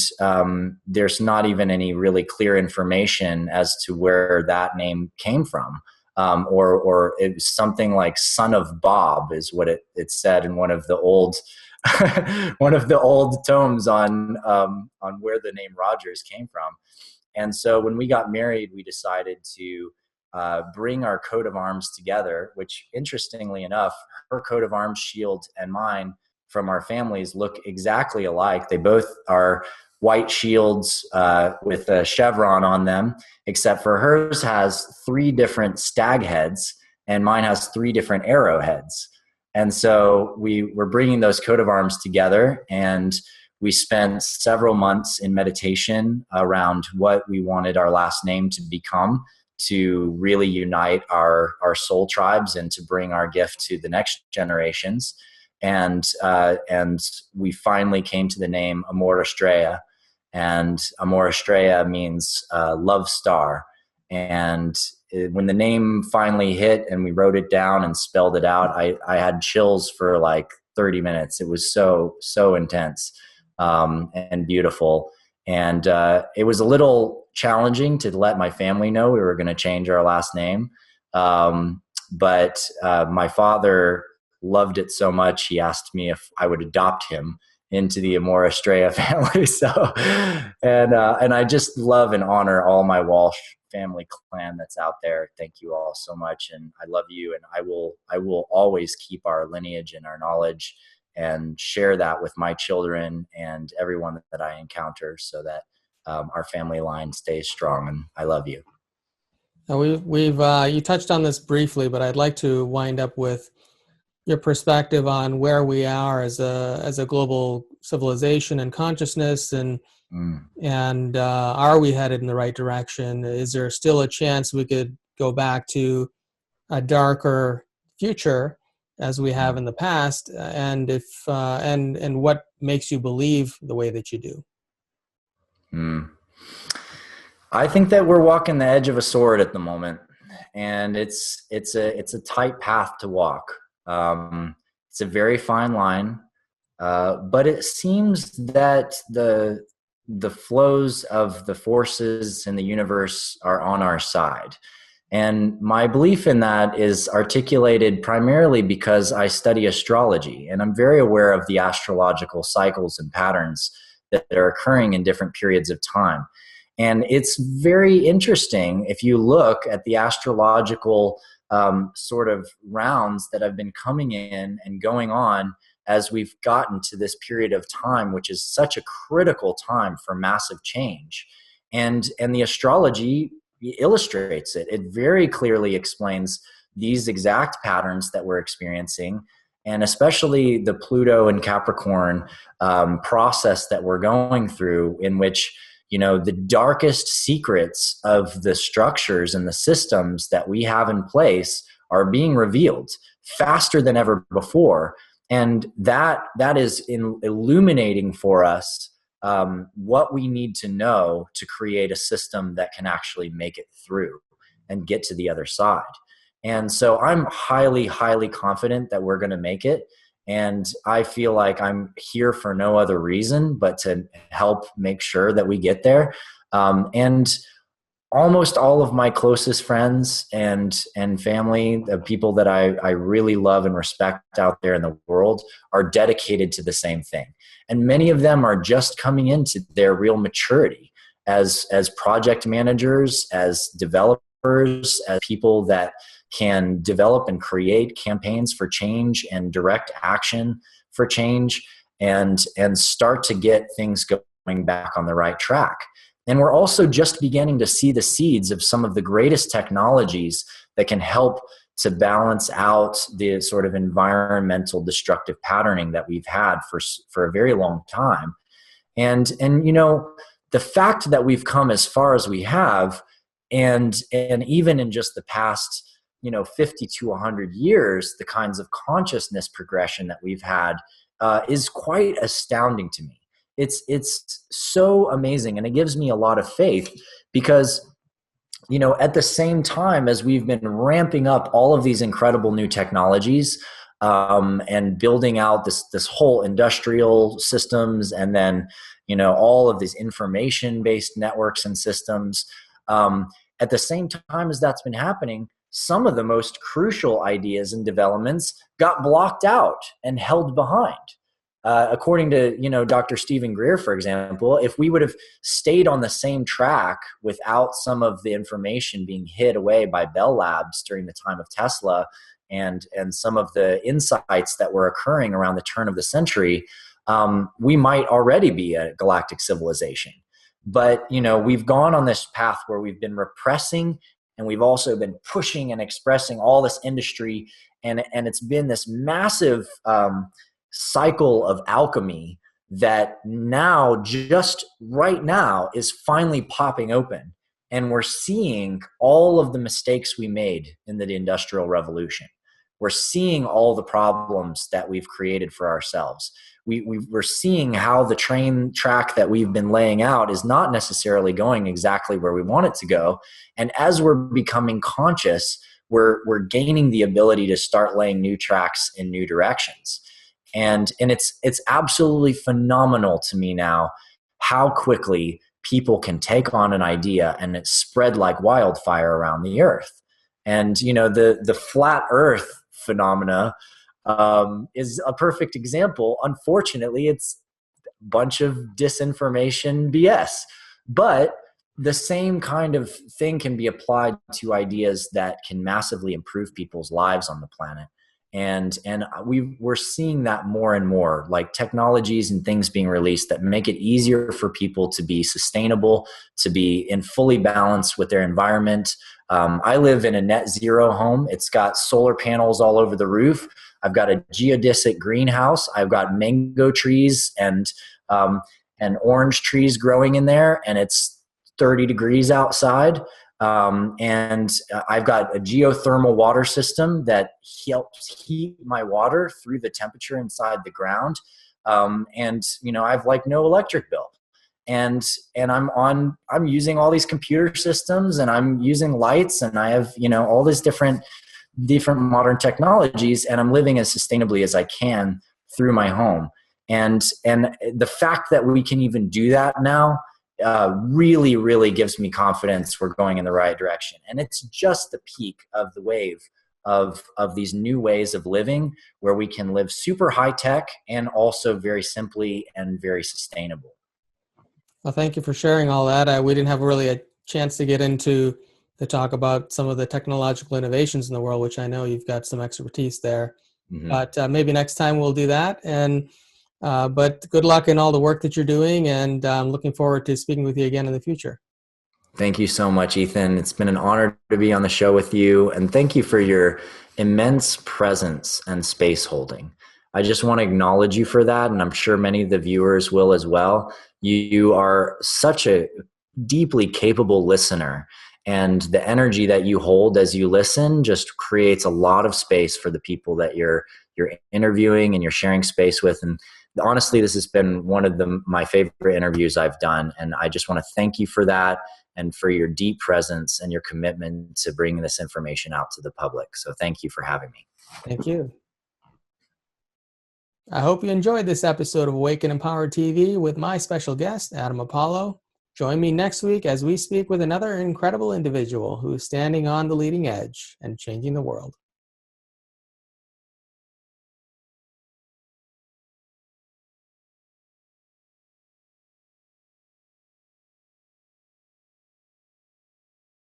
there's not even any really clear information as to where that name came from. Or it was something like "son of Bob" is what it said in one of the old tomes on where the name Rogers came from. And so when we got married, we decided to bring our coat of arms together, which, interestingly enough, her coat of arms shield and mine from our families look exactly alike. They both are white shields with a chevron on them, except for hers has 3 different stag heads and mine has 3 different arrowheads. And so we were bringing those coat of arms together, and we spent several months in meditation around what we wanted our last name to become, to really unite our soul tribes and to bring our gift to the next generations. And we finally came to the name Amor Estrella. And Amor Estrella means love star. And when the name finally hit and we wrote it down and spelled it out, I had chills for like 30 minutes. It was so intense and beautiful. And it was a little challenging to let my family know we were going to change our last name. But my father loved it so much, he asked me if I would adopt him into the Amor Estrella family. So, and I just love and honor all my Walsh family clan that's out there. Thank you all so much. And I love you. And I will always keep our lineage and our knowledge and share that with my children and everyone that I encounter, so that our family line stays strong. And I love you. Now we've you touched on this briefly, but I'd like to wind up with your perspective on where we are as a global civilization and consciousness, and are we headed in the right direction? Is there still a chance we could go back to a darker future? as we have in the past, and if and what makes you believe the way that you do? I think that we're walking the edge of a sword at the moment, and it's a tight path to walk. It's a very fine line, but it seems that the flows of the forces in the universe are on our side. And my belief in that is articulated primarily because I study astrology, and I'm very aware of the astrological cycles and patterns that are occurring in different periods of time. And it's very interesting if you look at the astrological sort of rounds that have been coming in and going on as we've gotten to this period of time, which is such a critical time for massive change. And the astrology illustrates it. It very clearly explains these exact patterns that we're experiencing, and especially the Pluto and Capricorn process that we're going through, in which, you know, the darkest secrets of the structures and the systems that we have in place are being revealed faster than ever before. And that is illuminating for us what we need to know to create a system that can actually make it through and get to the other side. And so I'm highly, highly confident that we're going to make it. And I feel like I'm here for no other reason but to help make sure that we get there. And almost all of my closest friends and family, the people that I really love and respect out there in the world, are dedicated to the same thing. And many of them are just coming into their real maturity as project managers, as developers, as people that can develop and create campaigns for change and direct action for change, and start to get things going back on the right track. And we're also just beginning to see the seeds of some of the greatest technologies that can help to balance out the sort of environmental destructive patterning that we've had for a very long time. And you know, the fact that we've come as far as we have, and even in just the past, you know, 50 to 100 years, the kinds of consciousness progression that we've had is quite astounding to me. It's so amazing, and it gives me a lot of faith because, you know, at the same time as we've been ramping up all of these incredible new technologies and building out this whole industrial systems, and then, you know, all of these information-based networks and systems, at the same time as that's been happening, some of the most crucial ideas and developments got blocked out and held behind. According to, you know, Dr. Stephen Greer, for example, if we would have stayed on the same track without some of the information being hid away by Bell Labs during the time of Tesla, and some of the insights that were occurring around the turn of the century, we might already be a galactic civilization. But, you know, we've gone on this path where we've been repressing, and we've also been pushing and expressing all this industry, and it's been this massive cycle of alchemy that now, just right now, is finally popping open. And we're seeing all of the mistakes we made in the Industrial Revolution. We're seeing all the problems that we've created for ourselves. We're seeing how the train track that we've been laying out is not necessarily going exactly where we want it to go. And as we're becoming conscious, we're gaining the ability to start laying new tracks in new directions. And it's absolutely phenomenal to me now how quickly people can take on an idea and it spread like wildfire around the earth. And, you know, the flat earth phenomena is a perfect example. Unfortunately, it's a bunch of disinformation BS. But the same kind of thing can be applied to ideas that can massively improve people's lives on the planet. And we're seeing that more and more, like technologies and things being released that make it easier for people to be sustainable, to be in fully balance with their environment. I live in a net zero home. It's got solar panels all over the roof. I've got a geodesic greenhouse. I've got mango trees and orange trees growing in there, and it's 30 degrees outside. And I've got a geothermal water system that helps heat my water through the temperature inside the ground. And I've like no electric bill. And I'm using all these computer systems, and I'm using lights, and I have, all these different modern technologies, and I'm living as sustainably as I can through my home. And the fact that we can even do that now really, really gives me confidence we're going in the right direction. And it's just the peak of the wave of these new ways of living, where we can live super high tech and also very simply and very sustainable. Well, thank you for sharing all that. We didn't have really a chance to get into the talk about some of the technological innovations in the world, which I know you've got some expertise there. Mm-hmm. But maybe next time we'll do that. But good luck in all the work that you're doing, and I'm looking forward to speaking with you again in the future. Thank you so much, Ethan. It's been an honor to be on the show with you, and thank you for your immense presence and space holding. I just want to acknowledge you for that, and I'm sure many of the viewers will as well. You are such a deeply capable listener, and the energy that you hold as you listen just creates a lot of space for the people that you're interviewing and you're sharing space with. And honestly, this has been one of my favorite interviews I've done, and I just want to thank you for that and for your deep presence and your commitment to bringing this information out to the public. So thank you for having me. Thank you. I hope you enjoyed this episode of Awaken Empowered TV with my special guest, Adam Apollo. Join me next week as we speak with another incredible individual who's standing on the leading edge and changing the world.